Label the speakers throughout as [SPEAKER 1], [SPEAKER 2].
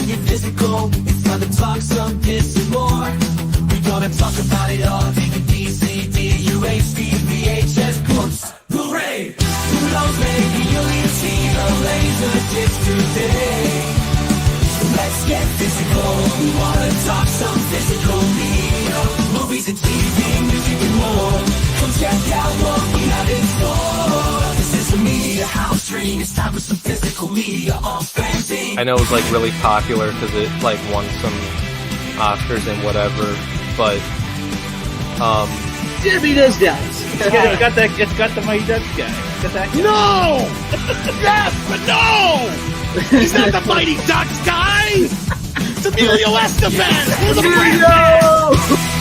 [SPEAKER 1] get physical. It's time to talk some piss and more. We gonna talk about it all. DVD, CD, UHD, VHS, books. Hooray! Who knows, maybe you'll even see the laser disc today. Let's get physical. We wanna talk some physical media. Movies and TV, music and more. Come check out what we have in store. This is the Media House Stream. It's time for some physical media on FanZcene.
[SPEAKER 2] I know it was like really popular because it like won some Oscars and whatever, but
[SPEAKER 3] Jimmy does dance.
[SPEAKER 4] It's got the Mighty Ducks guy. Got that guy.
[SPEAKER 5] No! Yes, but no! He's not the Mighty Ducks guy! It's Emilio Estevez! We're the Freebie!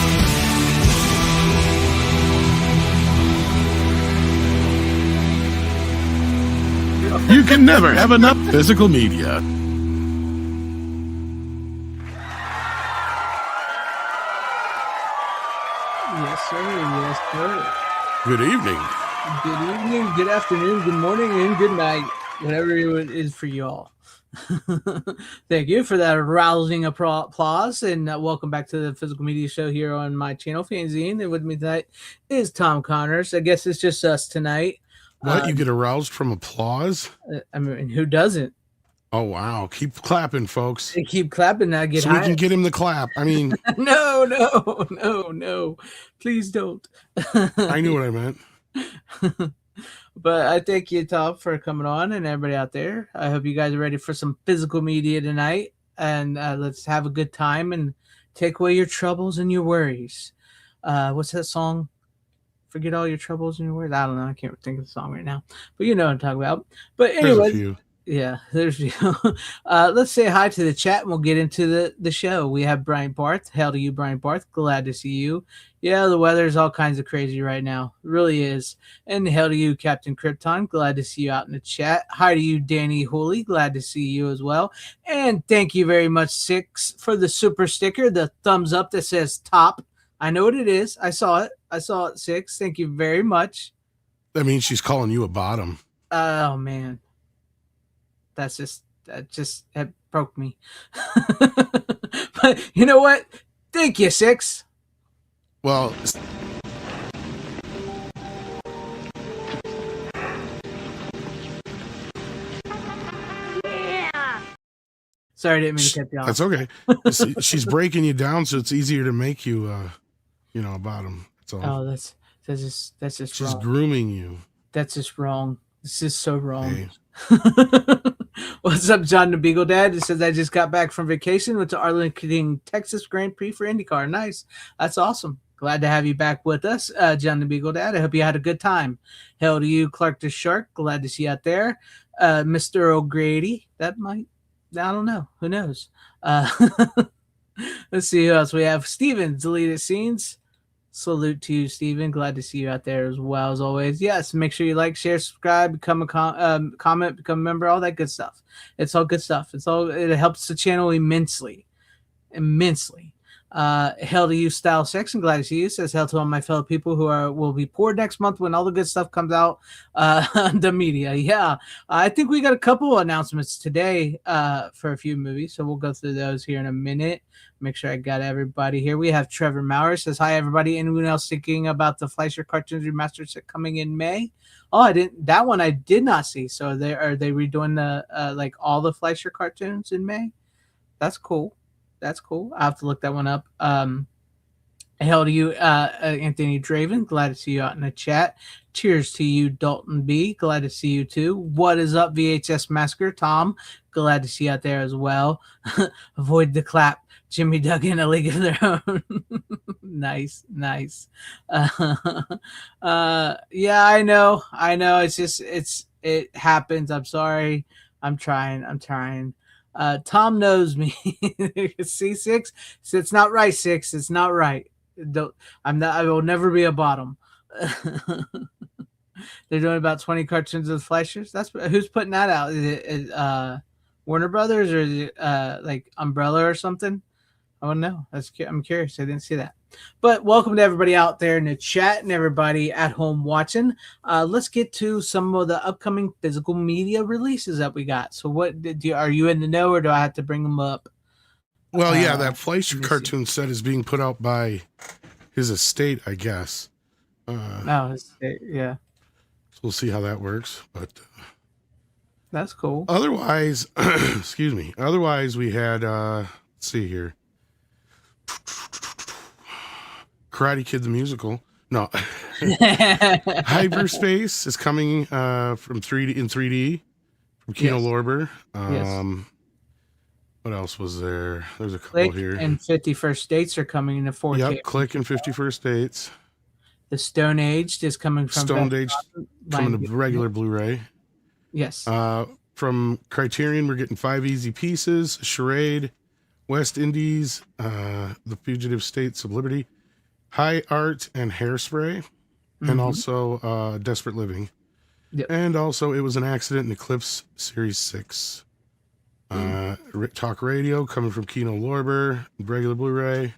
[SPEAKER 5] You can never have enough physical media.
[SPEAKER 3] Yes, sir. Yes, sir.
[SPEAKER 5] Good evening.
[SPEAKER 3] Good evening, good afternoon, good morning, and good night, whatever it is for you all. Thank you for that rousing applause, and welcome back to the Physical Media Show here on my channel, FanZcene. And with me tonight is Tom Connors. I guess it's just us tonight.
[SPEAKER 5] What, you get aroused from applause?
[SPEAKER 3] I mean, who doesn't?
[SPEAKER 5] Oh, wow. Keep clapping, folks.
[SPEAKER 3] They keep clapping, I get
[SPEAKER 5] so
[SPEAKER 3] high.
[SPEAKER 5] we can get him to clap. I mean...
[SPEAKER 3] No. Please don't.
[SPEAKER 5] I knew what I meant.
[SPEAKER 3] But I thank you, Tom, for coming on, and everybody out there. I hope you guys are ready for some physical media tonight, and let's have a good time and take away your troubles and your worries. What's that song? Forget all your troubles and your worries. I don't know. I can't think of the song right now, but you know what I'm talking about. But anyway, yeah, there's you. Let's say hi to the chat, and we'll get into the show. We have Brian Barth. Hail to you, Brian Barth. Glad to see you. Yeah, the weather's all kinds of crazy right now. It really is. And hail to you, Captain Krypton. Glad to see you out in the chat. Hi to you, Danny Hooley. Glad to see you as well. And thank you very much, Six, for the super sticker, the thumbs up that says top. I know what it is. I saw it. Six. Thank you very much.
[SPEAKER 5] That means she's calling you a bottom.
[SPEAKER 3] Oh, man. That broke me. But you know what? Thank you, Six.
[SPEAKER 5] Well,
[SPEAKER 3] yeah. Sorry, I didn't mean to cut you off.
[SPEAKER 5] That's okay. She's breaking you down, so it's easier to make you, a bottom. That's all.
[SPEAKER 3] Oh, that's just
[SPEAKER 5] She's
[SPEAKER 3] wrong.
[SPEAKER 5] grooming you.
[SPEAKER 3] That's just wrong. This is so wrong.
[SPEAKER 5] Hey.
[SPEAKER 3] What's up, John the Beagle Dad? It says I just got back from vacation. Went to Arlington, Texas Grand Prix for IndyCar. Nice. That's awesome. Glad to have you back with us, John the Beagle Dad. I hope you had a good time. Hail to you, Clark the Shark. Glad to see you out there. Mr. O'Grady. I don't know. Who knows? Let's see who else we have. Steven, Deleted Scenes. Salute to you, Steven. Glad to see you out there as well, as always. Yes, make sure you like, share, subscribe, become a comment, become a member, all that good stuff. It's all good stuff. It helps the channel immensely. Hail to you, Style Section. Glad to see you. Says hail to all my fellow people who will be poor next month when all the good stuff comes out on the media. Yeah, I think we got a couple announcements today for a few movies, so we'll go through those here in a minute. Make sure I got everybody here. We have Trevor Maurer says hi, everybody. Anyone else thinking about the Fleischer cartoons remastered set coming in May? Oh, I didn't. That one I did not see. So are they redoing the like all the Fleischer cartoons in May? That's cool. I have to look that one up. Hail to you, Anthony Draven. Glad to see you out in the chat. Cheers to you, Dalton B. Glad to see you too. What is up, VHS Massacre? Tom, glad to see you out there as well. Avoid the clap. Jimmy dug in a league of their own. Nice. Yeah, I know. It happens. I'm sorry. I'm trying. Tom knows me. See, Six? It's not right, Six. It's not right. I will never be a bottom. They're doing about 20 cartoons of the Fleischers. Who's putting that out? Is it Warner Brothers, or is it like Umbrella or something? I don't know. I'm curious. I didn't see that. But welcome to everybody out there in the chat and everybody at home watching. Let's get to some of the upcoming physical media releases that we got. So are you in the know, or do I have to bring them up?
[SPEAKER 5] Well, yeah, that Fleischer
[SPEAKER 3] let me see.
[SPEAKER 5] cartoon set is being put out by his estate, I guess.
[SPEAKER 3] Yeah,
[SPEAKER 5] So we'll see how that works. But
[SPEAKER 3] that's cool.
[SPEAKER 5] otherwise, excuse me. Otherwise, we had, let's see here. Karate Kid the musical. No. Hyperspace is coming from 3D from Kino
[SPEAKER 3] Yes.
[SPEAKER 5] Lorber.
[SPEAKER 3] Yes.
[SPEAKER 5] What else was there? There's a couple
[SPEAKER 3] Click
[SPEAKER 5] here.
[SPEAKER 3] and 51st Dates are coming into 4K.
[SPEAKER 5] Yep, Click and 51st Dates.
[SPEAKER 3] The Stone Aged is coming from
[SPEAKER 5] Stone Age coming to regular Blu-ray.
[SPEAKER 3] Yes.
[SPEAKER 5] From Criterion, we're getting 5 Easy Pieces, Charade, West Indies, The Fugitive States of Liberty, High Art, and Hairspray, and also Desperate Living.
[SPEAKER 3] Yep.
[SPEAKER 5] And also, It Was an Accident in Eclipse Series 6. Talk Radio coming from Kino Lorber, regular Blu-ray.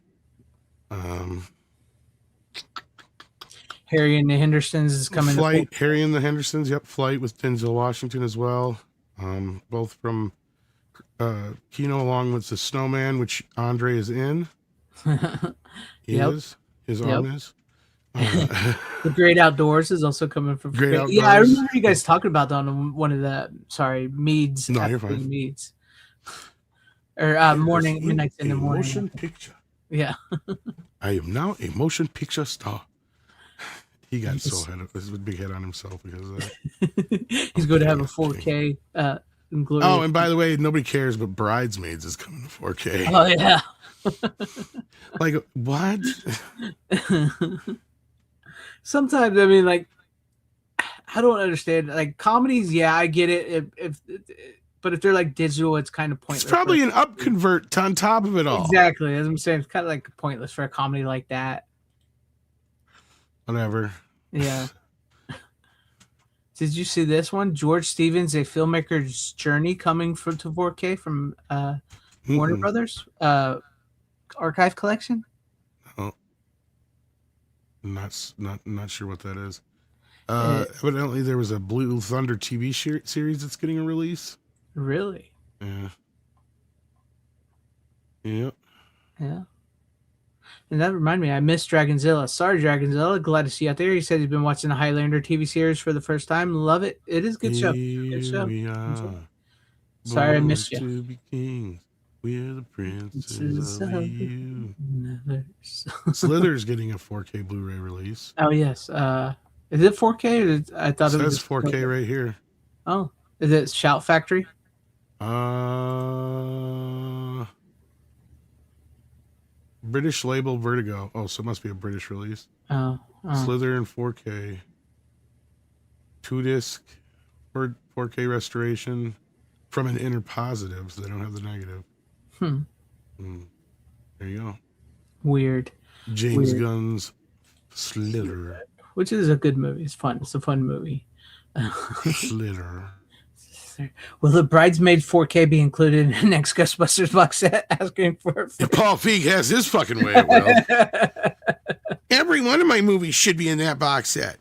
[SPEAKER 3] Harry and the Hendersons is coming.
[SPEAKER 5] Flight, Harry and the Hendersons. Yep, Flight with Denzel Washington as well. Both from Kino, along with The Snowman, which Andre is in. He is. His arm is.
[SPEAKER 3] The Great Outdoors is also coming from
[SPEAKER 5] Great Outdoors.
[SPEAKER 3] Yeah, I remember you guys talking about that on one of the Meads.
[SPEAKER 5] No, you're fine.
[SPEAKER 3] Meads. Or Midnight in the Morning.
[SPEAKER 5] Motion picture.
[SPEAKER 3] Yeah.
[SPEAKER 5] I am now a motion picture star. He got so head of this big head on himself because of that.
[SPEAKER 3] He's going to have a 4K.
[SPEAKER 5] Oh, and by the way, nobody cares, but Bridesmaids is coming to 4K.
[SPEAKER 3] Oh yeah.
[SPEAKER 5] Like what?
[SPEAKER 3] Sometimes I mean, like, I don't understand. Like comedies, yeah, I get it. But if they're like digital, it's kind of pointless.
[SPEAKER 5] It's probably an up convert on top of it all.
[SPEAKER 3] Exactly, as I'm saying, it's kind of like pointless for a comedy like that.
[SPEAKER 5] Whatever.
[SPEAKER 3] Yeah. Did you see this one? George Stevens, a filmmaker's journey, coming to 4K from Warner Brothers archive collection.
[SPEAKER 5] Oh, not sure what that is. Evidently, there was a Blue Thunder TV series that's getting a release.
[SPEAKER 3] Really?
[SPEAKER 5] Yeah. Yep.
[SPEAKER 3] Yeah. And that reminded me, I missed Dragonzilla. Sorry, Dragonzilla. Glad to see you out there. He said he's been watching the Highlander TV series for the first time. Love it. It is a good show. Good show.
[SPEAKER 5] We are
[SPEAKER 3] sorry, I missed you.
[SPEAKER 5] To be kings. We're the princes of you. Slither's getting a 4K Blu-ray release.
[SPEAKER 3] Oh yes. Is it 4K? I thought it was
[SPEAKER 5] 4K right here.
[SPEAKER 3] Oh, is it Shout Factory?
[SPEAKER 5] British label Vertigo. Oh, so it must be a British release.
[SPEAKER 3] Oh.
[SPEAKER 5] Slither in 4K. 2-disc 4K restoration from an inner positive, so they don't have the negative. There you go.
[SPEAKER 3] Weird.
[SPEAKER 5] James Gunn's Slither.
[SPEAKER 3] Which is a good movie. It's fun. It's a fun movie.
[SPEAKER 5] Slither.
[SPEAKER 3] Will the Bridesmaid 4K be included in the next Ghostbusters box set? Asking for
[SPEAKER 5] If Paul Feig has his fucking way, well, every one of my movies should be in that box set.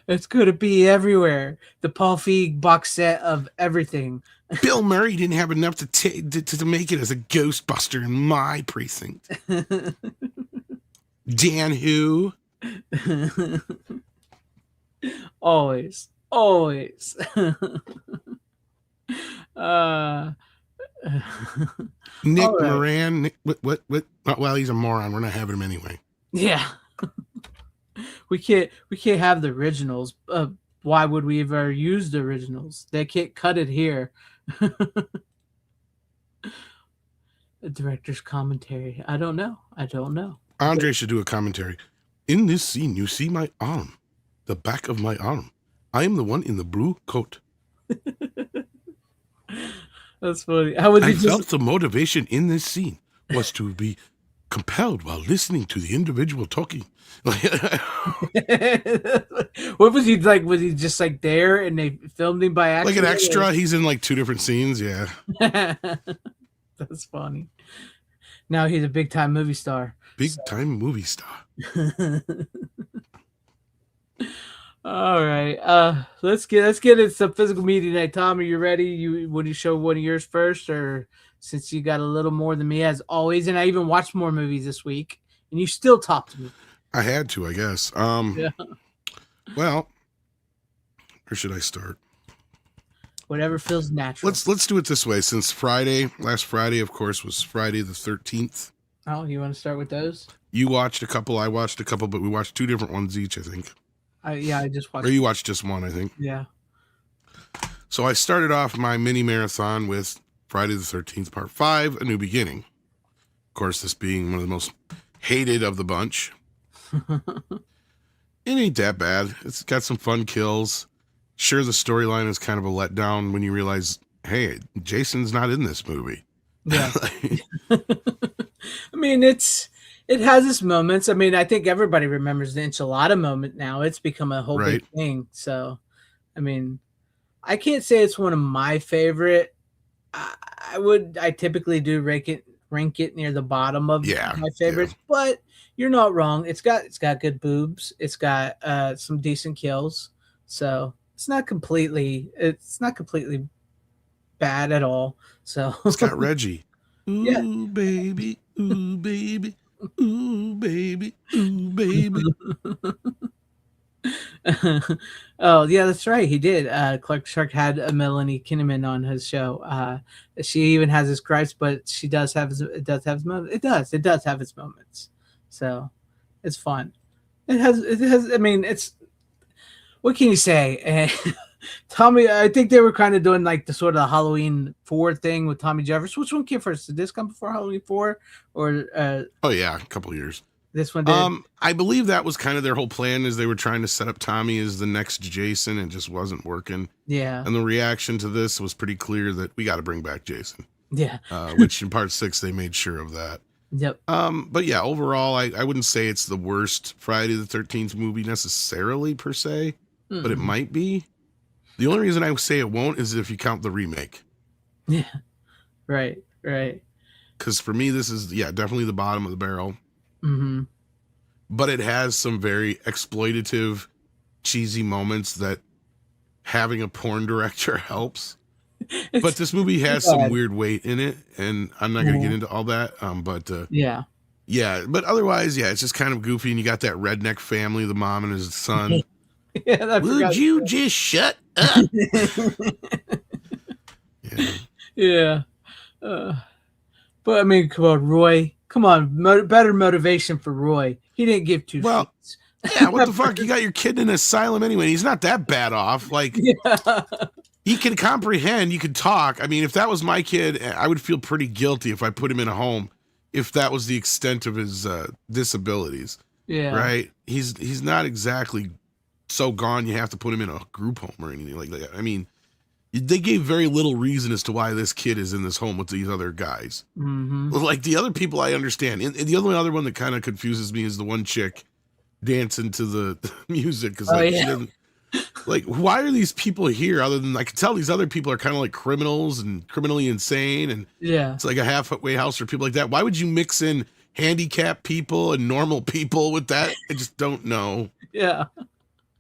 [SPEAKER 3] It's going to be everywhere. The Paul Feig box set of everything.
[SPEAKER 5] Bill Murray didn't have enough to make it as a Ghostbuster in my precinct. Dan who?
[SPEAKER 3] Always.
[SPEAKER 5] Nick Moran. What? Well, he's a moron. We're not having him anyway.
[SPEAKER 3] Yeah. we can't have the originals. Why would we ever use the originals? They can't cut it here. The director's commentary. I don't know.
[SPEAKER 5] Andre should do a commentary. In this scene, you see my arm, the back of my arm. I am the one in the blue coat.
[SPEAKER 3] That's funny. How would
[SPEAKER 5] I
[SPEAKER 3] you
[SPEAKER 5] felt the motivation in this scene was to be compelled while listening to the individual talking.
[SPEAKER 3] What was he like? Was he just like there and they filmed him by accident?
[SPEAKER 5] Like an extra? He's in like 2 different scenes. Yeah.
[SPEAKER 3] That's funny. Now he's a big time movie star.
[SPEAKER 5] Big time movie star.
[SPEAKER 3] All right. Let's get into some physical media tonight. Tom, are you ready? Would you show one of yours first, or since you got a little more than me as always, and I even watched more movies this week, and you still topped me.
[SPEAKER 5] I had to, I guess.
[SPEAKER 3] Yeah.
[SPEAKER 5] Well, where should I start?
[SPEAKER 3] Whatever feels natural.
[SPEAKER 5] Let's do it this way. Since last Friday, of course, was Friday the 13th.
[SPEAKER 3] Oh, you want to start with those?
[SPEAKER 5] You watched a couple, I watched a couple, but we watched two different ones each, I think.
[SPEAKER 3] I just watched.
[SPEAKER 5] Or you watched just one, I think.
[SPEAKER 3] Yeah.
[SPEAKER 5] So I started off my mini marathon with Friday the 13th, Part 5, A New Beginning. Of course, this being one of the most hated of the bunch. It ain't that bad. It's got some fun kills. Sure, the storyline is kind of a letdown when you realize, hey, Jason's not in this movie.
[SPEAKER 3] Yeah. I mean, it has its moments. I mean, I think everybody remembers the enchilada moment now. It's become a whole big thing. So, I mean, I can't say it's one of my favorite. I typically do rank it near the bottom of my favorites, but you're not wrong. It's got good boobs. It's got some decent kills. So it's not completely bad at all. So
[SPEAKER 5] it's got Reggie. Ooh,
[SPEAKER 3] yeah.
[SPEAKER 5] baby. Ooh, baby. Ooh, baby. Ooh, baby.
[SPEAKER 3] Oh yeah, that's right. He did. Clark Shark had a Melanie Kinnaman on his show. She even has his gripes, but it does have its moments. It does have its moments. So it's fun. It has. I mean, it's. What can you say? Tommy, I think they were kind of doing like the sort of Halloween 4 thing with Tommy Jefferson. Which one came first? Did this come before Halloween 4, or?
[SPEAKER 5] Oh yeah, a couple of years.
[SPEAKER 3] This one did.
[SPEAKER 5] I believe that was kind of their whole plan, is they were trying to set up Tommy as the next Jason, and just wasn't working.
[SPEAKER 3] Yeah.
[SPEAKER 5] And the reaction to this was pretty clear that we got to bring back Jason.
[SPEAKER 3] Yeah.
[SPEAKER 5] Which in Part 6 they made sure of that.
[SPEAKER 3] Yep.
[SPEAKER 5] But yeah, overall, I wouldn't say it's the worst Friday the 13th movie necessarily per se, but it might be. The only reason I would say it won't is if you count the remake.
[SPEAKER 3] Yeah. Right.
[SPEAKER 5] Because for me, this is definitely the bottom of the barrel.
[SPEAKER 3] Mm-hmm.
[SPEAKER 5] But it has some very exploitative, cheesy moments that having a porn director helps. But this movie has some weird weight in it, and I'm not going to get into all that. Yeah, but otherwise, it's just kind of goofy, and you got that redneck family, the mom and his son. Would you just shut up?
[SPEAKER 3] Yeah. But I mean, come on, Roy. Come on, better motivation for Roy. He didn't give two shits.
[SPEAKER 5] Yeah, what the fuck? You got your kid in an asylum anyway. He's not that bad off. Like, he can comprehend. You can talk. I mean, if that was my kid, I would feel pretty guilty if I put him in a home, if that was the extent of his disabilities.
[SPEAKER 3] Yeah.
[SPEAKER 5] Right? He's not exactly so gone you have to put him in a group home or anything like that. I mean, they gave very little reason as to why this kid is in this home with these other guys.
[SPEAKER 3] Mm-hmm.
[SPEAKER 5] Like, the other people I understand. And the only other one that kind of confuses me is the one chick dancing to the music. Because she doesn't, like, why are these people here other than, I can tell these other people are kind of like criminals and criminally insane. And it's like a halfway house for people like that. Why would you mix in handicapped people and normal people with that? I just don't know.
[SPEAKER 3] Yeah.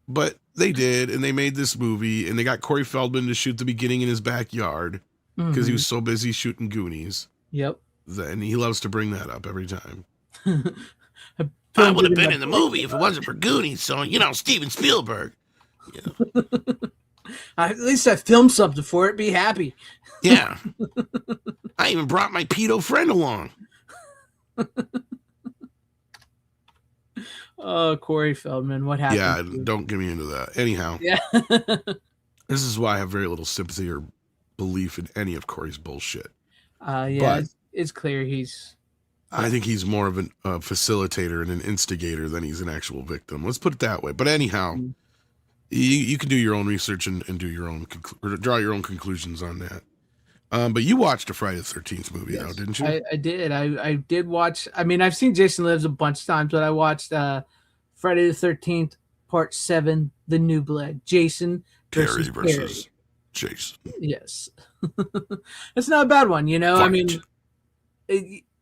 [SPEAKER 5] But they did, and they made this movie, and they got Corey Feldman to shoot the beginning in his backyard because he was so busy shooting Goonies.
[SPEAKER 3] Yep.
[SPEAKER 5] And he loves to bring that up every time.
[SPEAKER 6] I would have been in the movie if it wasn't for Goonies, so, Steven Spielberg.
[SPEAKER 3] At least I filmed something for it. Be happy.
[SPEAKER 5] Yeah. I even brought my pedo friend along.
[SPEAKER 3] Oh, Corey Feldman, what happened?
[SPEAKER 5] Yeah, don't get me into that. Anyhow.
[SPEAKER 3] Yeah.
[SPEAKER 5] This is why I have very little sympathy or belief in any of Corey's bullshit.
[SPEAKER 3] But it's clear
[SPEAKER 5] I think he's more of a facilitator and an instigator than he's an actual victim. Let's put it that way. But anyhow, you can do your own research and do your own draw your own conclusions on that. But you watched a Friday the 13th movie, though, didn't you?
[SPEAKER 3] I did. I did watch. I mean, I've seen Jason Lives a bunch of times, but I watched Friday the 13th, Part 7, The New Blood. Jason versus Terry. Jason. Yes. It's not a bad one, Fight. I mean,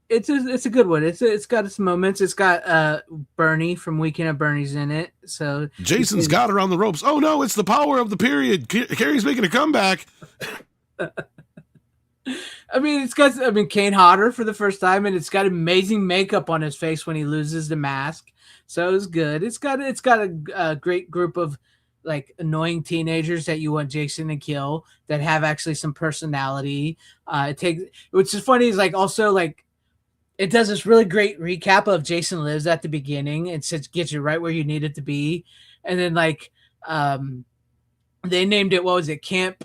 [SPEAKER 3] it's a good one. It's got its moments. It's got Bernie from Weekend at Bernie's in it. So
[SPEAKER 5] Jason's got her on the ropes. Oh no, it's the power of the period. Carrie's making a comeback.
[SPEAKER 3] I mean, it's got Kane Hodder for the first time, and it's got amazing makeup on his face when he loses the mask. So it's good. It's got a great group of like annoying teenagers that you want Jason to kill that have actually some personality. Which is funny is like also like it does this really great recap of Jason Lives at the beginning and gets you right where you need it to be, and then like they named it, what was it, Camp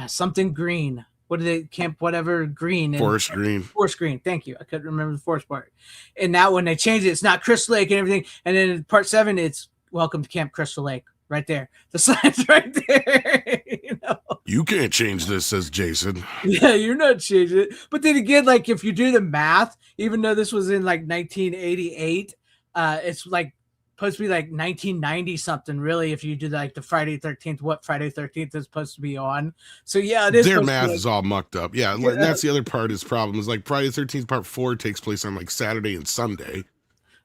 [SPEAKER 3] something Green. What did they Camp whatever Green?
[SPEAKER 5] Forest Green.
[SPEAKER 3] Forest Green. Thank you. I couldn't remember the forest part. And now when they changed it, it's not Crystal Lake and everything. And then in part 7, it's Welcome to Camp Crystal Lake. Right there. The sign's right there. You know?
[SPEAKER 5] You can't change this, says Jason.
[SPEAKER 3] Yeah, you're not changing it. But then again, like if you do the math, even though this was in like 1988, it's like supposed to be like 1990 something, really, if you do like the Friday 13th, what Friday 13th is supposed to be on. So yeah, it is.
[SPEAKER 5] Their math is all mucked up. Yeah, and that's the other part is problem is like Friday 13th part 4 takes place on like Saturday and Sunday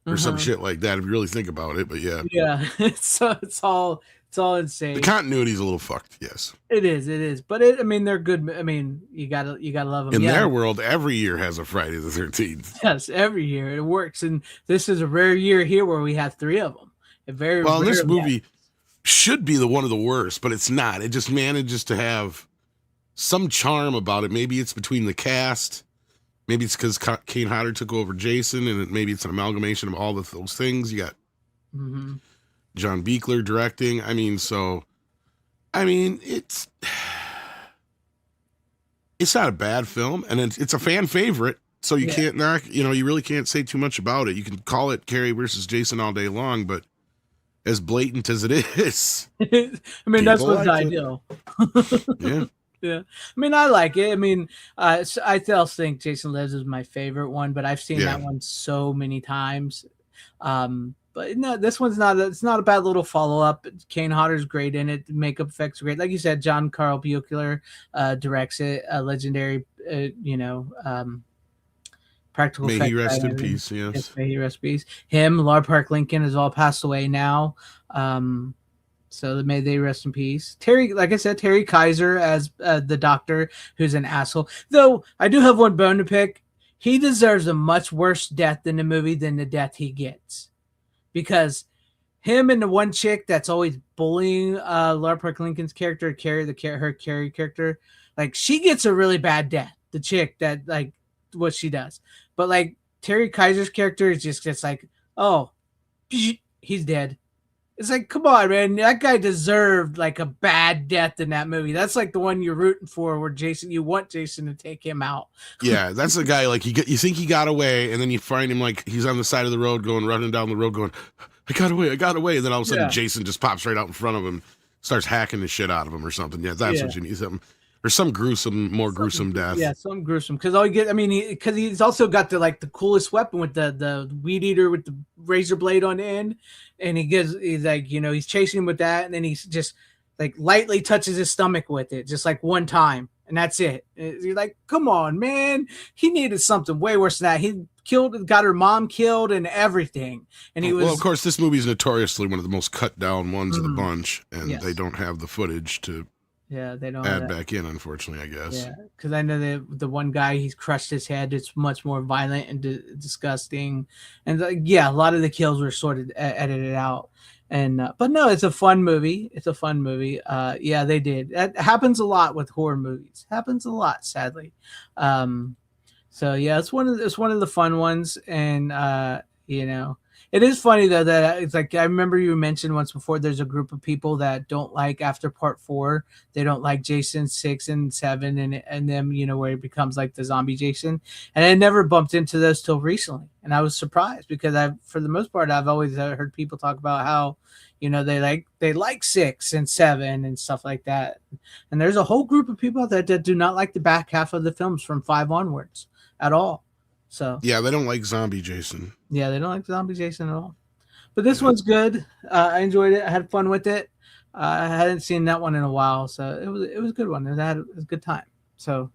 [SPEAKER 5] or some shit like that if you really think about it. But yeah.
[SPEAKER 3] Yeah, it's all insane.
[SPEAKER 5] The continuity is a little fucked, yes.
[SPEAKER 3] It is. But they're good. I mean, you gotta love them.
[SPEAKER 5] In their world, every year has a Friday the 13th.
[SPEAKER 3] Yes, every year it works, and this is a rare year here where we have 3 of them.
[SPEAKER 5] This movie should be one of the worst, but it's not. It just manages to have some charm about it. Maybe it's between the cast. Maybe it's because Kane Hodder took over Jason, and maybe it's an amalgamation of all of those things. You got John Buechler directing. It's not a bad film, and it's a fan favorite, so you can't knock, you really can't say too much about it. You can call it Carrie versus Jason all day long, but as blatant as it is,
[SPEAKER 3] that's what's ideal.
[SPEAKER 5] Yeah.
[SPEAKER 3] Yeah. I like it. I still think Jason Lives is my favorite one, but I've seen that one so many times. But no, this one's it's not a bad little follow-up. Kane Hodder's great in it. The makeup effects are great. Like you said, John Carl Buechler directs it. A legendary, practical effects.
[SPEAKER 5] May he rest in peace, yes.
[SPEAKER 3] May he rest in peace. Him, Lar Park Lincoln has all passed away now. So may they rest in peace. Like I said, Terry Kaiser as the doctor who's an asshole. Though I do have one bone to pick. He deserves a much worse death in the movie than the death he gets. Because him and the one chick that's always bullying Lar Park Lincoln's character, Carrie, her Carrie character, like she gets a really bad death. The chick that like what she does. But like Terry Kaiser's character is just like, oh, he's dead. It's like, come on, man. That guy deserved like a bad death in that movie. That's like the one you're rooting for where you want Jason to take him out.
[SPEAKER 5] Yeah, that's the guy, like you think he got away, and then you find him like he's on the side of the road running down the road going, I got away. And then all of a sudden Jason just pops right out in front of him, starts hacking the shit out of him or something. Yeah, that's what you need. Or some more gruesome death.
[SPEAKER 3] Yeah, some gruesome. Because because he's also got the coolest weapon with the weed eater with the razor blade on the end, and he's like, he's chasing him with that, and then he's just like lightly touches his stomach with it, just like one time, and that's it. You're like, come on, man, he needed something way worse than that. He got her mom killed and everything, and he was.
[SPEAKER 5] Well, of course, this movie is notoriously one of the most cut down ones of the bunch, and they don't have the footage to.
[SPEAKER 3] Yeah, they don't
[SPEAKER 5] add back in, unfortunately, I guess.
[SPEAKER 3] Yeah, because I know the one guy, he's crushed his head. It's much more violent and disgusting, and a lot of the kills were sort of edited out. And but no, it's a fun movie. Yeah, they did. That happens a lot with horror movies. Happens a lot, sadly. So yeah, it's one of the fun ones, and it is funny though that it's like I remember you mentioned once before. There's a group of people that don't like after part 4. They don't like Jason 6 and 7, and then where it becomes like the zombie Jason. And I never bumped into those till recently, and I was surprised because for the most part, I've always heard people talk about how they like 6 and 7 and stuff like that. And there's a whole group of people that do not like the back half of the films from 5 onwards at all. So
[SPEAKER 5] yeah, they don't like zombie Jason.
[SPEAKER 3] Yeah, they don't like zombie Jason at all. But this one's good. I enjoyed it. I had fun with it. I hadn't seen that one in a while, so it was a good one. It was a good time. So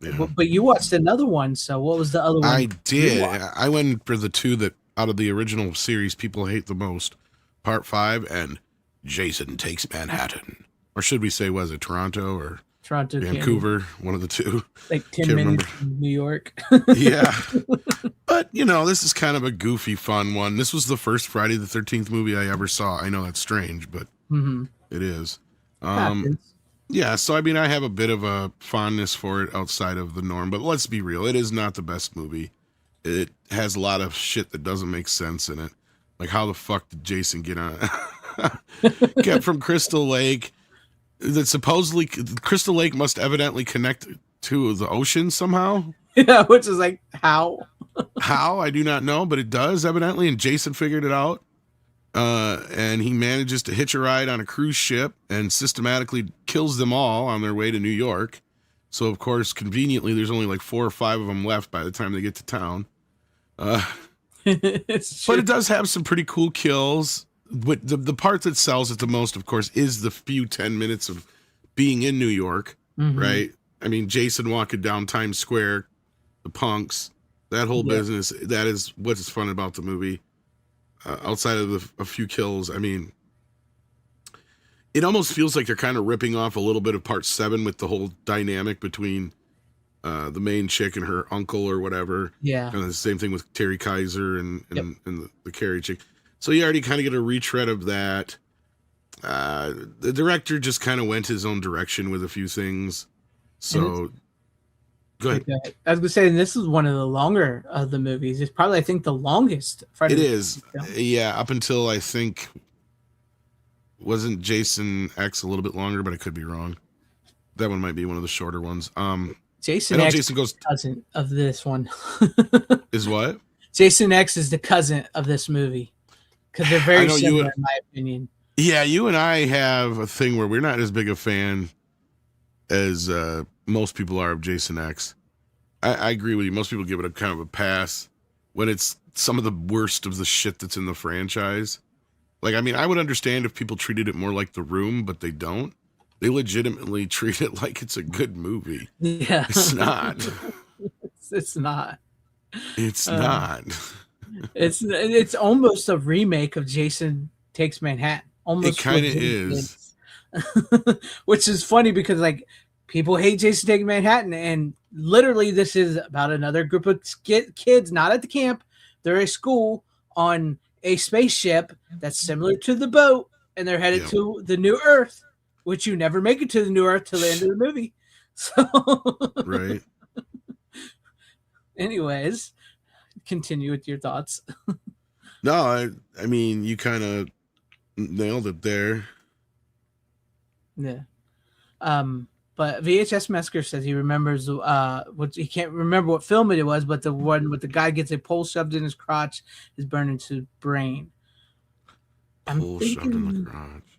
[SPEAKER 5] Yeah.
[SPEAKER 3] But you watched another one. So what was the other one?
[SPEAKER 5] I did. I went for the two that out of the original series people hate the most, Part 5 and Jason Takes Manhattan, or should we say, was it Toronto or
[SPEAKER 3] Toronto,
[SPEAKER 5] Vancouver? One of the two.
[SPEAKER 3] like 10
[SPEAKER 5] Can't
[SPEAKER 3] minutes
[SPEAKER 5] remember.
[SPEAKER 3] from New York.
[SPEAKER 5] Yeah. But, you know, this is kind of a goofy, fun one. This was the first Friday the 13th movie I ever saw. I know that's strange, but it is. Yeah, so I mean, I have a bit of a fondness for it outside of the norm, but let's be real. It is not the best movie. It has a lot of shit that doesn't make sense in it. Like, how the fuck did Jason get on get from Crystal Lake? That supposedly Crystal Lake must evidently connect to the ocean somehow.
[SPEAKER 3] Yeah, which is like, how?
[SPEAKER 5] How? I do not know, but it does evidently, and Jason figured it out. And he manages to hitch a ride on a cruise ship and systematically kills them all on their way to New York. So, of course, conveniently, there's only like 4 or 5 of them left by the time they get to town. But it does have some pretty cool kills. But the part that sells it the most, of course, is the few 10 minutes of being in New York, right? I mean, Jason walking down Times Square, the punks, that whole business, that is what is fun about the movie. Outside of a few kills, I mean, it almost feels like they're kind of ripping off a little bit of Part 7 with the whole dynamic between the main chick and her uncle or whatever.
[SPEAKER 3] Yeah.
[SPEAKER 5] And the same thing with Terry Kaiser and the Carrie chick. So you already kind of get a retread of that. The director just kind of went his own direction with a few things. So... Go ahead.
[SPEAKER 3] Okay. I was gonna say this is one of the longer of the movies. It's probably, I think, the longest.
[SPEAKER 5] It is, yeah. Up until I think wasn't Jason X a little bit longer, but I could be wrong. That one might be one of the shorter ones.
[SPEAKER 3] Jason X
[SPEAKER 5] Jason goes
[SPEAKER 3] cousin of this one.
[SPEAKER 5] Is what?
[SPEAKER 3] Jason X is the cousin of this movie because they're very similar, in my opinion.
[SPEAKER 5] Yeah, you and I have a thing where we're not as big a fan as most people are of Jason X. I agree with you. Most people give it a kind of a pass when it's some of the worst of the shit that's in the franchise. Like, I mean, I would understand if people treated it more like The Room, but they don't. They legitimately treat it like it's a good movie.
[SPEAKER 3] Yeah.
[SPEAKER 5] It's not.
[SPEAKER 3] It's not.
[SPEAKER 5] It's not.
[SPEAKER 3] It's almost a remake of Jason Takes Manhattan. Almost.
[SPEAKER 5] It kind of is.
[SPEAKER 3] Which is funny because, like, people hate Jason Takes Manhattan, and literally this is about another group of kids not at the camp. They're at school on a spaceship that's similar to the boat, and they're headed to the New Earth, which you never make it to the New Earth till the end of the movie. So,
[SPEAKER 5] right.
[SPEAKER 3] Anyways, continue with your thoughts.
[SPEAKER 5] No, I mean, you kind of nailed it there.
[SPEAKER 3] Yeah. But VHS Massacre says he remembers what he can't remember what film it was, but the one with the guy gets a pole shoved in his crotch is burned into his brain.
[SPEAKER 5] Pole shoved in the crotch.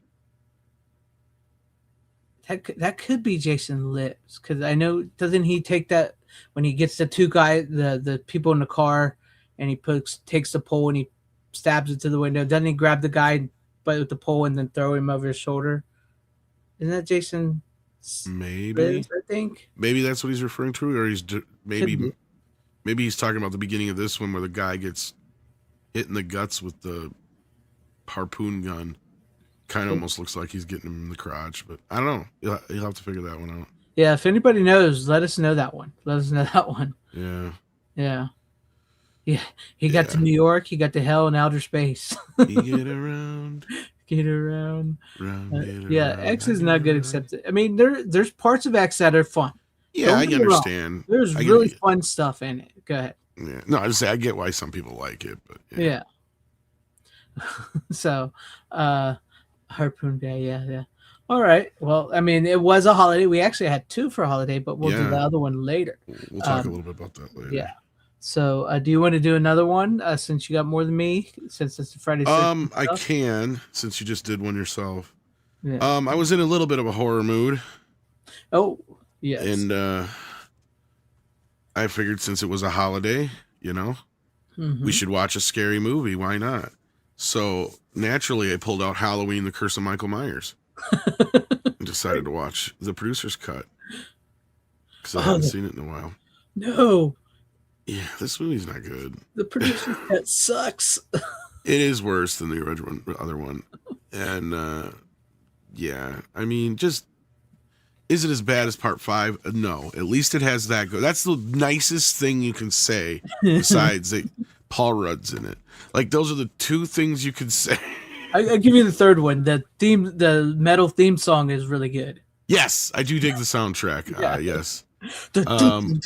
[SPEAKER 3] That could be Jason Lives, because I know, doesn't he take that when he gets the two guys, the people in the car, and he takes the pole and he stabs it to the window? Doesn't he grab the guy with the pole and then throw him over his shoulder? Isn't that Jason?
[SPEAKER 5] Maybe.
[SPEAKER 3] Lives, I think
[SPEAKER 5] maybe that's what he's referring to, or maybe he's talking about the beginning of this one where the guy gets hit in the guts with the harpoon gun. Kind of almost looks like he's getting him in the crotch, but I don't know. You'll have to figure that one out.
[SPEAKER 3] Yeah, if anybody knows, let us know that one. Yeah. Yeah, he got to New York. He got to hell in outer space.
[SPEAKER 5] You get around.
[SPEAKER 3] Get around.
[SPEAKER 5] Yeah,
[SPEAKER 3] X is not good, except I mean, there's parts of X that are fun.
[SPEAKER 5] Yeah, I understand.
[SPEAKER 3] There's really fun stuff in it. Go ahead.
[SPEAKER 5] Yeah, no, I just say I get why some people like it, but
[SPEAKER 3] yeah. So, harpoon guy, yeah. All right. Well, I mean, it was a holiday. We actually had two for a holiday, but we'll do the other one later.
[SPEAKER 5] We'll talk a little bit about that later.
[SPEAKER 3] Yeah. So, do you want to do another one since you got more than me? Since it's the Friday.
[SPEAKER 5] I can, since you just did one yourself.
[SPEAKER 3] Yeah.
[SPEAKER 5] I was in a little bit of a horror mood.
[SPEAKER 3] Oh, yes.
[SPEAKER 5] And I figured since it was a holiday, we should watch a scary movie. Why not? So naturally, I pulled out Halloween: The Curse of Michael Myers and decided to watch the producer's cut. because I haven't seen it in a while.
[SPEAKER 3] No,
[SPEAKER 5] Yeah, this movie's not good.
[SPEAKER 3] the producer's cut sucks.
[SPEAKER 5] It is worse than the original other one. And yeah, I mean, just is it as bad as part 5? No, at least it has that go. That's the nicest thing you can say besides that Paul Rudd's in it. Like, those are the two things you can say.
[SPEAKER 3] I give you the third one. The metal theme song is really good.
[SPEAKER 5] Yes, I do dig the soundtrack.
[SPEAKER 3] Yeah.
[SPEAKER 5] Yes.
[SPEAKER 3] Alan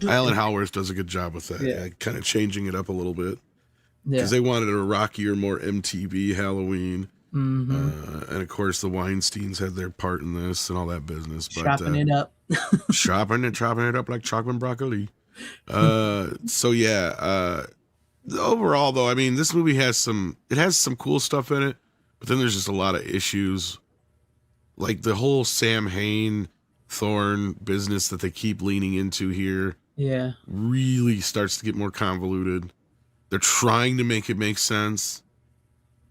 [SPEAKER 5] Alan Howarth does a good job with that.
[SPEAKER 3] Yeah.
[SPEAKER 5] Kind of changing it up a little bit. Because they wanted a rockier, more MTV Halloween. And of course, the Weinsteins had their part in this and all that business. But,
[SPEAKER 3] chopping it up.
[SPEAKER 5] chopping it up like chopping broccoli. So yeah, overall though, I mean, this movie has some cool stuff in it, but then there's just a lot of issues, like the whole Sam Hain Thorne business that they keep leaning into here.
[SPEAKER 3] Yeah,
[SPEAKER 5] really starts to get more convoluted. They're trying to make it make sense,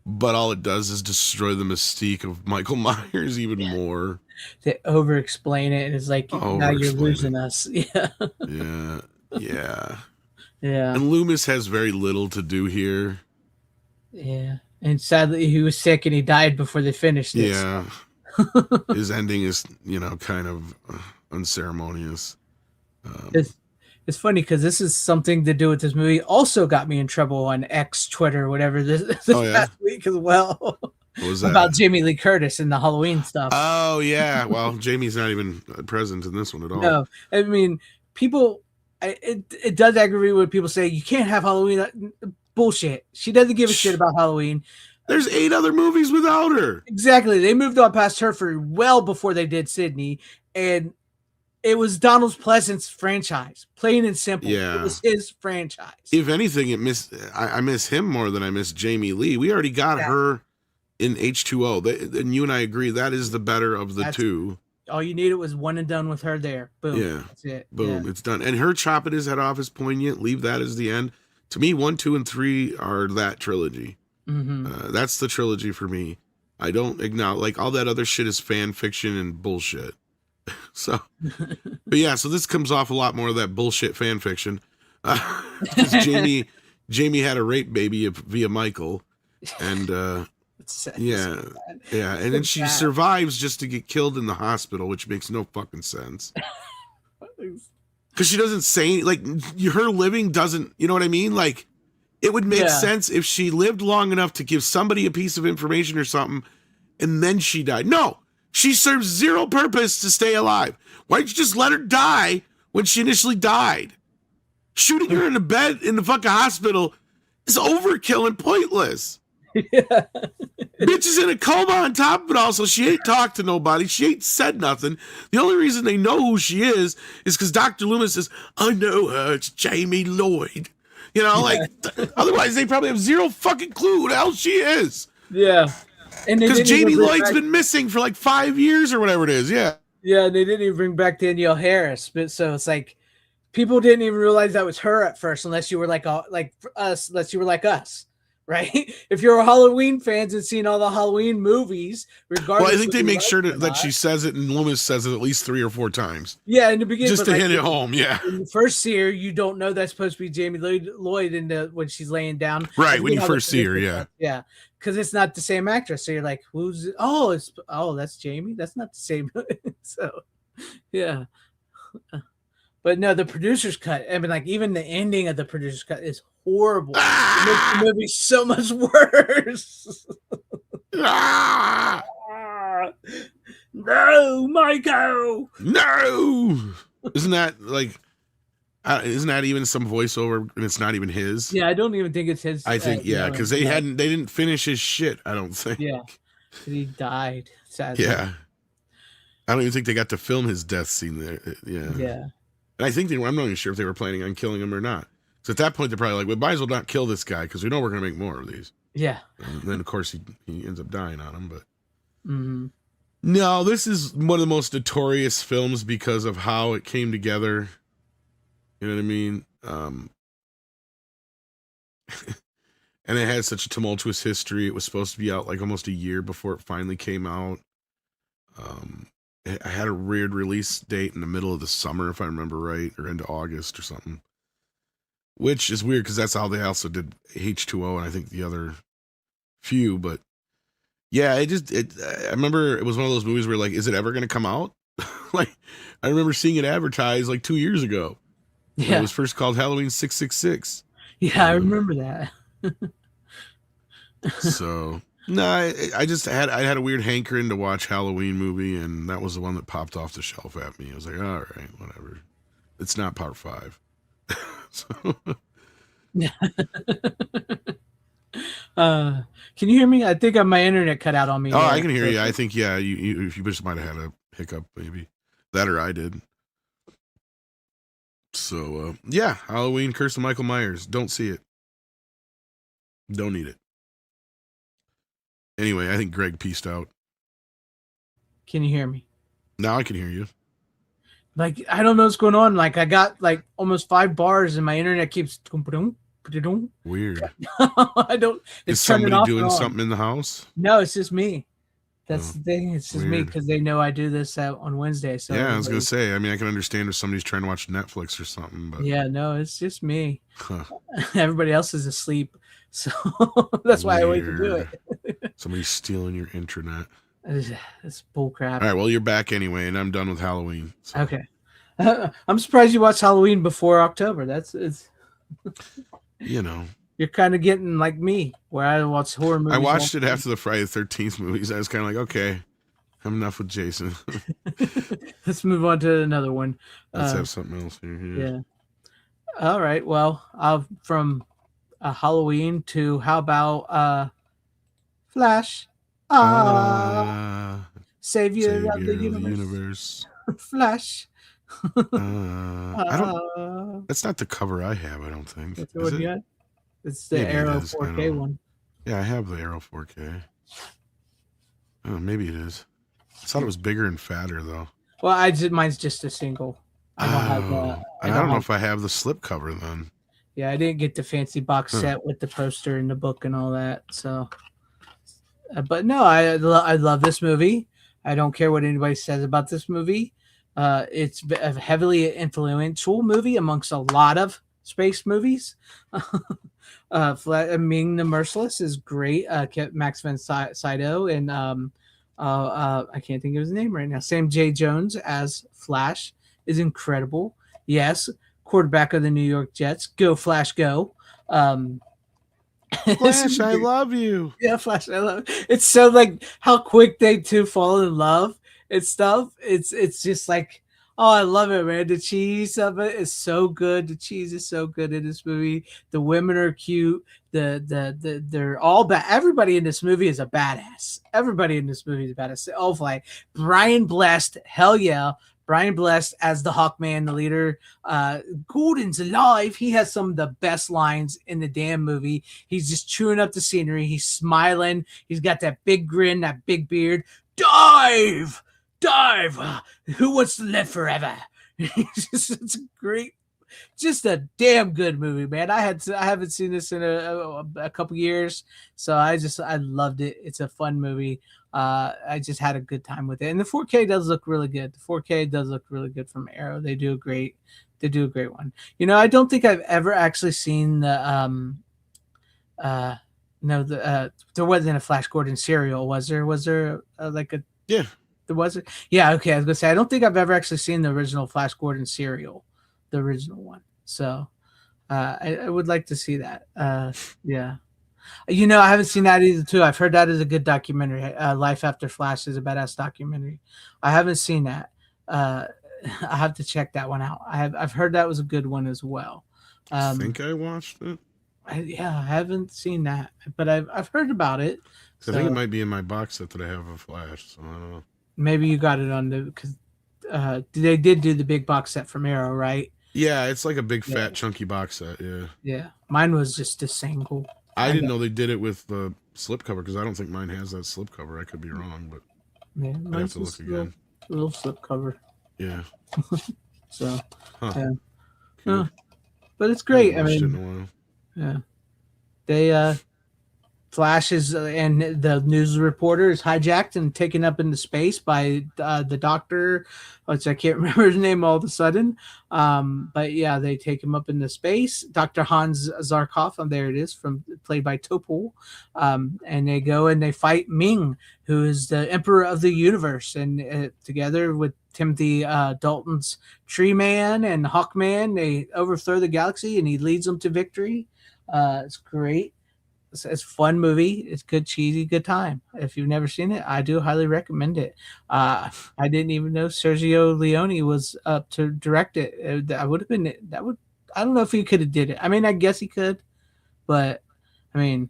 [SPEAKER 5] but all it does is destroy the mystique of Michael Myers even more.
[SPEAKER 3] they over explain it, and it's like now you're losing us. Yeah,
[SPEAKER 5] yeah.
[SPEAKER 3] yeah,
[SPEAKER 5] And Loomis has very little to do here.
[SPEAKER 3] yeah. And sadly, he was sick and he died before they finished this.
[SPEAKER 5] Yeah. His ending is, kind of unceremonious.
[SPEAKER 3] It's funny because this is something to do with this movie. Also got me in trouble on X, Twitter, whatever this past week as well.
[SPEAKER 5] What was that?
[SPEAKER 3] About Jamie Lee Curtis and the Halloween stuff.
[SPEAKER 5] Oh yeah, well, Jamie's not even present in this one at all.
[SPEAKER 3] No, I mean, people. It does aggravate when people say you can't have Halloween. Bullshit. She doesn't give a shit about Halloween.
[SPEAKER 5] There's 8 other movies without her.
[SPEAKER 3] Exactly. They moved on past her for well before they did Sydney, and it was Donald Pleasant's franchise, plain and simple.
[SPEAKER 5] Yeah.
[SPEAKER 3] It was his franchise.
[SPEAKER 5] If anything, I miss him more than I miss Jamie Lee. We already got her in H2O. And you and I agree that is the better of the two.
[SPEAKER 3] All you needed was one and done with her there. Boom.
[SPEAKER 5] Yeah.
[SPEAKER 3] That's it.
[SPEAKER 5] Boom.
[SPEAKER 3] Yeah.
[SPEAKER 5] It's done. And her chopping his head off is poignant. Leave that as the end. To me, 1, 2, and 3 are that trilogy.
[SPEAKER 3] Mm-hmm.
[SPEAKER 5] That's the trilogy for me. I don't acknowledge, like, all that other shit is fan fiction and bullshit. So, but yeah, so this comes off a lot more of that bullshit fan fiction. Because Jamie had a rape baby via Michael, and yeah, and then she survives just to get killed in the hospital, which makes no fucking sense. Because she doesn't say, like, her living doesn't, you know what I mean? Like, it would make sense if she lived long enough to give somebody a piece of information or something, and then she died. No, she serves zero purpose to stay alive. Why didn't you just let her die when she initially died? Shooting her in the bed in the fucking hospital is overkill and pointless.
[SPEAKER 3] Yeah.
[SPEAKER 5] Bitch is in a coma on top of it all, so she ain't talked to nobody. She ain't said nothing. The only reason they know who she is because Dr. Loomis says, I know her, it's Jamie Lloyd. You know, like, otherwise they probably have zero fucking clue who the hell she is.
[SPEAKER 3] Yeah.
[SPEAKER 5] Because Jamie Lloyd's been missing for like 5 years or whatever it is, yeah.
[SPEAKER 3] Yeah, they didn't even bring back Danielle Harris, but so it's like people didn't even realize that was her at first, unless you were like us, unless you were like us, right? If you're Halloween fans and seen all the Halloween movies, regardless.
[SPEAKER 5] Well, I think they make sure that she says it, and Loomis says it at least 3 or 4 times.
[SPEAKER 3] Yeah, in the beginning,
[SPEAKER 5] just to hit it home. Yeah.
[SPEAKER 3] In the first see her, you don't know that's supposed to be Jamie Lloyd when she's laying down.
[SPEAKER 5] Right when you first see her, yeah.
[SPEAKER 3] Yeah. Because it's not the same actress, so you're like, "Who's? Oh, that's Jamie. That's not the same." So, yeah. But no, the producer's cut. I mean, like even the ending of the producer's cut is horrible. It makes the movie so much worse. No, Michael.
[SPEAKER 5] No. Isn't that like? Isn't that even some voiceover and it's not even his?
[SPEAKER 3] Yeah, I don't even think it's his.
[SPEAKER 5] I think because they didn't finish his shit. I don't think.
[SPEAKER 3] Yeah, he died. Sadly.
[SPEAKER 5] Yeah, I don't even think they got to film his death scene there. Yeah.
[SPEAKER 3] Yeah.
[SPEAKER 5] And I think I'm not even sure if they were planning on killing him or not. So at that point, they're probably like, we might as well not kill this guy because we know we're gonna make more of these.
[SPEAKER 3] Yeah.
[SPEAKER 5] And then of course he ends up dying on him, but.
[SPEAKER 3] Mm-hmm.
[SPEAKER 5] No, this is one of the most notorious films because of how it came together. You know what I mean? And it had such a tumultuous history. It was supposed to be out like almost a year before it finally came out. I had a weird release date in the middle of the summer, if I remember right, or into August or something. Which is weird because that's how they also did H2O and I think the other few. But yeah, I remember it was one of those movies where like, is it ever going to come out? Like, I remember seeing it advertised like 2 years ago.
[SPEAKER 3] Yeah.
[SPEAKER 5] It was first called Halloween 666.
[SPEAKER 3] Yeah, I remember that.
[SPEAKER 5] So no, I had a weird hankering to watch Halloween movie, and that was the one that popped off the shelf at me. I was like, all right, whatever. It's not part 5. So,
[SPEAKER 3] Yeah. Can you hear me? I think my internet cut out on me.
[SPEAKER 5] oh,
[SPEAKER 3] there.
[SPEAKER 5] I can hear you. I think you just might have had a hiccup, maybe that or I did. So yeah, Halloween, Curse of Michael Myers. Don't see it. Don't need it. Anyway, I think Greg pieced out.
[SPEAKER 3] Can you hear me?
[SPEAKER 5] Now I can hear you.
[SPEAKER 3] Like, I don't know what's going on. Like, I got like almost 5 bars and my internet keeps
[SPEAKER 5] Weird.
[SPEAKER 3] I don't.
[SPEAKER 5] Is
[SPEAKER 3] It's turning
[SPEAKER 5] somebody
[SPEAKER 3] off
[SPEAKER 5] doing
[SPEAKER 3] and on.
[SPEAKER 5] something in the house?
[SPEAKER 3] No, it's just me. That's
[SPEAKER 5] Oh,
[SPEAKER 3] the thing. It's just me
[SPEAKER 5] weird.
[SPEAKER 3] because they know I do this on Wednesday. So
[SPEAKER 5] Yeah, I was gonna say. I mean, I can understand if somebody's trying to watch Netflix or something, but
[SPEAKER 3] yeah, no, it's just me.
[SPEAKER 5] huh,
[SPEAKER 3] Everybody else is asleep, so that's why I wait to do
[SPEAKER 5] weird.
[SPEAKER 3] it.
[SPEAKER 5] Somebody's stealing your internet.
[SPEAKER 3] It's bull crap.
[SPEAKER 5] All right, well, you're back anyway, and I'm done with Halloween. So.
[SPEAKER 3] Okay, I'm surprised you watched Halloween before October.
[SPEAKER 5] You know,
[SPEAKER 3] You're kind of getting like me, where I watch horror movies.
[SPEAKER 5] I watched it after the Friday the 13th movies. I was kind of like, okay, I'm enough with Jason.
[SPEAKER 3] Let's move on to another one.
[SPEAKER 5] Let's have something else here.
[SPEAKER 3] Yeah. All right. Well, from Halloween to how about Flash? Savior of the universe. Flash.
[SPEAKER 5] I don't. That's not the cover I have. I don't think.
[SPEAKER 3] That's
[SPEAKER 5] Is
[SPEAKER 3] what
[SPEAKER 5] it?
[SPEAKER 3] you got? It's the
[SPEAKER 5] Maybe it
[SPEAKER 3] Arrow
[SPEAKER 5] is. I
[SPEAKER 3] 4K
[SPEAKER 5] don't know.
[SPEAKER 3] one.
[SPEAKER 5] Yeah, I have the Arrow 4K. Oh, maybe it is. I thought it was bigger and fatter though.
[SPEAKER 3] Well, mine's just a single. I don't have the.
[SPEAKER 5] I don't know if I have the slip cover then.
[SPEAKER 3] Yeah, I didn't get the fancy box
[SPEAKER 5] Huh.
[SPEAKER 3] set with the poster and the book and all that. So, but no, I love this movie. I don't care what anybody says about this movie. It's a heavily influential movie amongst a lot of space movies. Ming the Merciless is great. Max von Sydow and I can't think of his name right now. Sam J. Jones as Flash is incredible. Yes, quarterback of the New York Jets. Go Flash, go!
[SPEAKER 5] Flash, I love you.
[SPEAKER 3] Yeah, Flash, I love it. It's so like how quick they two fall in love and stuff. It's just like, oh, I love it, man. The cheese of it is so good. The cheese is so good in this movie. The women are cute. They're all bad. Everybody in this movie is a badass. Everybody in this movie is a badass. Oh, like Brian Blessed, hell yeah. Brian Blessed as the Hawkman, the leader. Gordon's alive. He has some of the best lines in the damn movie. He's just chewing up the scenery. He's smiling. He's got that big grin, that big beard. Dive! Who wants to live forever? It's great. Just a damn good movie, man. I haven't seen this in a couple years, so I loved it. It's a fun movie. I just had a good time with it, and the 4K does look really good. The 4K does look really good from Arrow. They do a great one. You know, I don't think I've ever actually seen the there wasn't a Flash Gordon serial, was there? Was there like a
[SPEAKER 5] Yeah.
[SPEAKER 3] There was it? Yeah, okay. I was gonna say I don't think I've ever actually seen the original Flash Gordon serial, the original one. So I would like to see that. Yeah. You know, I haven't seen that either too. I've heard that is a good documentary. Life After Flash is a badass documentary. I haven't seen that. I have to check that one out. I've heard that was a good one as well.
[SPEAKER 5] I think I watched it.
[SPEAKER 3] I haven't seen that, but I've heard about it.
[SPEAKER 5] I think it might be in my box set that I have of Flash. So I don't know.
[SPEAKER 3] Maybe you got it on because they did do the big box set from Arrow, right?
[SPEAKER 5] Yeah, it's like a big fat chunky box set. Yeah.
[SPEAKER 3] Yeah, mine was just a single.
[SPEAKER 5] I didn't know they did it with the slipcover because I don't think mine has that slipcover. I could be wrong, but
[SPEAKER 3] Yeah,
[SPEAKER 5] I have to look again.
[SPEAKER 3] Little slip cover.
[SPEAKER 5] Yeah.
[SPEAKER 3] So,
[SPEAKER 5] Huh.
[SPEAKER 3] yeah.
[SPEAKER 5] Cool.
[SPEAKER 3] But it's great. I
[SPEAKER 5] haven't watched it
[SPEAKER 3] mean,
[SPEAKER 5] in a while.
[SPEAKER 3] yeah, they Flash is and the news reporter is hijacked and taken up into space by the doctor, which I can't remember his name all of a sudden. But yeah, they take him up into space. Dr. Hans Zarkov, there it is, played by Topol. And they go and they fight Ming, who is the emperor of the universe, and together with Timothy Dalton's Tree Man and Hawkman, they overthrow the galaxy, and he leads them to victory. It's great. It's a fun movie. It's good, cheesy, good time. If you've never seen it, I do highly recommend it. I didn't even know Sergio Leone was up to direct it. That would have been that would. I don't know if he could have did it. I mean, I guess he could, but I mean,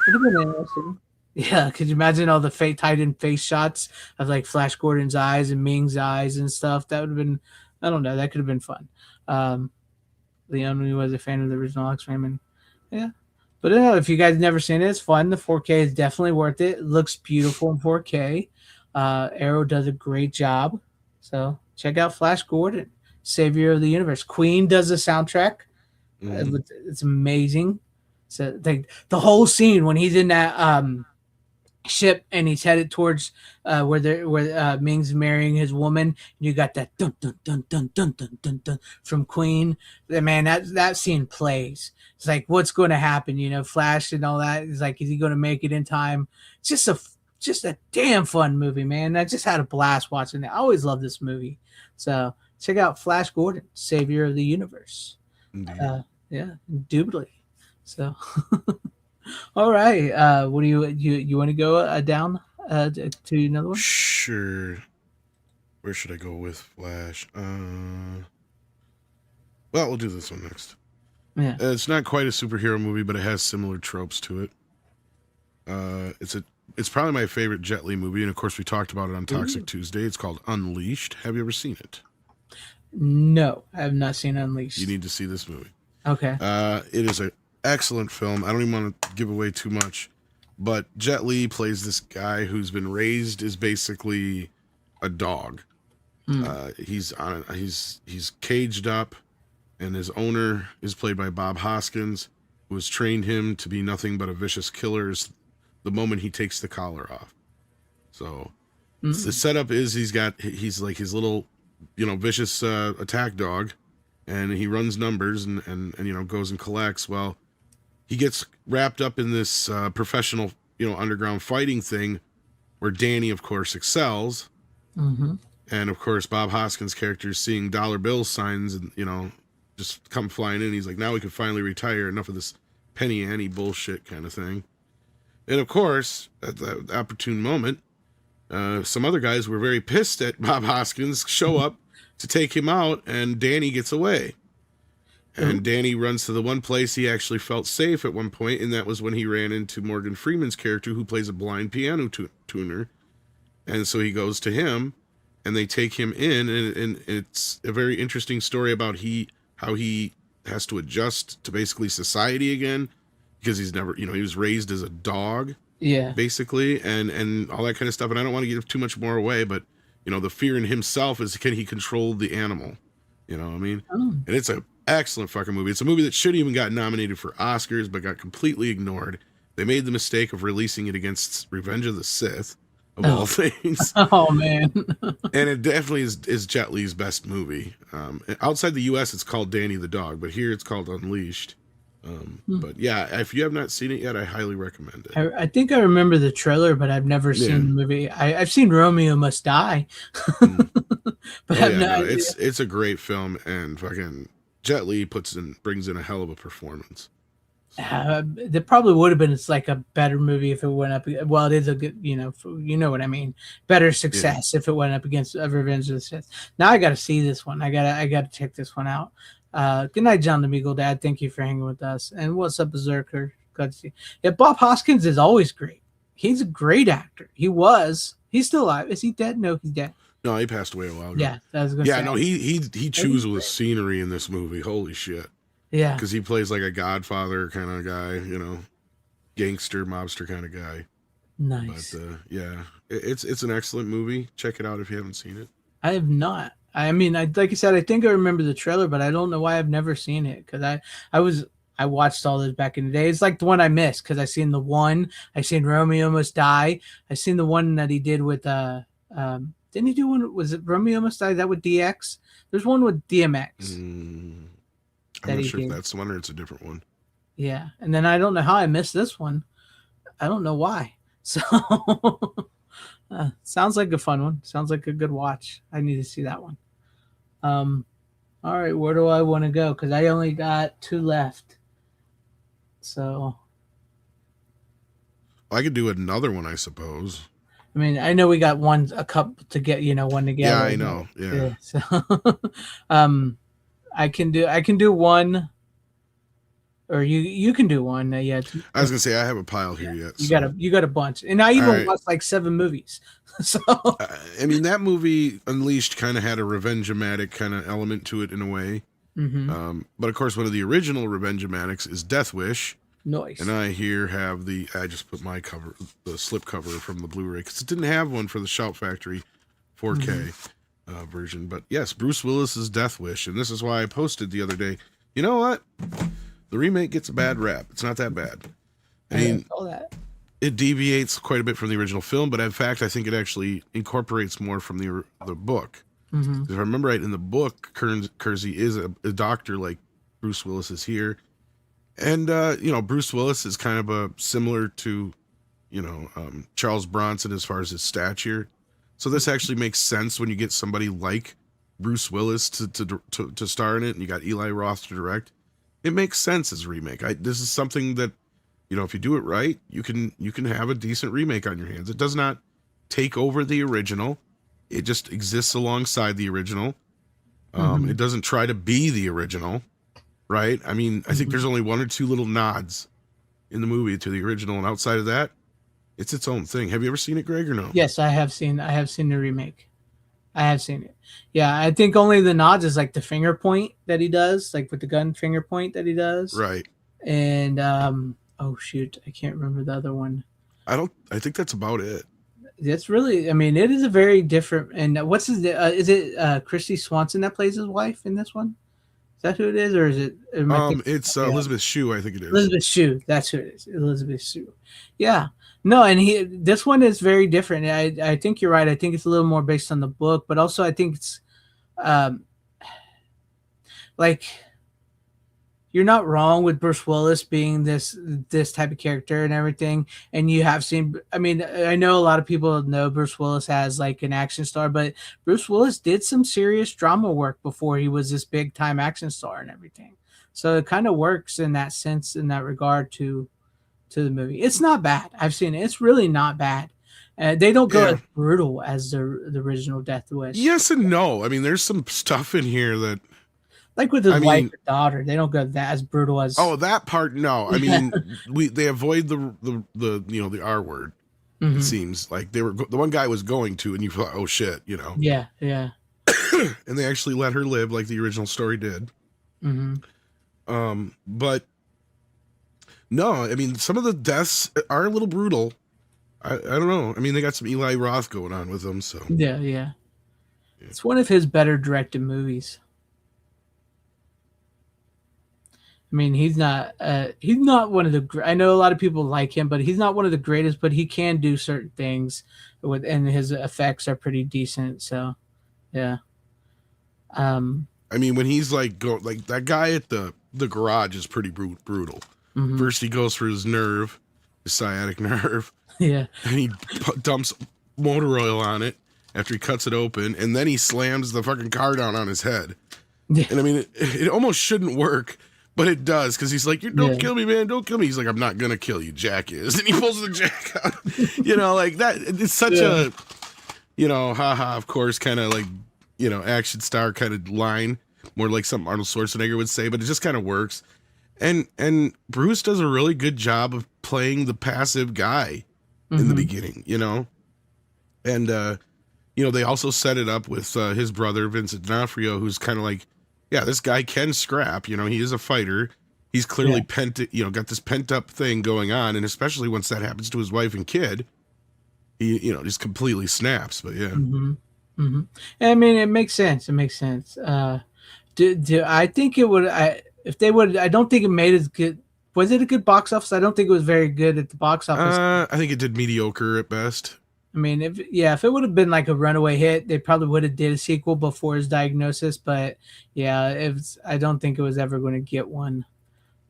[SPEAKER 3] it would have been interesting. Yeah, could you imagine all the tied in face shots of like Flash Gordon's eyes and Ming's eyes and stuff? That would have been. I don't know. That could have been fun. Leone was a fan of the original X-Men, and yeah. But if you guys never seen it, it's fun. The 4K is definitely worth it. It looks beautiful in 4K. Arrow does a great job. So check out Flash Gordon, Savior of the Universe. Queen does the soundtrack. It's amazing. So the whole scene when he's in that ship and he's headed towards where Ming's marrying his woman, and you got that dun dun dun dun dun dun dun dun from Queen. Man, that scene plays. It's like, what's going to happen? Flash and all that. It's like, is he going to make it in time? It's just a damn fun movie, man. I just had a blast watching it. I always love this movie. So check out Flash Gordon, Savior of the Universe. Yeah, indubitably. So, all right. What do you want to go down to another one?
[SPEAKER 5] Sure. Where should I go with Flash? Well, we'll do this one next.
[SPEAKER 3] Yeah.
[SPEAKER 5] It's not quite a superhero movie, but it has similar tropes to it. It's probably my favorite Jet Li movie, and of course we talked about it on Toxic Tuesday. It's called Unleashed. Have you ever seen it?
[SPEAKER 3] No, I have not seen Unleashed.
[SPEAKER 5] You need to see this movie.
[SPEAKER 3] Okay.
[SPEAKER 5] It is an excellent film. I don't even want to give away too much, but Jet Li plays this guy who's been raised as basically a dog. He's caged up, and his owner is played by Bob Hoskins, who has trained him to be nothing but a vicious killer the moment he takes the collar off. So the setup is he's like his little, vicious attack dog, and he runs numbers and goes and collects. Well, he gets wrapped up in this professional, underground fighting thing where Danny, of course, excels. And of course, Bob Hoskins' character is seeing dollar bill signs and, just come flying in. He's like, now we can finally retire. Enough of this penny ante bullshit kind of thing. And of course, at the opportune moment, some other guys who were very pissed at Bob Hoskins show up to take him out, and Danny gets away. And Danny runs to the one place he actually felt safe at one point, and that was when he ran into Morgan Freeman's character, who plays a blind piano tuner. And so he goes to him, and they take him in, and it's a very interesting story about how he has to adjust to basically society again, because he's never, he was raised as a dog, basically, and all that kind of stuff. And I don't want to give too much more away, but the fear in himself is, can he control the animal? You know what I mean? And it's an excellent fucking movie. It's a movie that should have even got nominated for Oscars, but got completely ignored. They made the mistake of releasing it against Revenge of the Sith, of all things.
[SPEAKER 3] Oh man.
[SPEAKER 5] And it definitely is Jet Li's best movie. Outside the US, it's called Danny the Dog, but here it's called Unleashed. But yeah, if you have not seen it yet, I highly recommend it.
[SPEAKER 3] I think I remember the trailer, but I've never seen the movie. I've seen Romeo Must Die. But
[SPEAKER 5] it's a great film, and fucking Jet Li brings in a hell of a performance.
[SPEAKER 3] There probably would have been. It's like a better movie if it went up. Well, it is a good, you know what I mean. Better success if it went up against Revenge of the Sith. Now I got to see this one. I got to check this one out. Good night, John the Beagle Dad. Thank you for hanging with us. And what's up, Berserker? Glad to see you. Yeah, Bob Hoskins is always great. He's a great actor. He was. He's still alive. Is he dead? No, he's dead.
[SPEAKER 5] No, he passed away a while ago.
[SPEAKER 3] Yeah, I was gonna say.
[SPEAKER 5] No, he chews with scenery in this movie. Holy shit.
[SPEAKER 3] Yeah,
[SPEAKER 5] because he plays like a Godfather kind of guy, gangster, mobster kind of guy.
[SPEAKER 3] Nice.
[SPEAKER 5] But yeah, it's an excellent movie. Check it out if you haven't seen it.
[SPEAKER 3] I have not. I mean, like I said, I think I remember the trailer, but I don't know why I've never seen it, because I watched all those back in the day. It's like the one I missed because I seen the one. I seen Romeo Must Die. I seen the one that he did with didn't he do one? Was it Romeo Must Die? That with DX? There's one with DMX.
[SPEAKER 5] I'm
[SPEAKER 3] that
[SPEAKER 5] not
[SPEAKER 3] he
[SPEAKER 5] sure if
[SPEAKER 3] did.
[SPEAKER 5] that's the one or it's a different one.
[SPEAKER 3] Yeah, and then I don't know how I missed this one. I don't know why. So sounds like a fun one. Sounds like a good watch. I need to see that one. All right, where do I want to go? Because I only got 2 left. So
[SPEAKER 5] I could do another one, I suppose.
[SPEAKER 3] I mean, I know we got a couple to get, one together.
[SPEAKER 5] Yeah, I know. Yeah.
[SPEAKER 3] So I can do one, or you can do one. Yeah.
[SPEAKER 5] I was gonna say I have a pile here yet.
[SPEAKER 3] You got a bunch, and I even
[SPEAKER 5] right.
[SPEAKER 3] watched like 7 movies. So
[SPEAKER 5] I mean, that movie Unleashed kind of had a revenge-o-matic kind of element to it in a way.
[SPEAKER 3] mm-hmm.
[SPEAKER 5] But of course, one of the original revenge-o-matics is Death Wish.
[SPEAKER 3] Nice.
[SPEAKER 5] And I here have I just put my cover, the slip cover from the Blu-ray, because it didn't have one for the Shout Factory 4K version. But yes, Bruce Willis's Death Wish, and this is why I posted the other day. You know what? The remake gets a bad rap. It's not that bad. I mean, it deviates quite a bit from the original film, but in fact, I think it actually incorporates more from the book.
[SPEAKER 3] Mm-hmm.
[SPEAKER 5] If I remember right, in the book, Kersey is a doctor like Bruce Willis is here. And, Bruce Willis is kind of similar to, Charles Bronson as far as his stature. So this actually makes sense when you get somebody like Bruce Willis to star in it, and you got Eli Roth to direct. It makes sense as a remake. This is something that, if you do it right, you can have a decent remake on your hands. It does not take over the original. It just exists alongside the original. It doesn't try to be the original. Right? I mean, I think there's only 1 or 2 little nods in the movie to the original, and outside of that, it's its own thing. Have you ever seen it, Greg, or no?
[SPEAKER 3] Yes, I have seen the remake. I have seen it. Yeah, I think only the nods is like the finger point that he does, like with the gun finger point that he does.
[SPEAKER 5] Right.
[SPEAKER 3] And oh shoot, I can't remember the other one.
[SPEAKER 5] I think that's about it.
[SPEAKER 3] It's really, I mean, it is a very different. And what's his? Is it Christy Swanson that plays his wife in this one? Is that who it is, or is it?
[SPEAKER 5] It's Elizabeth Shue, I think it is.
[SPEAKER 3] Elizabeth Shue, that's who it is. Elizabeth Shue. Yeah. No, and this one is very different. I think you're right. I think it's a little more based on the book, but also I think it's, like, you're not wrong with Bruce Willis being this type of character and everything. And you have seen, I mean, I know a lot of people know Bruce Willis as like an action star, but Bruce Willis did some serious drama work before he was this big time action star and everything. So it kind of works in that sense, in that regard to the movie. It's not bad. I've seen it. It's really not bad. They don't go as brutal as the original Death Wish.
[SPEAKER 5] Yes and no. I mean, there's some stuff in here that,
[SPEAKER 3] like with his wife or daughter, they don't go that as brutal as.
[SPEAKER 5] Oh, that part, no. I mean, they avoid the R word. It seems like the one guy was going to, and you thought, oh shit,
[SPEAKER 3] Yeah.
[SPEAKER 5] And they actually let her live like the original story did. But no, I mean, some of the deaths are a little brutal. I don't know. I mean, they got some Eli Roth going on with them, so
[SPEAKER 3] yeah. It's one of his better directed movies. I mean, he's not one of the. I know a lot of people like him, but he's not one of the greatest. But he can do certain things, and his effects are pretty decent. So, yeah.
[SPEAKER 5] I mean, when he's like that guy at the garage is pretty brutal. First, he goes for his sciatic nerve.
[SPEAKER 3] Yeah.
[SPEAKER 5] And he dumps motor oil on it after he cuts it open, and then he slams the fucking car down on his head. Yeah. And I mean, it almost shouldn't work. But it does, because he's like, don't kill me, man, don't kill me. He's like, I'm not going to kill you, Jack is. And he pulls the Jack out. Like that. It's such a, haha, of course, kind of like, action star kind of line. More like something Arnold Schwarzenegger would say, but it just kind of works. And Bruce does a really good job of playing the passive guy in the beginning, And, they also set it up with his brother, Vincent D'Onofrio, who's kind of like, yeah, this guy can scrap. He is a fighter. He's clearly got this pent up thing going on, and especially once that happens to his wife and kid, he just completely snaps. But yeah, I
[SPEAKER 3] mean, it makes sense. It makes sense. I think it would. if they would, I don't think it made as good. Was it a good box office? I don't think it was very good at the box office.
[SPEAKER 5] I think it did mediocre at best.
[SPEAKER 3] I mean, if it would have been like a runaway hit, they probably would have did a sequel before his diagnosis. But yeah, I don't think it was ever going to get one.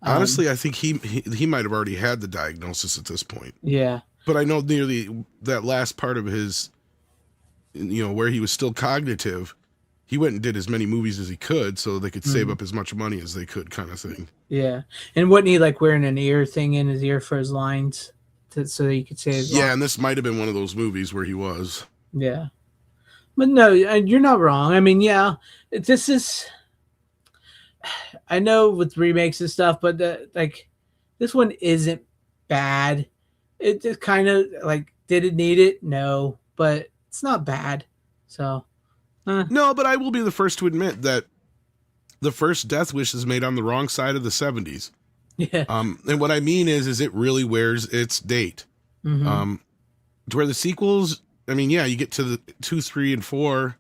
[SPEAKER 5] Honestly, I think he might have already had the diagnosis at this point.
[SPEAKER 3] Yeah.
[SPEAKER 5] But I know nearly that last part of his, where he was still cognitive, he went and did as many movies as he could so they could save up as much money as they could, kind of thing.
[SPEAKER 3] Yeah. And wasn't he like wearing an ear thing in his ear for his lines so that he could say his lines?
[SPEAKER 5] And this might have been one of those movies where he was.
[SPEAKER 3] Yeah. But no, you're not wrong. I mean, yeah, this is, I know with remakes and stuff, but this one isn't bad. It just kind of like, did it need it? No, but it's not bad. So.
[SPEAKER 5] No, but I will be the first to admit that the first Death Wish is made on the wrong side of the 70s.
[SPEAKER 3] Yeah.
[SPEAKER 5] And what I mean is it really wears its date. To where the sequels, I mean, yeah, you get to the 2, 3, and 4,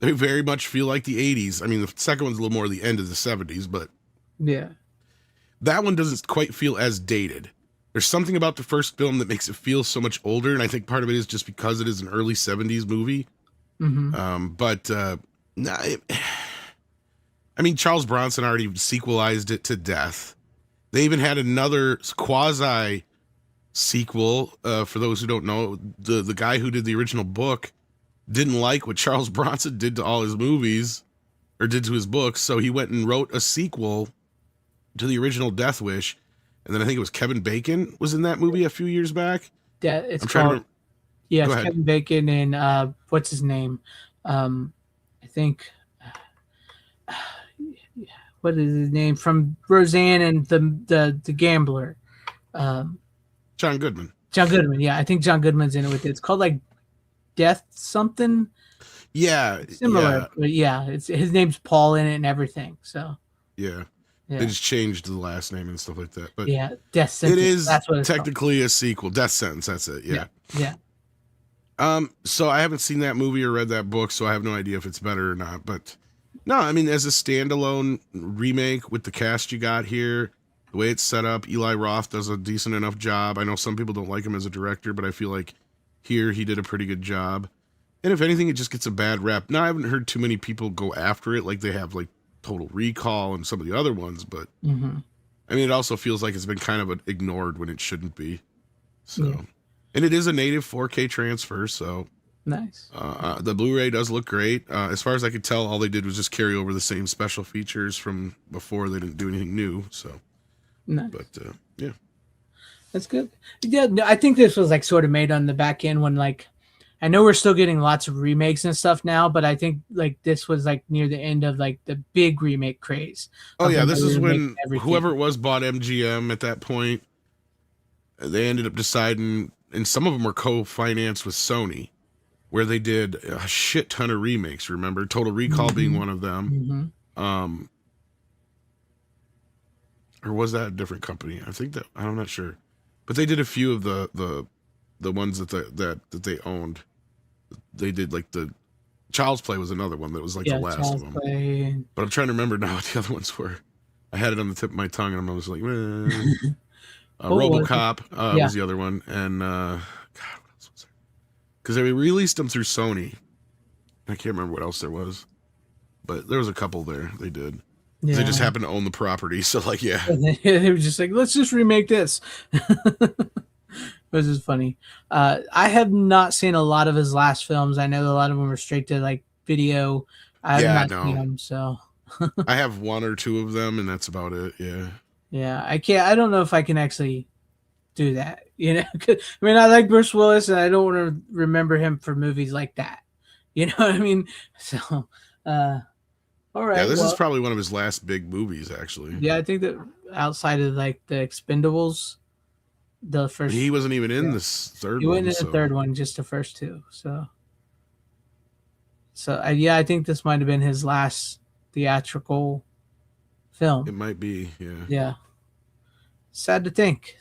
[SPEAKER 5] they very much feel like the 80s. I mean, the second one's a little more the end of the 70s, but
[SPEAKER 3] yeah,
[SPEAKER 5] that one doesn't quite feel as dated. There's something about the first film that makes it feel so much older, and I think part of it is just because it is an early 70s movie. I mean, Charles Bronson already sequelized it to death. They even had another quasi sequel. For those who don't know, the guy who did the original book didn't like what Charles Bronson did to all his movies or did to his books, so he went and wrote a sequel to the original Death Wish. And then I think it was Kevin Bacon was in that movie a few years back.
[SPEAKER 3] Yeah, it's called. Yes, Kevin Bacon and what's his name? I think what is his name from Roseanne and the Gambler?
[SPEAKER 5] John Goodman.
[SPEAKER 3] John Goodman, yeah, I think John Goodman's in it with it. It's called like Death something.
[SPEAKER 5] Yeah,
[SPEAKER 3] similar, but yeah, his name's Paul in it and everything. So
[SPEAKER 5] yeah. They just changed the last name and stuff like that. But
[SPEAKER 3] yeah, Death Sentence.
[SPEAKER 5] It is
[SPEAKER 3] that's what it's
[SPEAKER 5] technically a sequel. Death Sentence. That's it. Yeah. So I haven't seen that movie or read that book, so I have no idea if it's better or not. But no, I mean, as a standalone remake with the cast you got here, the way it's set up, Eli Roth does a decent enough job. I know some people don't like him as a director, but I feel like here he did a pretty good job. And if anything, it just gets a bad rap. Now, I haven't heard too many people go after it like they have like Total Recall and some of the other ones, but I mean, it also feels like it's been kind of ignored when it shouldn't be. So. And it is a native 4K transfer, so
[SPEAKER 3] nice.
[SPEAKER 5] The Blu-ray does look great. As far as I could tell, all they did was just carry over the same special features from before. They didn't do anything new, so.
[SPEAKER 3] Nice.
[SPEAKER 5] But yeah,
[SPEAKER 3] that's good. Yeah, no, I think this was like sort of made on the back end when like, I know we're still getting lots of remakes and stuff now, but I think like this was like near the end of like the big remake craze.
[SPEAKER 5] Oh yeah, this is when whoever it was bought MGM at that point. They ended up deciding. And some of them were co-financed with Sony, where they did a shit ton of remakes. Remember, Total Recall being one of them. Or was that a different company? I think that I'm not sure, but they did a few of the ones that they owned. They did like the Child's Play was another one that was like the last
[SPEAKER 3] Child's
[SPEAKER 5] of them.
[SPEAKER 3] Play.
[SPEAKER 5] But I'm trying to remember now what the other ones were. I had it on the tip of my tongue, and I was like. RoboCop was the other one, and God, what else was there? Because they released them through Sony. I can't remember what else there was, but there was a couple there. They did. Yeah. They just happened to own the property, so like, yeah.
[SPEAKER 3] They were just like, let's just remake this. Which is funny. I have not seen a lot of his last films. I know a lot of them were straight to like video. I have not seen them, so.
[SPEAKER 5] I have one or two of them, and that's about it. Yeah.
[SPEAKER 3] Yeah, I can't. I don't know if I can actually do that. You know, I mean, I like Bruce Willis, and I don't want to remember him for movies like that. You know what I mean? So, all right.
[SPEAKER 5] Yeah, this is probably one of his last big movies, actually.
[SPEAKER 3] Yeah, I think that outside of like the Expendables, the first.
[SPEAKER 5] He wasn't even in this third one.
[SPEAKER 3] He wasn't in the third one, just the first two. So, yeah, I think this might have been his last theatrical film.
[SPEAKER 5] It might be, yeah.
[SPEAKER 3] Yeah. Sad to think.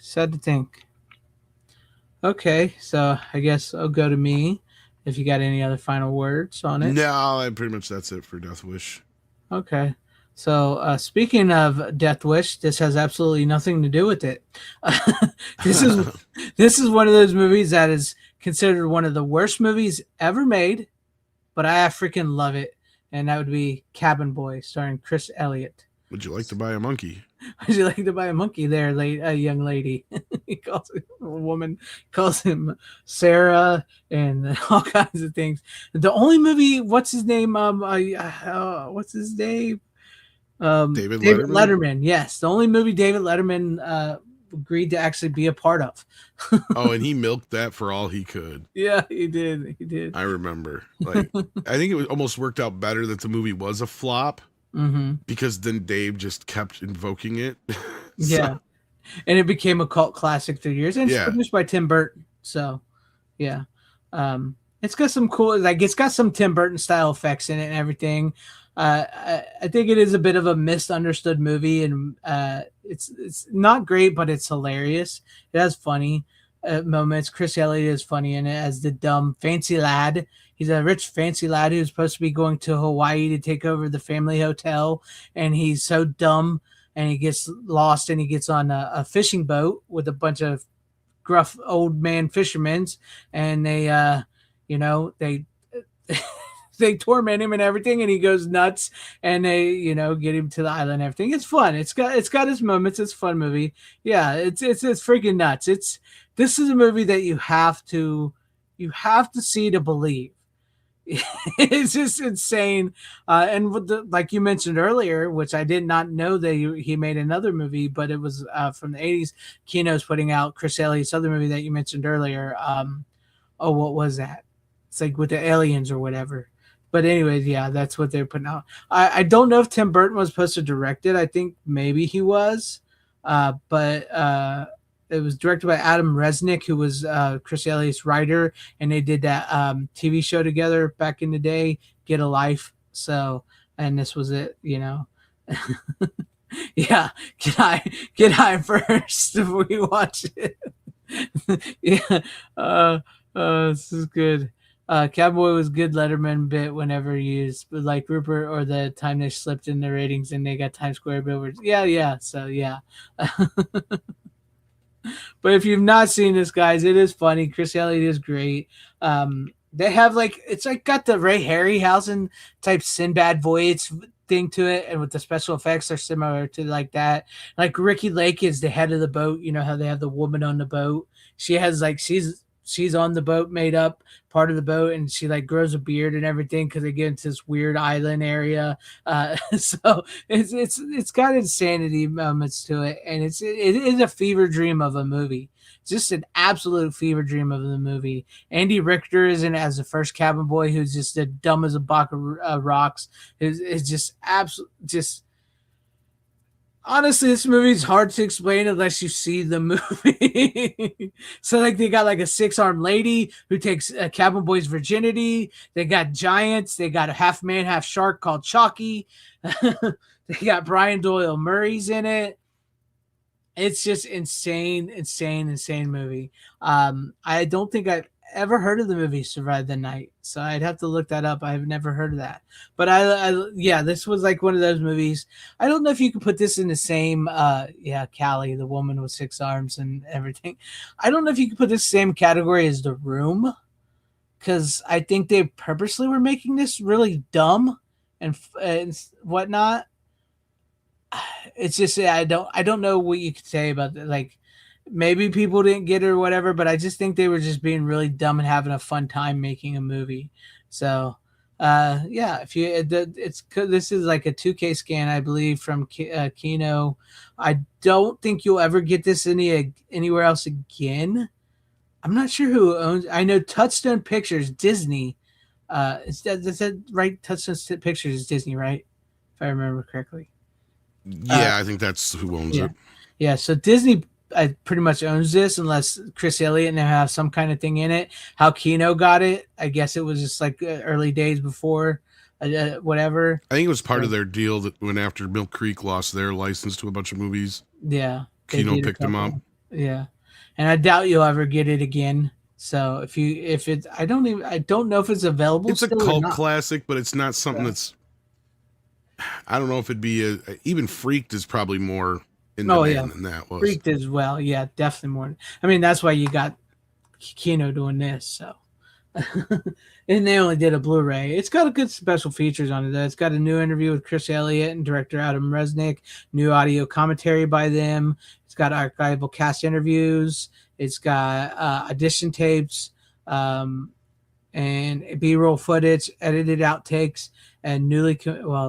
[SPEAKER 3] Okay, so I guess I'll go to me. If you got any other final words on it.
[SPEAKER 5] No, pretty much that's it for Death Wish.
[SPEAKER 3] Okay. So, speaking of Death Wish, this has absolutely nothing to do with it. this is this is one of those movies that is considered one of the worst movies ever made, but I freaking love it, and that would be Cabin Boy, starring Chris Elliott.
[SPEAKER 5] Would you like to buy a monkey?
[SPEAKER 3] Would you like to buy a monkey there, a young lady? He calls him a woman, calls him Sarah, and all kinds of things. The only movie, what's his name? What's his name?
[SPEAKER 5] David
[SPEAKER 3] Letterman. Yes, the only movie David Letterman agreed to actually be a part of.
[SPEAKER 5] Oh, and he milked that for all he could.
[SPEAKER 3] Yeah, he did. He did.
[SPEAKER 5] I remember. Like, I think it was almost worked out better that the movie was a flop because then Dave just kept invoking it.
[SPEAKER 3] Yeah, and it became a cult classic through years, and it's produced by Tim Burton. So, yeah, it's got some cool, like it's got some Tim Burton style effects in it and everything. I think it is a bit of a misunderstood movie, and it's not great, but it's hilarious. It has funny moments. Chris Elliott is funny in it as the dumb fancy lad. He's a rich fancy lad who's supposed to be going to Hawaii to take over the family hotel, and he's so dumb, and he gets lost, and he gets on a fishing boat with a bunch of gruff old man fishermen, and they they torment him and everything, and he goes nuts, and they get him to the island and everything. It's fun. It's got its moments. It's a fun movie. Yeah, it's freaking nuts. This is a movie that you have to see to believe. It's just insane. And with like you mentioned earlier, which I did not know that he made another movie, but it was from the 80s. Kino's putting out Chris Elliott's other movie that you mentioned earlier. What was that? It's like with the aliens or whatever. But anyways, yeah, that's what they're putting out. I don't know if Tim Burton was supposed to direct it. I think maybe he was. But it was directed by Adam Resnick, who was Chris Elliott's writer, and they did that TV show together back in the day, Get a Life. So, and this was it, Yeah, get high first before you watch it. Yeah, this is good. Cowboy was good Letterman bit whenever used, but like Rupert or the time they slipped in the ratings and they got Times Square billboards. Yeah. So yeah. But if you've not seen this, guys, it is funny. Chris Elliott is great. They have it's like got the Ray Harryhausen type Sinbad voyage thing to it, and with the special effects are similar to like that. Like Ricky Lake is the head of the boat. You know how they have the woman on the boat. She has she's on the boat, made up part of the boat, and she grows a beard and everything because they get into this weird island area. So it's got insanity moments to it, and it is a fever dream of a movie. Just an absolute fever dream of the movie. Andy Richter is in it as the first cabin boy, who's just as dumb as a box of rocks. Is just just. Honestly, this movie is hard to explain unless you see the movie. So, they got a 6-armed lady who takes a cabin boy's virginity. They got giants. They got a half man, half shark called Chalky. They got Brian Doyle Murray's in it. It's just insane movie. I don't think I've ever heard of the movie Survive the Night, so I'd have to look that up. I've never heard of that, but yeah, this was one of those movies. I don't know if you could put this in the same Callie, the woman with 6 arms and everything. I don't know if you could put this same category as The Room, because I think they purposely were making this really dumb and whatnot. It's just I don't know what you could say about that. Maybe people didn't get it or whatever, but I just think they were just being really dumb and having a fun time making a movie. So, yeah, if you, this is like a 2K scan, I believe, from Kino. I don't think you'll ever get this anywhere else again. I'm not sure who owns. I know Touchstone Pictures, Disney. Is that right? Touchstone Pictures is Disney, right? If I remember correctly.
[SPEAKER 5] Yeah, I think that's who owns it.
[SPEAKER 3] Yeah, so Disney pretty much owns this, unless Chris Elliott now have some kind of thing in it. How Kino got it, I guess it was just early days before, whatever.
[SPEAKER 5] I think it was part of their deal that when after Mill Creek lost their license to a bunch of movies.
[SPEAKER 3] Yeah,
[SPEAKER 5] Kino picked them up.
[SPEAKER 3] Yeah, and I doubt you'll ever get it again. So if it's, I don't know if it's available.
[SPEAKER 5] It's a cult classic, but it's not something that's. I don't know if it'd be even Freaked is probably more in demand than that was.
[SPEAKER 3] Freaked as well. Yeah, definitely more. I mean, that's why you got Kino doing this. So, and they only did a Blu-ray. It's got a good special features on it. Though. It's got a new interview with Chris Elliott and director Adam Resnick, new audio commentary by them. It's got archival cast interviews. It's got audition tapes and B-roll footage, edited outtakes, and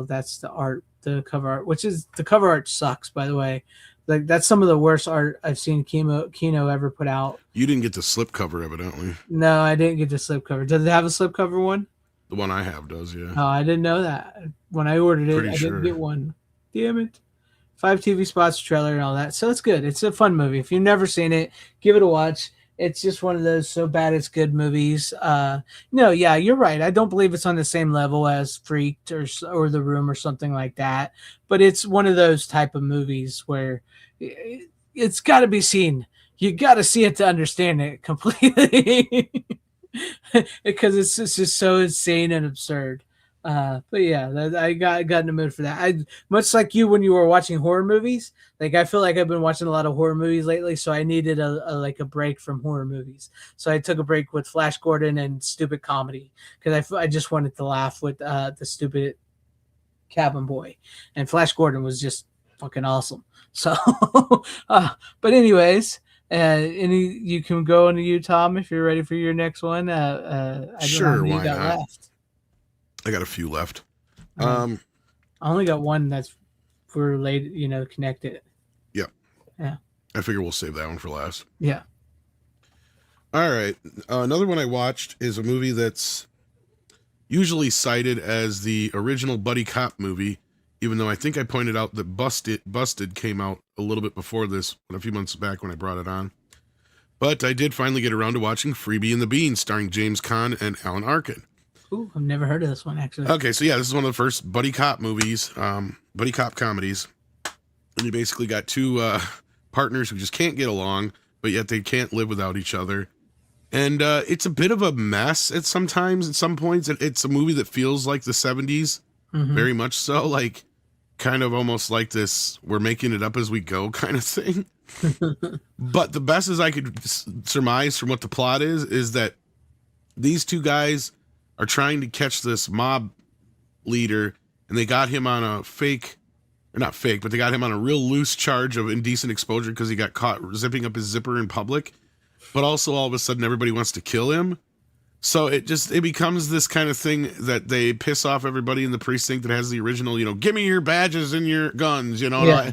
[SPEAKER 3] that's the cover art, which is the cover art sucks, by the way. Like that's some of the worst art I've seen Kino ever put out.
[SPEAKER 5] You didn't get the slipcover, evidently.
[SPEAKER 3] No, I didn't get the slipcover. Does it have a slipcover one?
[SPEAKER 5] The one I have does, yeah.
[SPEAKER 3] Oh, I didn't know that. When I ordered it, I didn't get one. Damn it. 5 TV spots, trailer, and all that. So it's good. It's a fun movie. If you've never seen it, give it a watch. It's just one of those so bad it's good movies. No, yeah, you're right. I don't believe it's on the same level as Freaked or The Room or something like that. But it's one of those type of movies where it's got to be seen. You got to see it to understand it completely because it's just so insane and absurd. But yeah, I got in the mood for that. I much like you when you were watching horror movies. Like I feel like I've been watching a lot of horror movies lately, so I needed a break from horror movies. So I took a break with Flash Gordon and stupid comedy because I just wanted to laugh with the stupid Cabin Boy, and Flash Gordon was just fucking awesome. So, but anyways. You can go into you, Tom, if you're ready for your next one.
[SPEAKER 5] Sure, why not? Left. I got a few left.
[SPEAKER 3] I only got one that's related, connected.
[SPEAKER 5] Yeah.
[SPEAKER 3] Yeah.
[SPEAKER 5] I figure we'll save that one for last.
[SPEAKER 3] Yeah.
[SPEAKER 5] All right. Another one I watched is a movie that's usually cited as the original buddy cop movie, even though I think I pointed out that Busted came out a little bit before this, a few months back when I brought it on. But I did finally get around to watching Freebie and the Bean, starring James Caan and Alan Arkin.
[SPEAKER 3] Ooh, I've never heard of this one, actually.
[SPEAKER 5] Okay, so yeah, this is one of the first buddy cop movies, buddy cop comedies. And you basically got two partners who just can't get along, but yet they can't live without each other. And it's a bit of a mess at some points. It's a movie that feels like the 70s, very much so, like kind of almost like this, we're making it up as we go kind of thing. But the best as I could surmise from what the plot is that these two guys are trying to catch this mob leader, and they got him on a but they got him on a real loose charge of indecent exposure because he got caught zipping up his zipper in public. But also all of a sudden everybody wants to kill him. So it becomes this kind of thing that they piss off everybody in the precinct that has the original, give me your badges and your guns,
[SPEAKER 3] Yeah.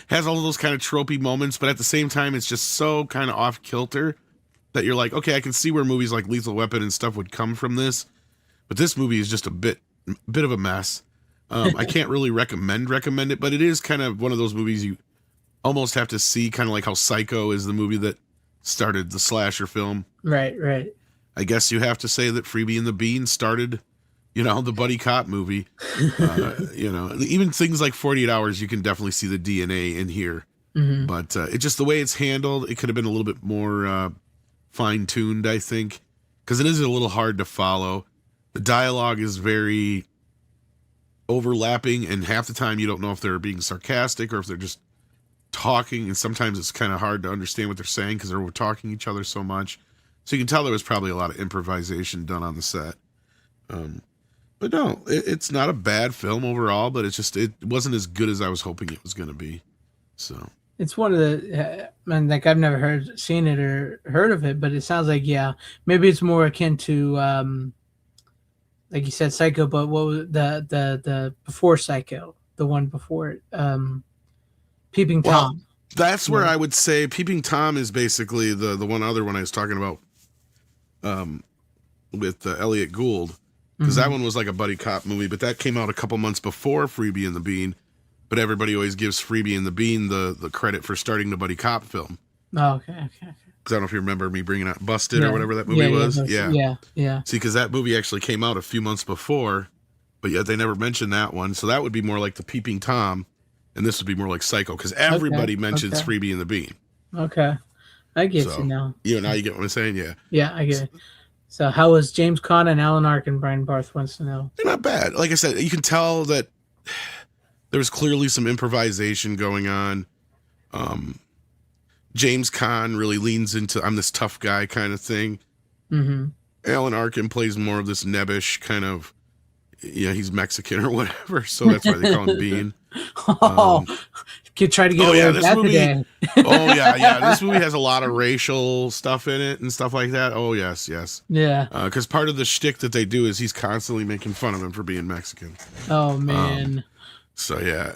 [SPEAKER 5] Has all those kind of tropey moments, but at the same time, it's just so kind of off kilter that you're like, okay, I can see where movies like Lethal Weapon and stuff would come from this, but this movie is just a bit of a mess. I can't really recommend it, but it is kind of one of those movies you almost have to see, kind of like how Psycho is the movie that started the slasher film.
[SPEAKER 3] Right.
[SPEAKER 5] I guess you have to say that Freebie and the Bean started, the buddy cop movie. Even things like 48 Hours, you can definitely see the DNA in here. Mm-hmm. But it's just the way it's handled. It could have been a little bit more fine-tuned, I think, because it is a little hard to follow. The dialogue is very overlapping, and half the time you don't know if they're being sarcastic or if they're just talking, and sometimes it's kind of hard to understand what they're saying because they're talking each other so much. So you can tell there was probably a lot of improvisation done on the set. But no, it's not a bad film overall, but it wasn't as good as I was hoping it was going to be. So
[SPEAKER 3] it's one of the, I've never seen it or heard of it, but it sounds like, maybe it's more akin to, like you said, Psycho, but what was the before Psycho, the one before it, Peeping Tom.
[SPEAKER 5] That's where I would say Peeping Tom is basically the one other one I was talking about with Elliot Gould, because that one was like a buddy cop movie, but that came out a couple months before Freebie and the Bean, but everybody always gives Freebie and the Bean the credit for starting the buddy cop film.
[SPEAKER 3] Oh, okay.
[SPEAKER 5] Because I don't know if you remember me bringing out Busted or whatever that movie was. Yeah. See, because that movie actually came out a few months before, but yet they never mentioned that one, so that would be more like the Peeping Tom, and this would be more like Psycho, because everybody mentions Freebie and the Bean.
[SPEAKER 3] Okay. I get you now.
[SPEAKER 5] Now you get what I'm saying? Yeah.
[SPEAKER 3] Yeah, I get it. So how was James Caan and Alan Arkin, Brian Barth wants to know?
[SPEAKER 5] They're not bad. Like I said, you can tell that there was clearly some improvisation going on. James Caan really leans into I'm this tough guy kind of thing.
[SPEAKER 3] Mm-hmm.
[SPEAKER 5] Alan Arkin plays more of this nebbish kind of, he's Mexican or whatever, so that's why they call him Bean.
[SPEAKER 3] Could try to get away with that today.
[SPEAKER 5] This movie has a lot of racial stuff in it and stuff like that. Oh yes.
[SPEAKER 3] Yeah.
[SPEAKER 5] Because part of the shtick that they do is he's constantly making fun of him for being Mexican.
[SPEAKER 3] Oh man.
[SPEAKER 5] So yeah.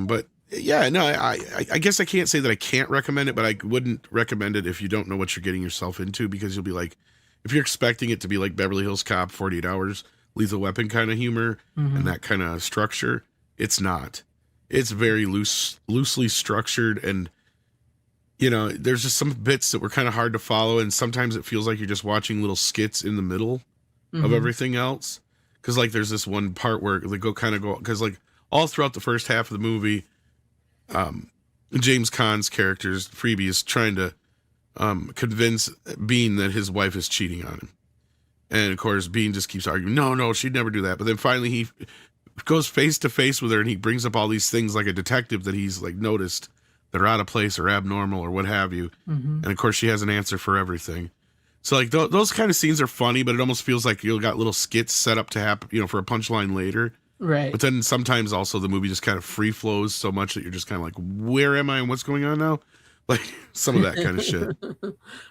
[SPEAKER 5] But yeah, no, I guess I can't say that I can't recommend it, but I wouldn't recommend it if you don't know what you're getting yourself into, because you'll be like, if you're expecting it to be like Beverly Hills Cop, 48 Hours, Lethal Weapon kind of humor and that kind of structure, it's not. It's very loosely structured, and there's just some bits that were kind of hard to follow, and sometimes it feels like you're just watching little skits in the middle of everything else. Because like there's this one part where they go because like all throughout the first half of the movie, James Caan's character's Freebie is trying to convince Bean that his wife is cheating on him. And of course, Bean just keeps arguing, no, she'd never do that. But then finally he goes face to face with her, and he brings up all these things like a detective that he's like noticed that are out of place or abnormal or what have you. And of course, she has an answer for everything. So like those kind of scenes are funny, but it almost feels like you got little skits set up to happen, for a punchline later.
[SPEAKER 3] Right.
[SPEAKER 5] But then sometimes also the movie just kind of free flows so much that you're just kind of like, where am I and what's going on now? Like some of that kind of shit.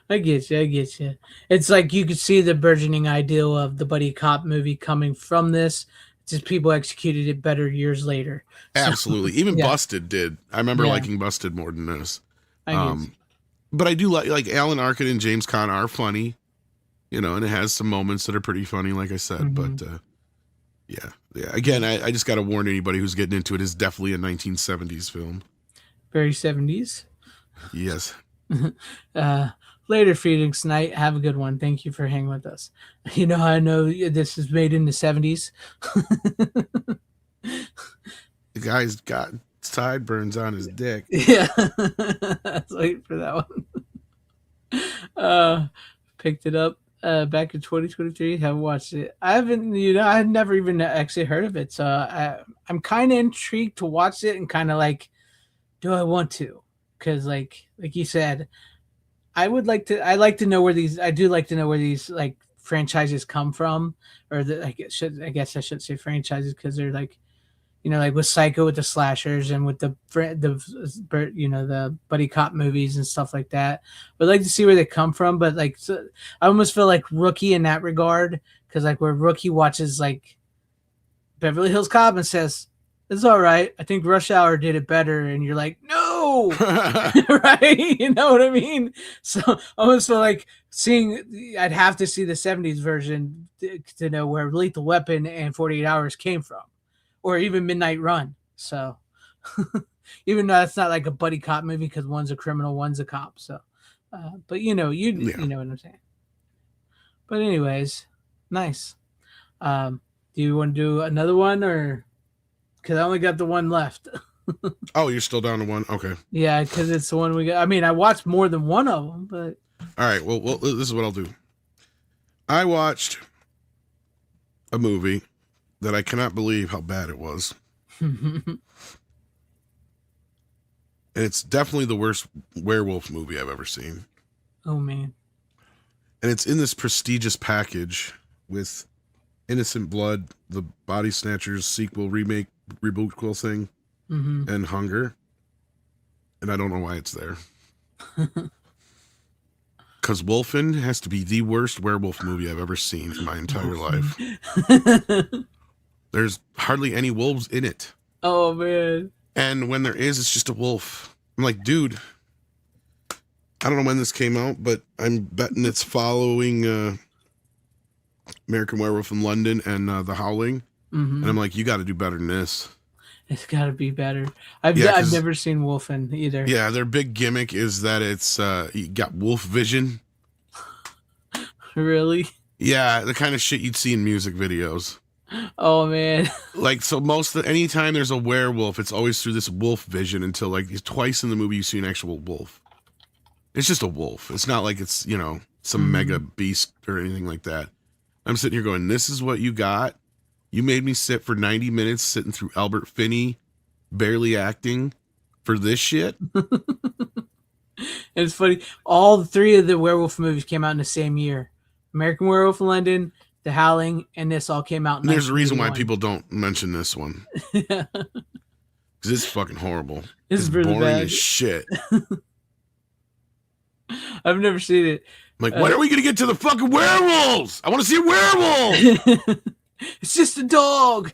[SPEAKER 3] I get you. It's like you could see the burgeoning ideal of the buddy cop movie coming from this. Just people executed it better years later.
[SPEAKER 5] Absolutely. Even Busted did. I remember liking Busted more than this. But I do like Alan Arkin and James Caan are funny, and it has some moments that are pretty funny, like I said. But yeah. Again, I just got to warn anybody who's getting into it. It's definitely a 1970s film.
[SPEAKER 3] Very 70s.
[SPEAKER 5] Yes.
[SPEAKER 3] Later, Phoenix Night. Have a good one. Thank you for hanging with us. I know this is made in the 70s.
[SPEAKER 5] The guy's got sideburns on his dick.
[SPEAKER 3] Yeah. I was waiting for that one. Picked it up back in 2023. Haven't watched it. I haven't, I had never even actually heard of it. So I'm kind of intrigued to watch it and kind of like, do I want to? Because like you said, I do like to know where these like franchises come from, or I guess I should say franchises, because they're like, like with Psycho, with the slashers, and with the buddy cop movies and stuff like that. I'd like to see where they come from, but like, so I almost feel like Rookie in that regard, because like where Rookie watches like Beverly Hills Cop and says, it's all right, I think Rush Hour did it better, and you're like, no. Right? You know what I mean? So I almost feel like I'd have to see the 70s version to know where Lethal Weapon and 48 Hours came from, or even Midnight Run. So even though it's not like a buddy cop movie, because one's a criminal, one's a cop. So, but you know what I'm saying. But anyways, nice. Do you want to do another one, or because I only got the one left?
[SPEAKER 5] Oh, you're still down to one? Okay.
[SPEAKER 3] Yeah, because it's the one we got. I mean, I watched more than one of them, but.
[SPEAKER 5] All right. Well, this is what I'll do. I watched a movie that I cannot believe how bad it was. And it's definitely the worst werewolf movie I've ever seen.
[SPEAKER 3] Oh, man.
[SPEAKER 5] And it's in this prestigious package with Innocent Blood, the Body Snatchers sequel, remake, reboot thing, and Hunger. And I don't know why it's there. Because Wolfen has to be the worst werewolf movie I've ever seen in my entire life. There's hardly any wolves in it.
[SPEAKER 3] Oh, man.
[SPEAKER 5] And when there is, it's just a wolf. I'm like, dude, I don't know when this came out, but I'm betting it's following American Werewolf in London and The Howling. And I'm like, you got to do better than this.
[SPEAKER 3] It's got to be better. I've never seen Wolfen either.
[SPEAKER 5] Yeah, their big gimmick is that it's you got wolf vision.
[SPEAKER 3] Really?
[SPEAKER 5] Yeah, the kind of shit you'd see in music videos.
[SPEAKER 3] Oh, man.
[SPEAKER 5] Like, so anytime there's a werewolf, it's always through this wolf vision until like twice in the movie you see an actual wolf. It's just a wolf. It's not like it's, some mega beast or anything like that. I'm sitting here going, this is what you got? You made me sit for 90 minutes sitting through Albert Finney barely acting for this shit.
[SPEAKER 3] It's funny. All three of the werewolf movies came out in the same year. American Werewolf in London, The Howling, and this all came out in
[SPEAKER 5] And there's a reason why
[SPEAKER 3] 1981.
[SPEAKER 5] people don't mention this one.
[SPEAKER 3] Yeah.
[SPEAKER 5] Because it's fucking horrible.
[SPEAKER 3] It's really
[SPEAKER 5] boring
[SPEAKER 3] bad.
[SPEAKER 5] as shit.
[SPEAKER 3] I've never seen it.
[SPEAKER 5] Like, when are we going to get to the fucking werewolves? I want to see a werewolf.
[SPEAKER 3] It's just a dog.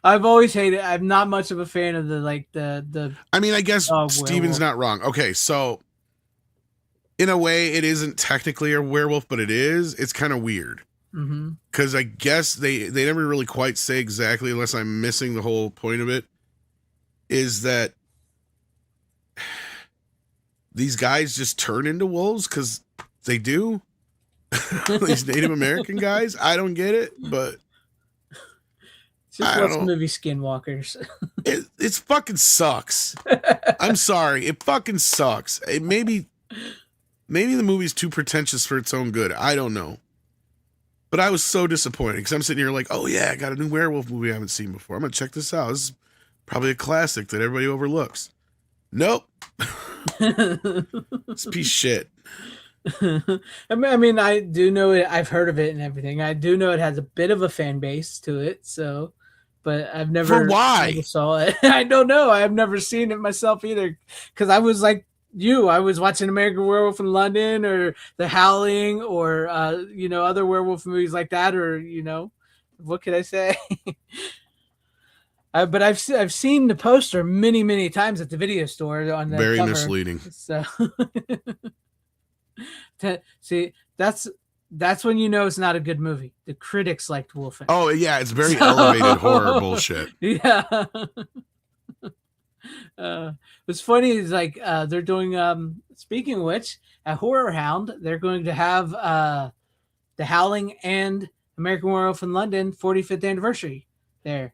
[SPEAKER 3] I've always hated. I'm not much of a fan of the.
[SPEAKER 5] I mean, I guess Steven's
[SPEAKER 3] werewolf.
[SPEAKER 5] not wrong. Okay, so in a way, it isn't technically a werewolf, but it is. It's kind of weird because I guess they never really quite say exactly, unless I'm missing the whole point of it. Is that these guys just turn into wolves because they do? These Native American guys? I don't get it, but
[SPEAKER 3] Just watch the movie Skinwalkers.
[SPEAKER 5] It fucking sucks. I'm sorry. It fucking sucks. Maybe the movie's too pretentious for its own good. I don't know. But I was so disappointed because I'm sitting here like, oh yeah, I got a new werewolf movie I haven't seen before. I'm going to check this out. This is probably a classic that everybody overlooks. Nope. It's a piece of shit.
[SPEAKER 3] I mean, I do know it. I've heard of it and everything. I do know it has a bit of a fan base to it. So, but I've never.
[SPEAKER 5] For why?
[SPEAKER 3] Never saw it. I don't know. I've never seen it myself either. Because I was like you. I was watching American Werewolf in London or The Howling or other werewolf movies like that, or what could I say? But I've seen the poster many times at the video store on the
[SPEAKER 5] Very
[SPEAKER 3] cover.
[SPEAKER 5] Misleading.
[SPEAKER 3] So see, that's when you know it's not a good movie. The critics liked Wolfen.
[SPEAKER 5] Oh yeah, it's very elevated horror bullshit.
[SPEAKER 3] Yeah. What's funny is like they're doing. Speaking of which, at Horror Hound, they're going to have The Howling and American Werewolf in London 45th anniversary there.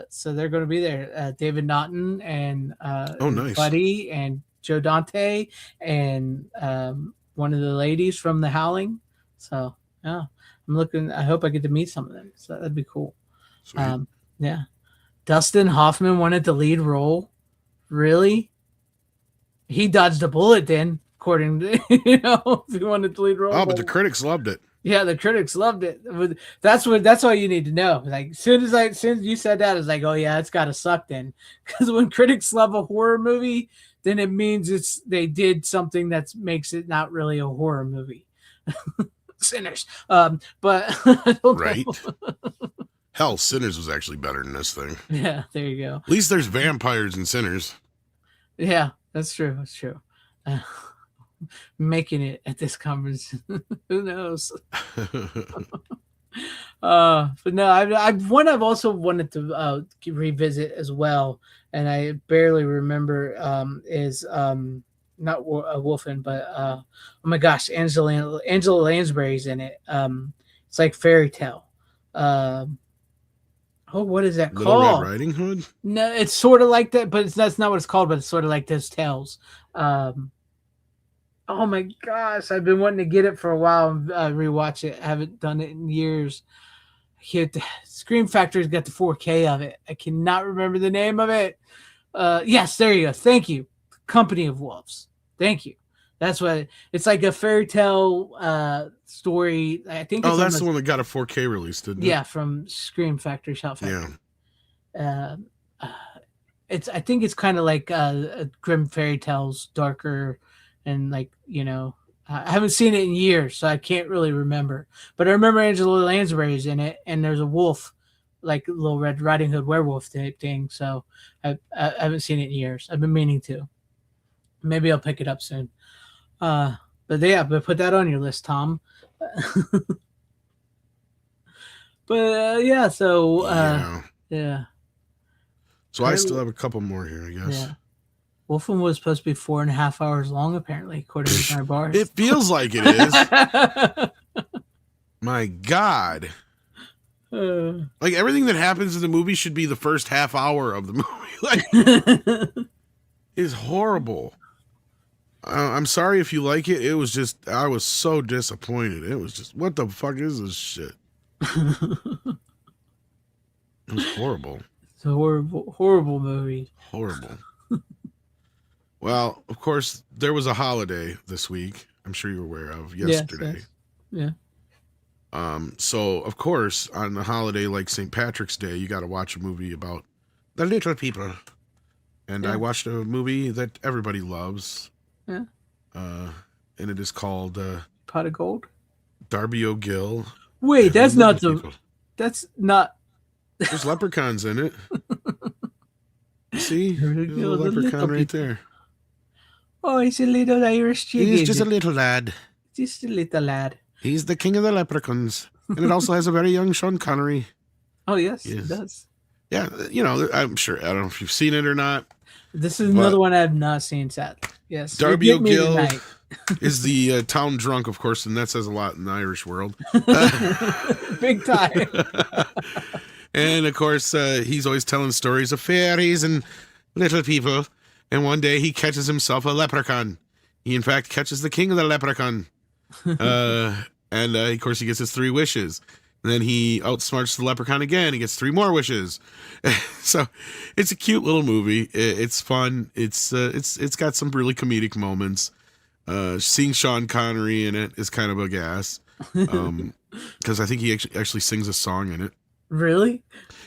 [SPEAKER 3] So they're going to be there. David Naughton and
[SPEAKER 5] nice.
[SPEAKER 3] Buddy and Joe Dante and one of the ladies from The Howling. So yeah, I'm looking. I hope I get to meet some of them. So that'd be cool. Yeah, Dustin Hoffman wanted the lead role. Really? He dodged a bullet then, according to if he wanted the lead role.
[SPEAKER 5] Oh, but the critics loved it.
[SPEAKER 3] Yeah, the critics loved it. That's all you need to know. Like, as soon as you said that, it's like, oh yeah, it's got to suck then. Because when critics love a horror movie, then it means they did something that makes it not really a horror movie. Sinners. But I don't
[SPEAKER 5] right.
[SPEAKER 3] know.
[SPEAKER 5] Hell, Sinners was actually better than this thing.
[SPEAKER 3] Yeah, there you go.
[SPEAKER 5] At least there's vampires in Sinners.
[SPEAKER 3] Yeah, that's true. That's true. Making it at this conference. Who knows? But no, I've also wanted to revisit as well, and I barely remember is not Wolfen, but oh my gosh, Angela Lansbury's in it. It's like Fairy Tale. What is that
[SPEAKER 5] Little
[SPEAKER 3] called?
[SPEAKER 5] Red Riding Hood?
[SPEAKER 3] No, it's sort of like that, but that's not what it's called. But it's sort of like those tales. Oh my gosh, I've been wanting to get it for a while and rewatch it. I haven't done it in years. Scream Factory's got the 4K of it. I cannot remember the name of it. Yes, there you go. Thank you. Company of Wolves. Thank you. That's what it's like, a fairy tale story. I think.
[SPEAKER 5] Oh, that's the one that got a 4K release, didn't it?
[SPEAKER 3] Yeah, from Scream Factory, Shout Factory.
[SPEAKER 5] Yeah.
[SPEAKER 3] I think it's kind of like Grim Fairy Tales, darker. And I haven't seen it in years, so I can't really remember. But I remember Angela Lansbury's in it, and there's a wolf, like a little Red Riding Hood werewolf thing. So I haven't seen it in years. I've been meaning to. Maybe I'll pick it up soon. But put that on your list, Tom. Yeah. So yeah.
[SPEAKER 5] So I still have a couple more here, I guess.
[SPEAKER 3] Yeah. Wolfen was supposed to be 4.5 hours long, apparently, according to my bar.
[SPEAKER 5] It feels like it is. My God. Like, everything that happens in the movie should be the first half hour of the movie. Like, it's horrible. I'm sorry if you like it. It was just, I was so disappointed. It was just, what the fuck is this shit? It was horrible.
[SPEAKER 3] It's a horrible movie.
[SPEAKER 5] Horrible. Well, of course, there was a holiday this week. I'm sure you're aware of yesterday.
[SPEAKER 3] Yes. Yeah.
[SPEAKER 5] So of course, on a holiday like St. Patrick's Day, you got to watch a movie about the little people. And I watched a movie that everybody loves.
[SPEAKER 3] Yeah.
[SPEAKER 5] And it is called
[SPEAKER 3] Pot of Gold.
[SPEAKER 5] Darby O'Gill.
[SPEAKER 3] Wait,
[SPEAKER 5] and
[SPEAKER 3] that's
[SPEAKER 5] the
[SPEAKER 3] not
[SPEAKER 5] Little
[SPEAKER 3] the.
[SPEAKER 5] People.
[SPEAKER 3] That's not.
[SPEAKER 5] There's leprechauns in it. See,
[SPEAKER 3] There we
[SPEAKER 5] there's a
[SPEAKER 3] go, the
[SPEAKER 5] leprechaun
[SPEAKER 3] little
[SPEAKER 5] right
[SPEAKER 3] people.
[SPEAKER 5] there.
[SPEAKER 3] Oh, he's a little Irish chicken.
[SPEAKER 5] He's just a little lad.
[SPEAKER 3] Just a little lad.
[SPEAKER 5] He's the king of the leprechauns. And it also has a very young Sean Connery.
[SPEAKER 3] Oh yes,
[SPEAKER 5] Yes.
[SPEAKER 3] it does.
[SPEAKER 5] Yeah, you know, I'm sure. I don't know if you've seen it or not.
[SPEAKER 3] This is another one I have not seen. Sadly, yes.
[SPEAKER 5] Darby
[SPEAKER 3] You're getting me
[SPEAKER 5] O'Gill
[SPEAKER 3] tonight.
[SPEAKER 5] is the town drunk, of course, and that says a lot in the Irish world.
[SPEAKER 3] Big time.
[SPEAKER 5] And of course, he's always telling stories of fairies and little people. And one day he catches himself a leprechaun. He, in fact, catches the king of the leprechaun. And of course, he gets his 3 wishes. And then he outsmarts the leprechaun again. He gets 3 more wishes. So it's a cute little movie. It's fun. It's got some really comedic moments. Seeing Sean Connery in it is kind of a gas. Because I think he actually sings a song in it.
[SPEAKER 3] Really?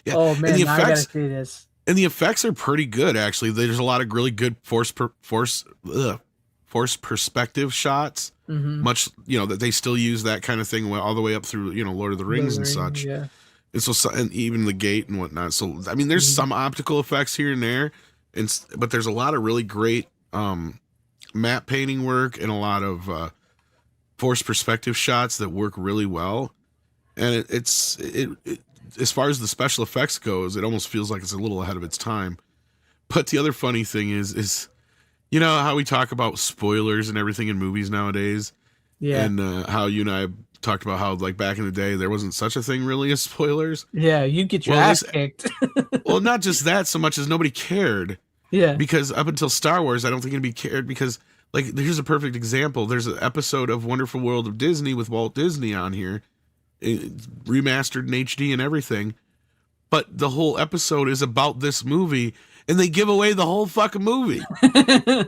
[SPEAKER 5] Yeah.
[SPEAKER 3] Oh man,
[SPEAKER 5] and the
[SPEAKER 3] now I gotta
[SPEAKER 5] effects,
[SPEAKER 3] see this.
[SPEAKER 5] and the effects are pretty good, actually. There's a lot of really good force perspective shots.
[SPEAKER 3] Mm-hmm.
[SPEAKER 5] Much, that they still use that kind of thing all the way up through, Lord of the Rings and such.
[SPEAKER 3] Yeah.
[SPEAKER 5] And so, and even the gate and whatnot. So, I mean, there's some optical effects here and there, but there's a lot of really great map painting work and a lot of force perspective shots that work really well. And it's as far as the special effects goes, it almost feels like it's a little ahead of its time. But the other funny thing is how we talk about spoilers and everything in movies nowadays.
[SPEAKER 3] Yeah.
[SPEAKER 5] And how you and I talked about how, like, back in the day, there wasn't such a thing really as spoilers.
[SPEAKER 3] Yeah, you get your ass kicked.
[SPEAKER 5] Well, not just that so much as nobody cared.
[SPEAKER 3] Yeah.
[SPEAKER 5] Because up until Star Wars, I don't think it'd be cared because, like, here's a perfect example. There's an episode of Wonderful World of Disney with Walt Disney on here, remastered in HD and everything. But the whole episode is about this movie, and they give away the whole fucking movie.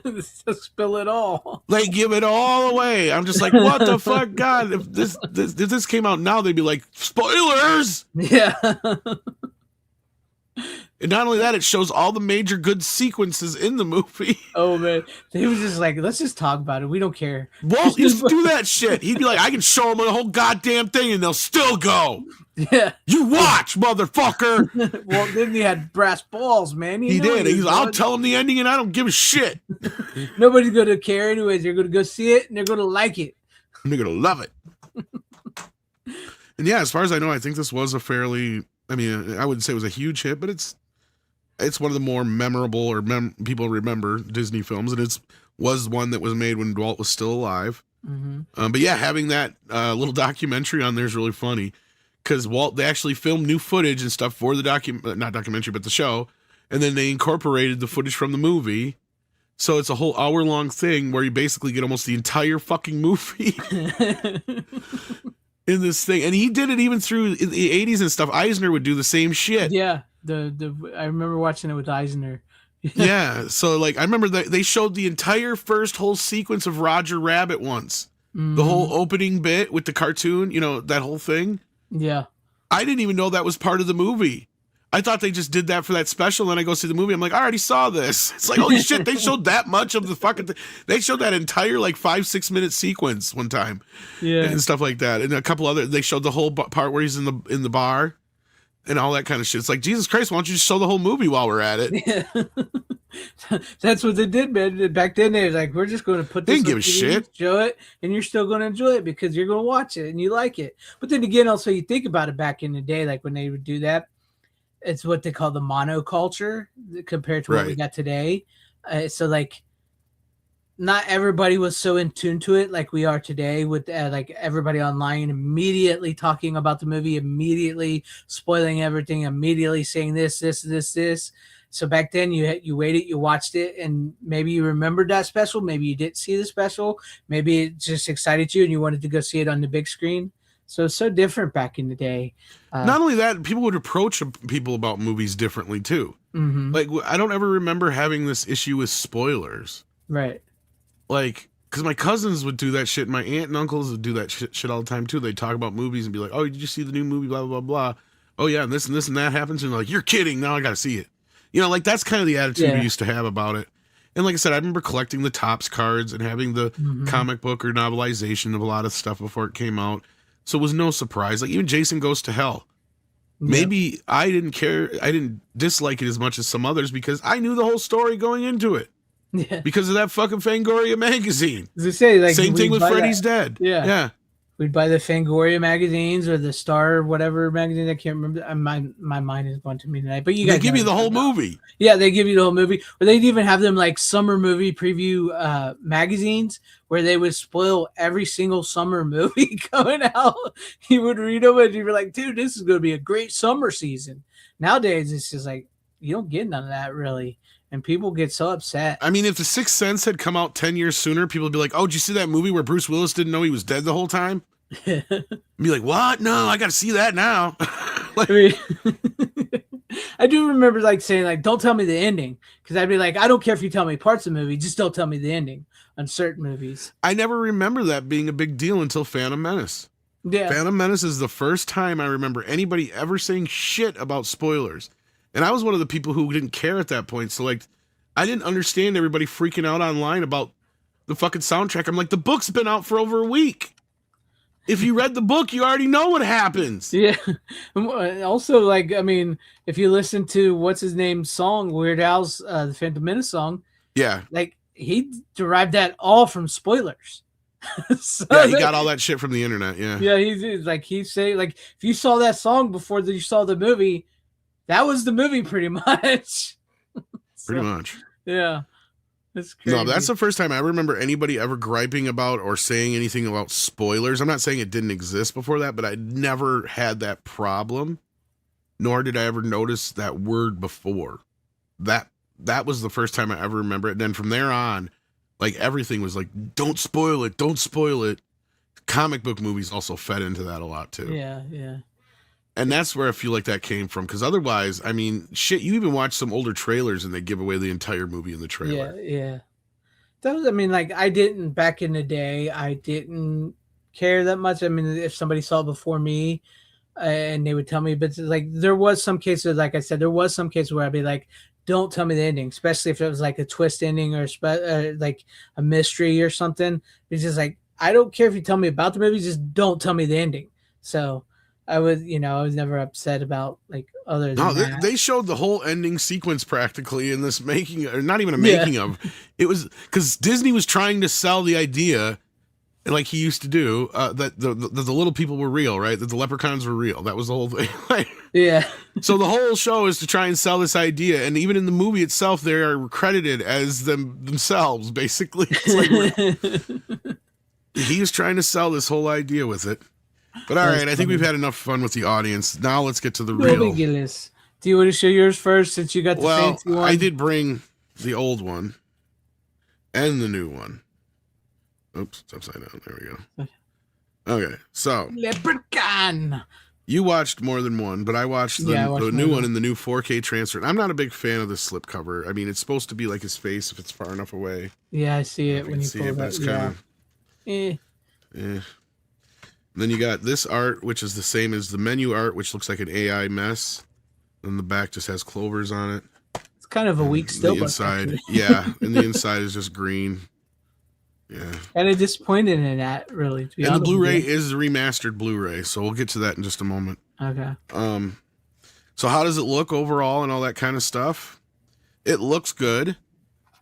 [SPEAKER 3] Just spill it all.
[SPEAKER 5] They give it all away. I'm just like, what the fuck, God? If this came out now, they'd be like, spoilers.
[SPEAKER 3] Yeah.
[SPEAKER 5] And not only that, it shows all the major good sequences in the movie.
[SPEAKER 3] Oh man, they was just like, let's just talk about it. We don't care.
[SPEAKER 5] Walt used to do that shit. He'd be like, I can show them the whole goddamn thing, and they'll still go.
[SPEAKER 3] Yeah.
[SPEAKER 5] You watch, motherfucker.
[SPEAKER 3] Well, then he had brass balls, man.
[SPEAKER 5] He did. I'll tell them the ending, and I don't give a shit.
[SPEAKER 3] Nobody's going to care anyways. They're going to go see it, and they're going to like it.
[SPEAKER 5] And they're going to love it. And yeah, as far as I know, I think this was a fairly, I wouldn't say it was a huge hit, but it's one of the more memorable or people remember Disney films, and it was one that was made when Walt was still alive.
[SPEAKER 3] Mm-hmm.
[SPEAKER 5] But yeah, having that little documentary on there is really funny because they actually filmed new footage and stuff for the not documentary, but the show, and then they incorporated the footage from the movie. So it's a whole hour-long thing where you basically get almost the entire fucking movie in this thing. And he did it even through the 80s and stuff. Eisner would do the same shit.
[SPEAKER 3] Yeah. I remember watching it with Eisner.
[SPEAKER 5] Yeah. So, like, I remember that they showed the entire first whole sequence of Roger Rabbit once. The whole opening bit with the cartoon, that whole thing.
[SPEAKER 3] Yeah.
[SPEAKER 5] I didn't even know that was part of the movie. I thought they just did that for that special. And then I go see the movie. I'm like, I already saw this. It's like, holy shit, they showed that much of the fucking thing. They showed that entire, like, 5-6 minute sequence one time.
[SPEAKER 3] Yeah.
[SPEAKER 5] And stuff like that. And a couple other, they showed the whole part where he's in the bar and all that kind of shit. It's like, Jesus Christ, why don't you just show the whole movie while we're at it?
[SPEAKER 3] Yeah. That's what they did, man. Back then, they was like, we're just going to put this
[SPEAKER 5] They didn't give a shit.
[SPEAKER 3] Show it, and you're still going to enjoy it because you're going to watch it and you like it. But then again, also, you think about it back in the day, like when they would do that, it's what they call the monoculture compared to what we got today. So, like, not everybody was so in tune to it like we are today with like everybody online immediately talking about the movie, immediately spoiling everything, immediately saying this. So back then you waited, you watched it, and maybe you remembered that special. Maybe you didn't see the special. Maybe it just excited you and you wanted to go see it on the big screen. So it's so different back in the day.
[SPEAKER 5] Not only that, people would approach people about movies differently too.
[SPEAKER 3] Mm-hmm.
[SPEAKER 5] Like, I don't ever remember having this issue with spoilers.
[SPEAKER 3] Right.
[SPEAKER 5] Like, because my cousins would do that shit. My aunt and uncles would do that shit all the time too. They'd talk about movies and be like, "Oh, did you see the new movie? Blah blah blah." Oh yeah, and this and that happens, and like, "You're kidding! Now I got to see it." You know, like that's kind of the attitude we used to have about it. And like I said, I remember collecting the Topps cards and having the comic book or novelization of a lot of stuff before it came out. So it was no surprise. Like even Jason Goes to Hell. Maybe I didn't care. I didn't dislike it as much as some others because I knew the whole story going into it.
[SPEAKER 3] Yeah.
[SPEAKER 5] Because of that fucking Fangoria magazine.
[SPEAKER 3] As I say, like
[SPEAKER 5] same thing with Freddy's Dead.
[SPEAKER 3] Yeah.
[SPEAKER 5] Yeah.
[SPEAKER 3] We'd buy the Fangoria magazines or the Star whatever magazine. I can't remember. My mind is going to me tonight. But you guys
[SPEAKER 5] They give you the whole movie.
[SPEAKER 3] Yeah, they give you the whole movie. Or they'd even have them like summer movie preview magazines where they would spoil every single summer movie coming out. You would read them and you'd be like, dude, this is going to be a great summer season. Nowadays, it's just like, you don't get none of that really. And people get so upset.
[SPEAKER 5] I mean, if The Sixth Sense had come out 10 years sooner, people would be like, oh, did you see that movie where Bruce Willis didn't know he was dead the whole time? I'd be like, what? No, I got to see that now. Like,
[SPEAKER 3] I mean, I do remember like saying like, don't tell me the ending. Because I'd be like, I don't care if you tell me parts of the movie. Just don't tell me the ending on certain movies.
[SPEAKER 5] I never remember that being a big deal until Phantom Menace.
[SPEAKER 3] Yeah.
[SPEAKER 5] Phantom Menace is the first time I remember anybody ever saying shit about spoilers. And I was one of the people who didn't care at that point. So, like, I didn't understand everybody freaking out online about the fucking soundtrack. I'm like, the book's been out for over a week. If you read the book, you already know what happens.
[SPEAKER 3] Yeah. Also, like, I mean, if you listen to what's his name's song, Weird Al's the Phantom Menace song,
[SPEAKER 5] Yeah.
[SPEAKER 3] like, he derived that all from spoilers. So
[SPEAKER 5] Yeah, he got all that shit from the internet. Yeah.
[SPEAKER 3] Yeah, he's like, he say, like, if you saw that song before you saw the movie, that was the movie pretty much.
[SPEAKER 5] Pretty much.
[SPEAKER 3] Yeah. That's crazy.
[SPEAKER 5] No, that's the first time I remember anybody ever griping about or saying anything about spoilers. I'm not saying it didn't exist before that, but I never had that problem, nor did I ever notice that word before. That was the first time I ever remember it. And then from there on, like everything was like, don't spoil it, don't spoil it. Comic book movies also fed into that a lot too.
[SPEAKER 3] Yeah, yeah.
[SPEAKER 5] And that's where I feel like that came from. Because otherwise, I mean, shit, you even watch some older trailers and they give away the entire movie in the trailer.
[SPEAKER 3] Yeah, yeah. That was, I mean, like, I didn't, back in the day, I didn't care that much. I mean, if somebody saw it before me and they would tell me, but like, there was some cases, like I said, there was some cases where I'd be like, don't tell me the ending, especially if it was like a twist ending or like a mystery or something. It's just like, I don't care if you tell me about the movie, just don't tell me the ending. So I was never upset about like other than that.
[SPEAKER 5] They showed the whole ending sequence practically in this making, or not even a making of. It was because Disney was trying to sell the idea, like he used to do, that the little people were real, right? That the leprechauns were real. That was the whole thing.
[SPEAKER 3] Yeah.
[SPEAKER 5] So the whole show is to try and sell this idea, and even in the movie itself, they are credited as themselves, basically. It's like he was trying to sell this whole idea with it. But all right, I think we've had enough fun with the audience. Now let's get to the real.
[SPEAKER 3] Ridiculous. Do you want to show yours first since you got the fancy one?
[SPEAKER 5] I did bring the old one and the new one. Oops, it's upside down. There we go. Okay, so
[SPEAKER 3] Leprechaun.
[SPEAKER 5] You watched more than one, but I watched the new one in the new 4K transfer. And I'm not a big fan of the slipcover. I mean, it's supposed to be like his face if it's far enough away.
[SPEAKER 3] Yeah, I see it when you pull it.
[SPEAKER 5] That's kind of. Then you got this art, which is the same as the menu art, which looks like an AI mess. And the back just has clovers on it.
[SPEAKER 3] It's kind of a weak still.
[SPEAKER 5] The inside, yeah, and the inside is just green. Yeah.
[SPEAKER 3] Kind of disappointed in that, really. To be honest,
[SPEAKER 5] the Blu-ray is the remastered Blu-ray, so we'll get to that in just a moment.
[SPEAKER 3] Okay.
[SPEAKER 5] So how does it look overall and all that kind of stuff? It looks good.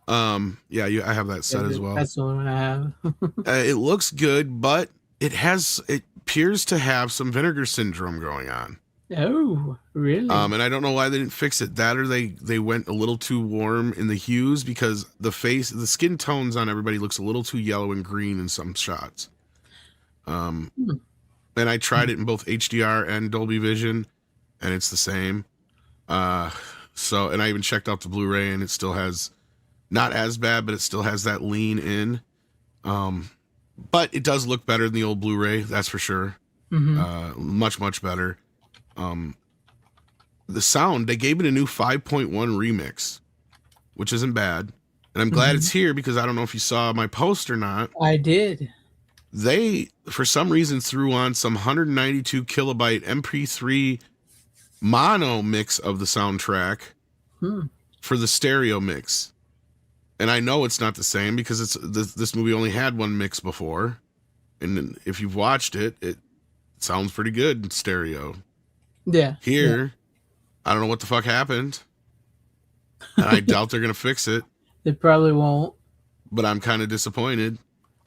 [SPEAKER 5] I have that set as well.
[SPEAKER 3] That's the one I have.
[SPEAKER 5] It looks good, but it appears to have some vinegar syndrome going on.
[SPEAKER 3] Oh, really?
[SPEAKER 5] And I don't know why they didn't fix it. That or they went a little too warm in the hues, because the skin tones on everybody looks a little too yellow and green in some shots. And I tried it in both HDR and Dolby Vision, and it's the same. And I even checked out the Blu-ray, and it still has, not as bad, but it still has that lean in. But it does look better than the old Blu-ray, that's for sure. Much better. The sound, they gave it a new 5.1 remix, which isn't bad. And I'm glad it's here because I don't know if you saw my post or not.
[SPEAKER 3] I did.
[SPEAKER 5] They, for some reason, threw on some 192 kilobyte MP3 mono mix of the soundtrack for the stereo mix. And I know it's not the same because this movie only had one mix before. And if you've watched it, it sounds pretty good in stereo.
[SPEAKER 3] Yeah.
[SPEAKER 5] Here, I don't know what the fuck happened. And I doubt they're going to fix it.
[SPEAKER 3] They probably won't.
[SPEAKER 5] But I'm kind of disappointed.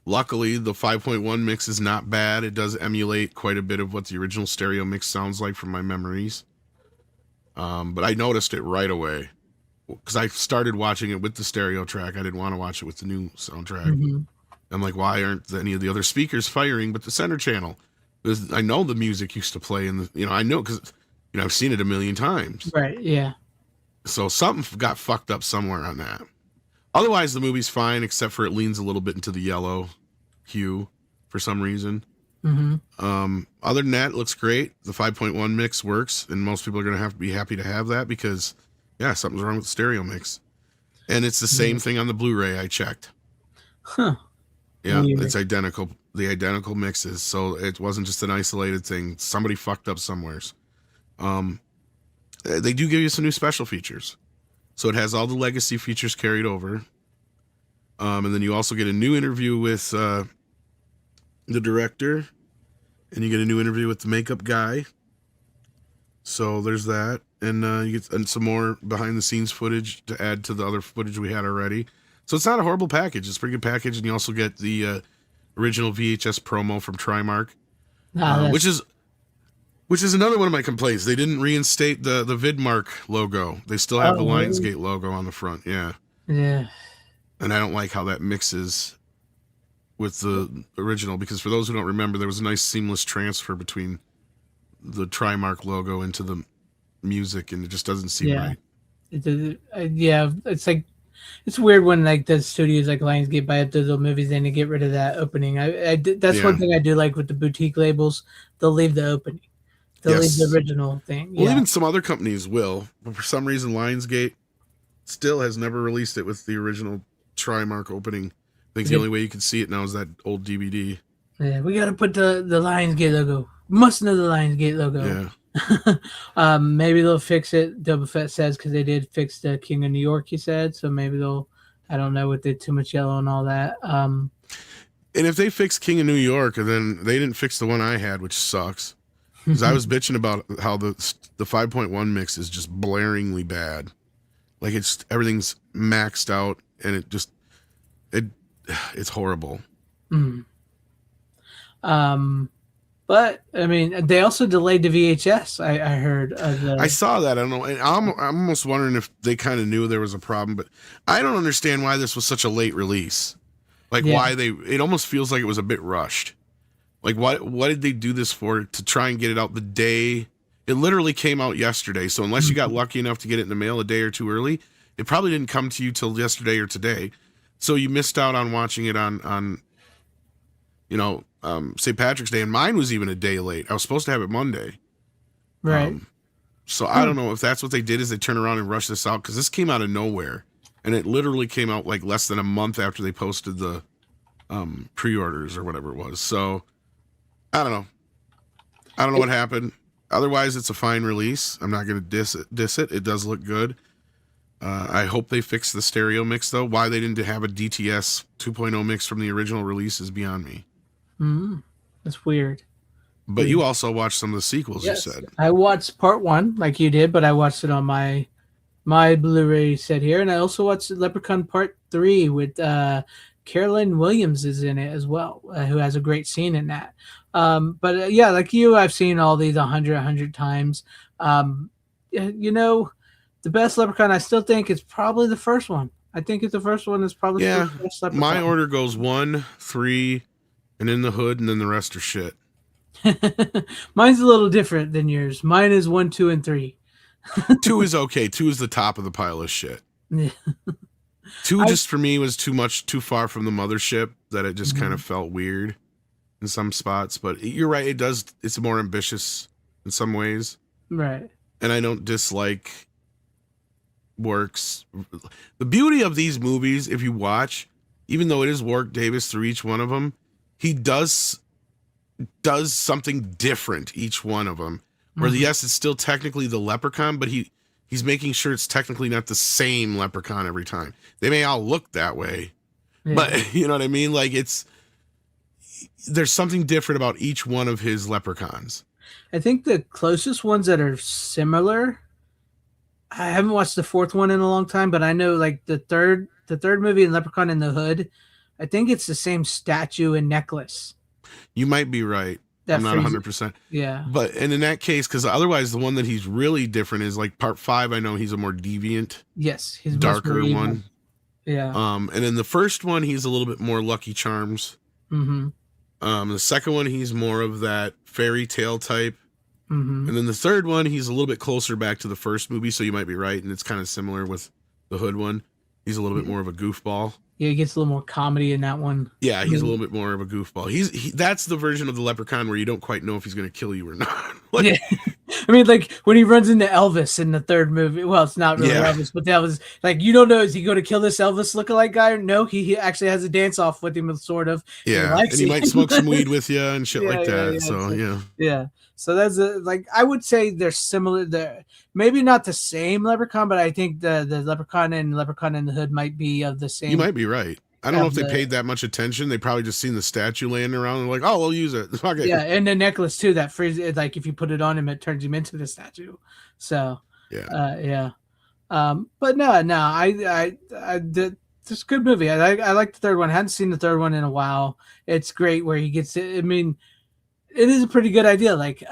[SPEAKER 5] Luckily, the 5.1 mix is not bad. It does emulate quite a bit of what the original stereo mix sounds like from my memories. But I noticed it right away. Because I started watching it with the stereo track. I didn't want to watch it with the new soundtrack. I'm like, why aren't any of the other speakers firing but the center channel? Because I know the music used to play in the, I know because, I've seen it a million times.
[SPEAKER 3] Right, yeah.
[SPEAKER 5] So something got fucked up somewhere on that. Otherwise, the movie's fine, except for it leans a little bit into the yellow hue for some reason. Other than that, it looks great. The 5.1 mix works, and most people are going to have to be happy to have that because, something's wrong with the stereo mix. And it's the same thing on the Blu-ray I checked.
[SPEAKER 3] Huh.
[SPEAKER 5] Yeah,
[SPEAKER 3] Weird.
[SPEAKER 5] it's identical. The identical mixes, so it wasn't just an isolated thing. Somebody fucked up somewheres. They do give you some new special features. So it has all the legacy features carried over. And then you also get a new interview with the director. And you get a new interview with the makeup guy. So there's that. And you get some more behind-the-scenes footage to add to the other footage we had already. So it's not a horrible package. It's a pretty good package. And you also get the original VHS promo from Trimark. Which is another one of my complaints. They didn't reinstate the Vidmark logo. They still have the Lionsgate logo on the front. Yeah.
[SPEAKER 3] Yeah.
[SPEAKER 5] And I don't like how that mixes with the original, because for those who don't remember, there was a nice seamless transfer between the Trimark logo into the music, and it just doesn't seem right.
[SPEAKER 3] It's like, it's weird when like the studios like Lionsgate buy up those little movies and they get rid of that opening. That's one thing I do like with the boutique labels. They'll leave the opening. They'll leave the original thing.
[SPEAKER 5] Well, even some other companies will, but for some reason, Lionsgate still has never released it with the original Trimark opening. I think the only way you can see it now is that old DVD.
[SPEAKER 3] Yeah, we got to put the Lionsgate logo. Must know the Lionsgate logo.
[SPEAKER 5] Yeah.
[SPEAKER 3] Maybe they'll fix it. Boba Fett says because they did fix the King of New York. He said so. Maybe they'll. I don't know with the too much yellow and all that.
[SPEAKER 5] And if they fix King of New York, and then they didn't fix the one I had, which sucks. Because I was bitching about how the 5.1 mix is just blaringly bad. Like everything's maxed out, and it's horrible.
[SPEAKER 3] But I mean, they also delayed the VHS. I heard.
[SPEAKER 5] I saw that. I don't know. And I'm almost wondering if they kind of knew there was a problem, but I don't understand why this was such a late release. Like why it almost feels like it was a bit rushed. Like, what did they do this for? To try and get it out the day? It literally came out yesterday. So unless you got lucky enough to get it in the mail a day or two early, it probably didn't come to you till yesterday or today. So you missed out on watching it on St. Patrick's Day. And mine was even a day late. I was supposed to have it Monday.
[SPEAKER 3] Right.
[SPEAKER 5] So I don't know if that's what they did, is they turn around and rush this out, because this came out of nowhere. And it literally came out like less than a month after they posted the pre-orders or whatever it was. So I don't know. I don't know what happened. Otherwise, it's a fine release. I'm not going to diss it. It does look good. I hope they fix the stereo mix, though. Why they didn't have a DTS 2.0 mix from the original release is beyond me.
[SPEAKER 3] That's weird.
[SPEAKER 5] But you also watched some of the sequels, you said.
[SPEAKER 3] I watched part 1 like you did, but I watched it on my Blu-ray set here. And I also watched Leprechaun Part 3 with Carolyn Williams is in it as well, who has a great scene in that. But like you, I've seen all these 100 times. The best Leprechaun, I still think it's probably the first one. I think it's the first one is probably the best Leprechaun.
[SPEAKER 5] My order goes 1, 3, and In the Hood, and then the rest are shit.
[SPEAKER 3] Mine's a little different than yours. Mine is 1, 2, and 3.
[SPEAKER 5] 2 is okay. 2 is the top of the pile of shit. 2 just for me was too far from the mothership that it just kind of felt weird. in some spots, but you're right. It's more ambitious in some ways.
[SPEAKER 3] Right.
[SPEAKER 5] And I don't dislike Work's. The beauty of these movies, if you watch, even though it is Warwick Davis through each one of them, he does something different each one of them. Where yes, it's still technically the Leprechaun, but he's making sure it's technically not the same Leprechaun every time. They may all look that way, but you know what I mean? Like there's something different about each one of his Leprechauns.
[SPEAKER 3] I think the closest ones that are similar, I haven't watched the fourth one in a long time, but I know like the third movie in Leprechaun in the Hood, I think it's the same statue and necklace.
[SPEAKER 5] You might be right. I'm not 100%.
[SPEAKER 3] Yeah.
[SPEAKER 5] But and in that case, because otherwise the one that he's really different is like part 5. I know he's a more deviant.
[SPEAKER 3] Yes, he's
[SPEAKER 5] darker one.
[SPEAKER 3] Yeah.
[SPEAKER 5] And in the first one, he's a little bit more Lucky Charms.
[SPEAKER 3] Mm-hmm.
[SPEAKER 5] The second one, he's more of that fairy tale type.
[SPEAKER 3] Mm-hmm.
[SPEAKER 5] And then the third one, he's a little bit closer back to the first movie, so you might be right, and it's kind of similar with the Hood one. He's a little bit more of a goofball.
[SPEAKER 3] Yeah, he gets a little more comedy in that one.
[SPEAKER 5] Yeah, he's a little bit more of a goofball. That's the version of the Leprechaun where you don't quite know if he's going to kill you or not. Like,
[SPEAKER 3] yeah. I mean, like when he runs into Elvis in the third movie. Well, it's not really Elvis, but that was like, you don't know, is he going to kill this Elvis lookalike guy? No, he actually has a dance off with him, sort of.
[SPEAKER 5] Yeah, and he might smoke some weed with you and shit like that. Yeah, so yeah.
[SPEAKER 3] Yeah. So that's like, I would say they're similar. They're maybe not the same Leprechaun, but I think the Leprechaun and Leprechaun in the Hood might be of the same.
[SPEAKER 5] You might be right. I don't know if they paid that much attention. They probably just seen the statue laying around and like, oh, we'll use it. Fuck it.
[SPEAKER 3] Yeah, and the necklace too. That freeze, like if you put it on him, it turns him into the statue. So yeah. But no, it's a good movie. I like the third one. I hadn't seen the third one in a while. It's great where he gets it. I mean, it is a pretty good idea. Like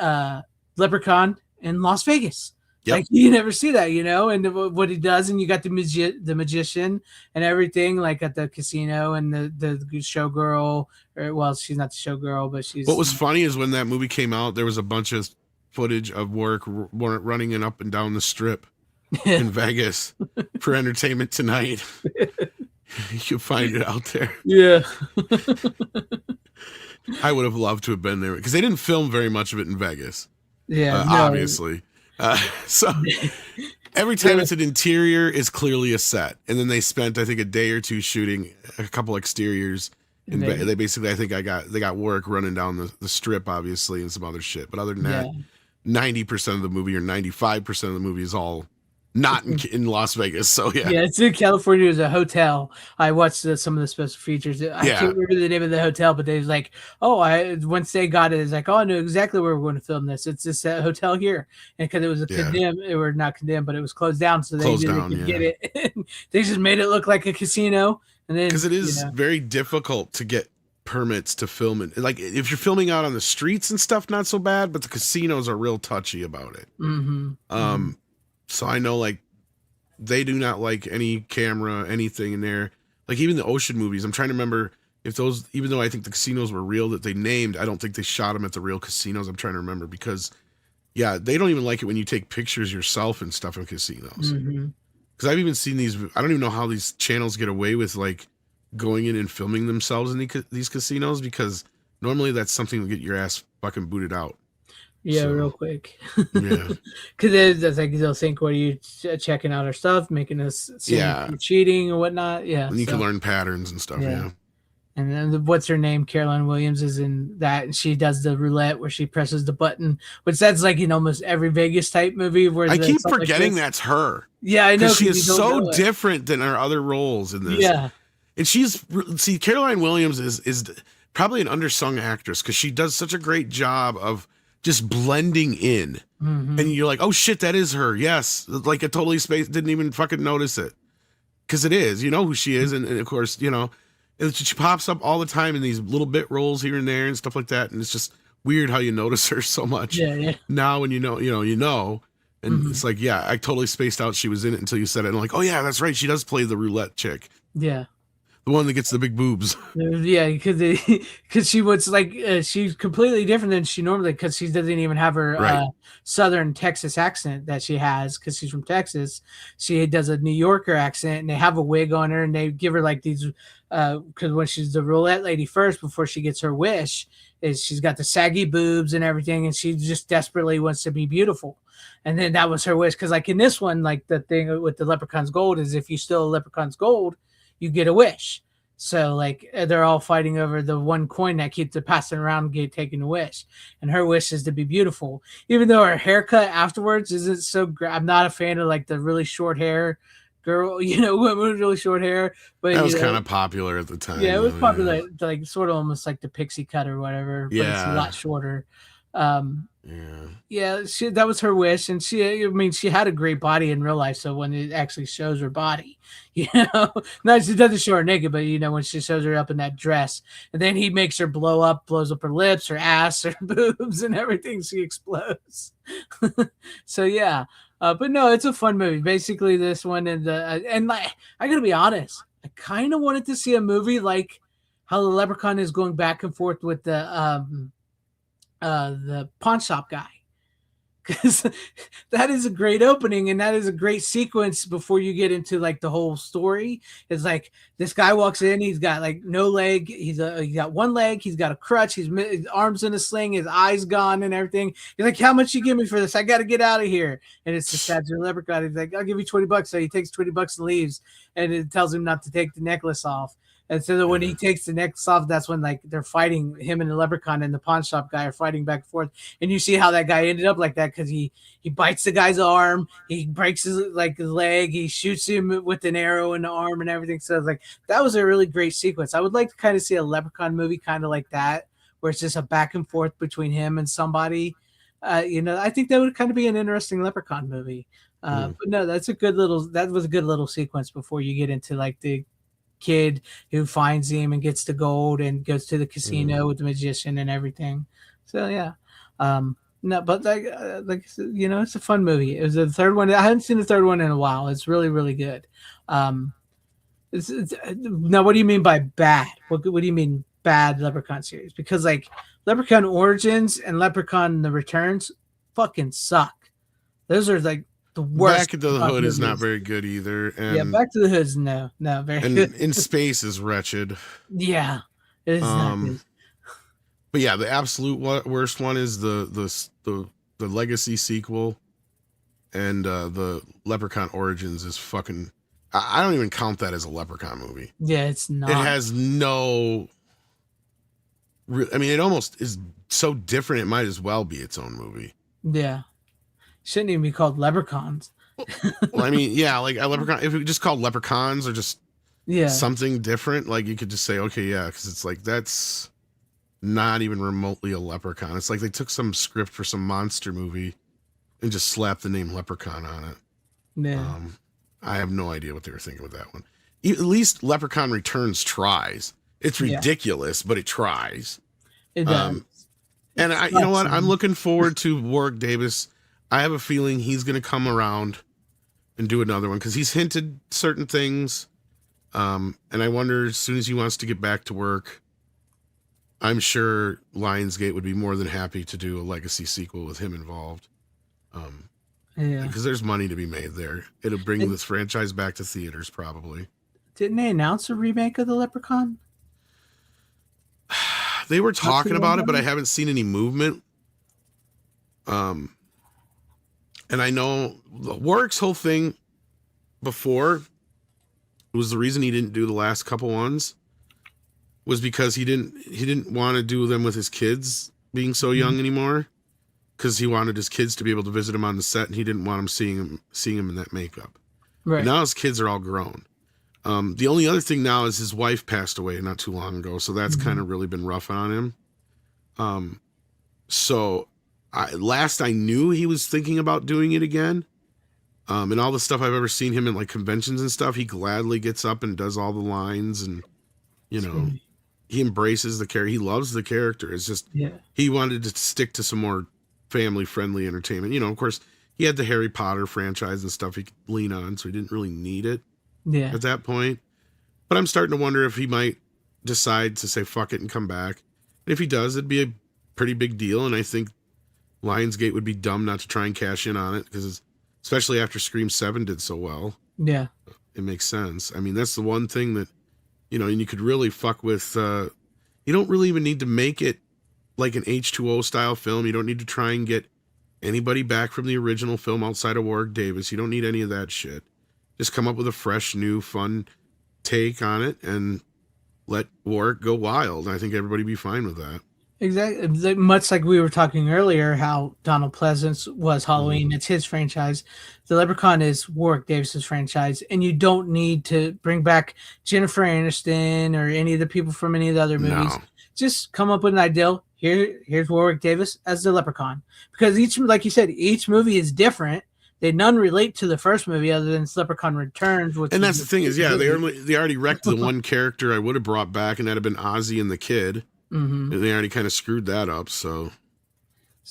[SPEAKER 3] Leprechaun in Las Vegas. Yep. Like you never see that, and what he does, and you got the magician and everything, like at the casino, and the showgirl, she's not the showgirl, but she's.
[SPEAKER 5] What was funny is when that movie came out, there was a bunch of footage of Work running up and down the strip in Vegas for Entertainment Tonight. You can find it out there.
[SPEAKER 3] Yeah.
[SPEAKER 5] I would have loved to have been there because they didn't film very much of it in Vegas.
[SPEAKER 3] Yeah,
[SPEAKER 5] obviously. So every time it's an interior is clearly a set, and then they spent I think a day or two shooting a couple exteriors. And they basically, I think they got Work running down the strip, obviously, and some other shit. But other than that, 90% of the movie or 95% of the movie is all not in Las Vegas. So yeah,
[SPEAKER 3] it's in California. There's a hotel. I watched some of the special features. I can't remember the name of the hotel, but they was like, once they got it, it's like, I know exactly where we're going to film this. It's this hotel here, and because it was condemned, or not condemned, but it was closed down, so they could get it. They just made it look like a casino, and then
[SPEAKER 5] because it is very difficult to get permits to film it. Like if you're filming out on the streets and stuff, not so bad, but the casinos are real touchy about it.
[SPEAKER 3] Mm-hmm.
[SPEAKER 5] So I know, like, they do not like any camera, anything in there. Like, even the ocean movies, I'm trying to remember if those, even though I think the casinos were real that they named, I don't think they shot them at the real casinos. I'm trying to remember because, they don't even like it when you take pictures yourself and stuff in casinos. Because I've even seen these, I don't even know how these channels get away with, like, going in and filming themselves in these casinos because normally that's something to get your ass fucking booted out.
[SPEAKER 3] Yeah, real quick.
[SPEAKER 5] Yeah.
[SPEAKER 3] Because it's like they'll think, what are you checking out our stuff, making us seem cheating or whatnot? Yeah.
[SPEAKER 5] And you can learn patterns and stuff, And
[SPEAKER 3] then what's her name? Caroline Williams is in that, and she does the roulette where she presses the button, which that's like in almost every Vegas type movie. Where
[SPEAKER 5] I keep forgetting that's her.
[SPEAKER 3] Yeah, I know.
[SPEAKER 5] She is so different than her other roles in this.
[SPEAKER 3] Yeah.
[SPEAKER 5] And Caroline Williams is probably an undersung actress because she does such a great job of just blending in, and you're like, oh shit, that is her. Yes, like a totally didn't even fucking notice it because it is. You know who she is, and of course, she pops up all the time in these little bit roles here and there and stuff like that, and it's just weird how you notice her so much.
[SPEAKER 3] Yeah.
[SPEAKER 5] Now when you know, and it's like, I totally spaced out she was in it until you said it, and I'm like, oh yeah, that's right, she does play the roulette chick.
[SPEAKER 3] Yeah.
[SPEAKER 5] The one that gets the big boobs.
[SPEAKER 3] Yeah, because she was like, she's completely different than she normally, because she doesn't even have her Southern Texas accent that she has, because she's from Texas. She does a New Yorker accent, and they have a wig on her, and they give her like these, because when she's the roulette lady first, before she gets her wish, is she's got the saggy boobs and everything, and she just desperately wants to be beautiful. And then that was her wish, because like in this one, like the thing with the leprechaun's gold is if you steal a leprechaun's gold, you get a wish. So like they're all fighting over the one coin that keeps passing around, get taking a wish, and her wish is to be beautiful. Even though her haircut afterwards isn't so great, I'm not a fan of like the really short hair girl, women with really short hair. But
[SPEAKER 5] that was kind of popular at the time.
[SPEAKER 3] Yeah, it was popular, like sort of almost like the pixie cut or whatever, but it's a lot shorter. Yeah, that was her wish, and she had a great body in real life. So when it actually shows her body, no, she doesn't show her naked, but when she shows her up in that dress, and then he makes her blows up her lips, her ass, her boobs, and everything. She explodes. So yeah, but no, it's a fun movie. Basically, this one and like I gotta be honest, I kind of wanted to see a movie like how the leprechaun is going back and forth with the pawn shop guy, because that is a great opening and that is a great sequence before you get into like the whole story. It's like this guy walks in, he's got like no leg, he's got one leg, he's got a crutch, his arms in a sling, his eyes gone and everything. He's like, how much you give me for this? I got to get out of here. And it's the statue of leprechaun. He's like, I'll give you $20. So he takes $20 and leaves, and it tells him not to take the necklace off. And so that when he takes the necklace off, that's when like they're fighting, him and the leprechaun and the pawn shop guy are fighting back and forth. And you see how that guy ended up like that, because he bites the guy's arm, he breaks his leg, he shoots him with an arrow in the arm and everything. So it's like that was a really great sequence. I would like to kind of see a leprechaun movie kind of like that, where it's just a back and forth between him and somebody. I think that would kind of be an interesting leprechaun movie. But no, that was a good little sequence before you get into like the kid who finds him and gets the gold and goes to the casino with the magician and everything. So yeah, no, but it's a fun movie. It was the third one. I haven't seen the third one in a while. It's really, really good. Now, what do you mean by bad? What do you mean bad Leprechaun series? Because like Leprechaun Origins and Leprechaun The Returns fucking suck. Those are like the worst.
[SPEAKER 5] Back to the Hood is not very good either. And,
[SPEAKER 3] Back to the Hood's no very good.
[SPEAKER 5] In Space is wretched.
[SPEAKER 3] Yeah, it is not good.
[SPEAKER 5] But yeah, the absolute worst one is the Legacy sequel, and the Leprechaun Origins is fucking. I don't even count that as a Leprechaun movie.
[SPEAKER 3] Yeah, it's not.
[SPEAKER 5] It has no. I mean, it almost is so different. It might as well be its own movie.
[SPEAKER 3] Yeah. Shouldn't even be called Leprechauns.
[SPEAKER 5] Well, I mean, yeah, like a leprechaun. If it just called Leprechauns or just something different, like you could just say, okay, yeah, because it's like that's not even remotely a leprechaun. It's like they took some script for some monster movie and just slapped the name Leprechaun on it.
[SPEAKER 3] Yeah.
[SPEAKER 5] I have no idea what they were thinking with that one. At least Leprechaun Returns tries. It's ridiculous, but it tries.
[SPEAKER 3] It does.
[SPEAKER 5] And you know what? I'm looking forward to Warwick Davis. I have a feeling he's going to come around and do another one because he's hinted certain things. And I wonder, as soon as he wants to get back to work, I'm sure Lionsgate would be more than happy to do a Legacy sequel with him involved. Because there's money to be made there. It'll bring this franchise back to theaters, probably.
[SPEAKER 3] Didn't they announce a remake of The Leprechaun?
[SPEAKER 5] They were talking about it, but I haven't seen any movement. And I know Warwick's whole thing before was the reason he didn't do the last couple ones was because he didn't want to do them with his kids being so young anymore, because he wanted his kids to be able to visit him on the set, and he didn't want him seeing him in that makeup. Right. But now his kids are all grown. The only other thing now is his wife passed away not too long ago, so that's kind of really been rough on him. So last I knew, he was thinking about doing it again. And all the stuff I've ever seen him in like conventions and stuff, he gladly gets up and does all the lines, and he embraces the character. He loves the character. It's just he wanted to stick to some more family-friendly entertainment. Of course, he had the Harry Potter franchise and stuff he could lean on, so he didn't really need it at that point. But I'm starting to wonder if he might decide to say fuck it and come back. And if he does, it'd be a pretty big deal, and I think Lionsgate would be dumb not to try and cash in on it, because especially after Scream 7 did so well. Yeah. It makes sense. I mean, that's the one thing that, and you could really fuck with, you don't really even need to make it like an H2O style film. You don't need to try and get anybody back from the original film outside of Warwick Davis. You don't need any of that shit. Just come up with a fresh, new, fun take on it and let Warwick go wild. I think everybody be fine with that.
[SPEAKER 3] Exactly. Much like we were talking earlier, how Donald Pleasance was Halloween. It's his franchise. The Leprechaun is Warwick Davis's franchise. And you don't need to bring back Jennifer Aniston or any of the people from any of the other movies.
[SPEAKER 5] No.
[SPEAKER 3] Just come up with an ideal. Here's Warwick Davis as the Leprechaun. Because each, like you said, each movie is different. None relate to the first movie other than Leprechaun Returns.
[SPEAKER 5] And that's the thing is, yeah, they already wrecked the one character I would have brought back, and that'd have been Ozzy and the kid.
[SPEAKER 3] Mm-hmm.
[SPEAKER 5] And they already kind of screwed that up, so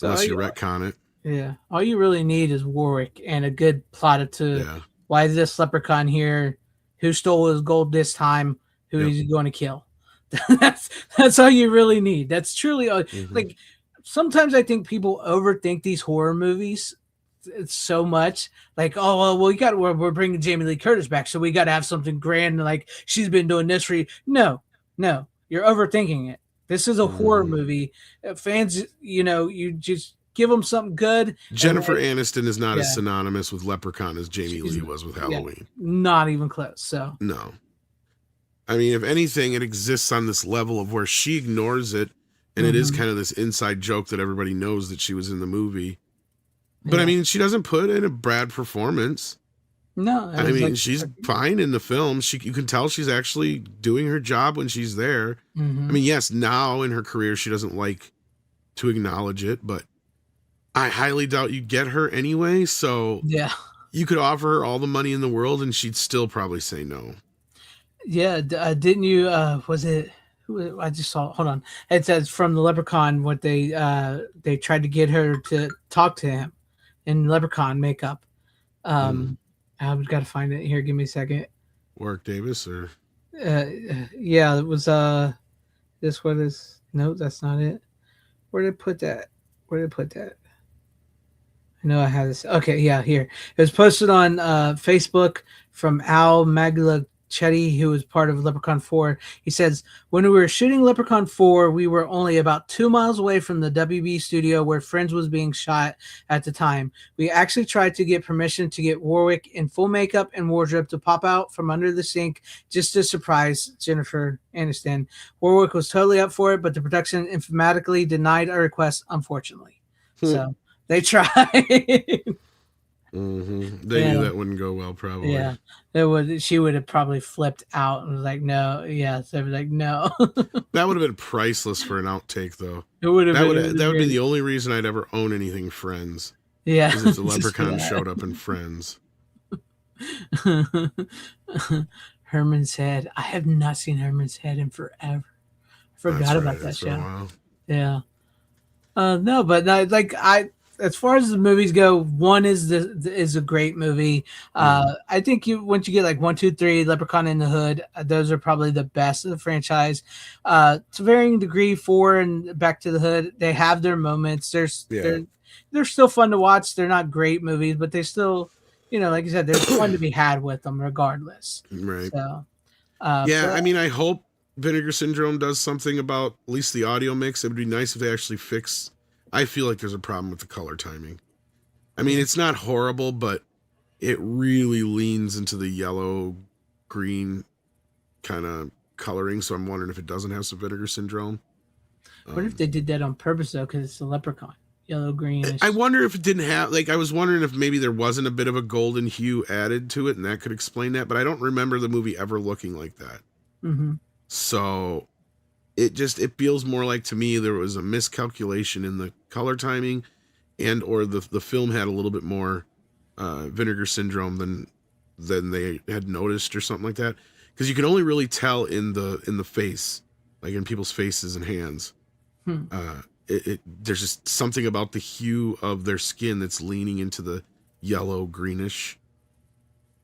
[SPEAKER 5] unless you retcon it.
[SPEAKER 3] Yeah. All you really need is Warwick and a good plot to why is this Leprechaun here? Who stole his gold this time? Who is he going to kill? that's all you really need. That's truly like sometimes I think people overthink these horror movies. It's so much like, oh well, we're bringing Jamie Lee Curtis back, so we got to have something grand. Like she's been doing this for you. No, you're overthinking it. This is a horror movie. Fans, you just give them something good.
[SPEAKER 5] Jennifer Aniston is not as synonymous with Leprechaun as Jamie Lee was with Halloween.
[SPEAKER 3] Not even close. So
[SPEAKER 5] no. I mean, if anything, it exists on this level of where she ignores it, and it is kind of this inside joke that everybody knows that she was in the movie. But I mean, she doesn't put in a bad performance.
[SPEAKER 3] No,
[SPEAKER 5] I mean, she's fine in the film. You can tell she's actually doing her job when she's there. I mean, yes, now in her career, she doesn't like to acknowledge it, but I highly doubt you'd get her anyway. So you could offer her all the money in the world and she'd still probably say no.
[SPEAKER 3] Yeah. Didn't you, was it, I just saw, hold on. It says from the Leprechaun, what they tried to get her to talk to him in Leprechaun makeup. I've got to find it here. Give me a second.
[SPEAKER 5] Warwick Davis or?
[SPEAKER 3] Yeah, it was, this one is, no, that's not it. Where did I put that? I know I had this. Okay, yeah, here. It was posted on Facebook from Al Maglachetti, who was part of Leprechaun 4. He says, when we were shooting Leprechaun 4, we were only about 2 miles away from the WB studio where Friends was being shot at the time. We actually tried to get permission to get Warwick in full makeup and wardrobe to pop out from under the sink just to surprise Jennifer Aniston. Warwick was totally up for it, but the production emphatically denied our request, unfortunately. So they tried.
[SPEAKER 5] They knew that wouldn't go well, probably.
[SPEAKER 3] Yeah, she would have probably flipped out and was like, "No, yeah." So they'd be like, "No."
[SPEAKER 5] That would have been priceless for an outtake, though.
[SPEAKER 3] It would have.
[SPEAKER 5] That would be the only reason I'd ever own anything Friends.
[SPEAKER 3] Yeah,
[SPEAKER 5] is if the Leprechaun showed up in Friends.
[SPEAKER 3] Herman's Head. I have not seen Herman's Head in forever. I forgot about that show. Yeah. No, but as far as the movies go, one is a great movie. I think once you get like 1, 2, 3, Leprechaun in the Hood, those are probably the best of the franchise. To varying degree, 4 and Back to the Hood, they have their moments. They're still fun to watch. They're not great movies, but they still, like you said, there's fun to be had with them regardless.
[SPEAKER 5] Right.
[SPEAKER 3] So,
[SPEAKER 5] I mean, I hope Vinegar Syndrome does something about at least the audio mix. It would be nice if they actually fix. I feel like there's a problem with the color timing. I mean, it's not horrible, but it really leans into the yellow, green kind of coloring. So I'm wondering if it doesn't have some Vinegar Syndrome.
[SPEAKER 3] What if they did that on purpose, though, because it's a Leprechaun? Yellow, green.
[SPEAKER 5] I wonder if it didn't have, I was wondering if maybe there wasn't a bit of a golden hue added to it, and that could explain that. But I don't remember the movie ever looking like that. So it feels more like, to me, there was a miscalculation in the color timing, and or the film had a little bit more Vinegar Syndrome than they had noticed or something like that. Because you can only really tell in the face, like in people's faces and hands. There's just something about the hue of their skin that's leaning into the yellow greenish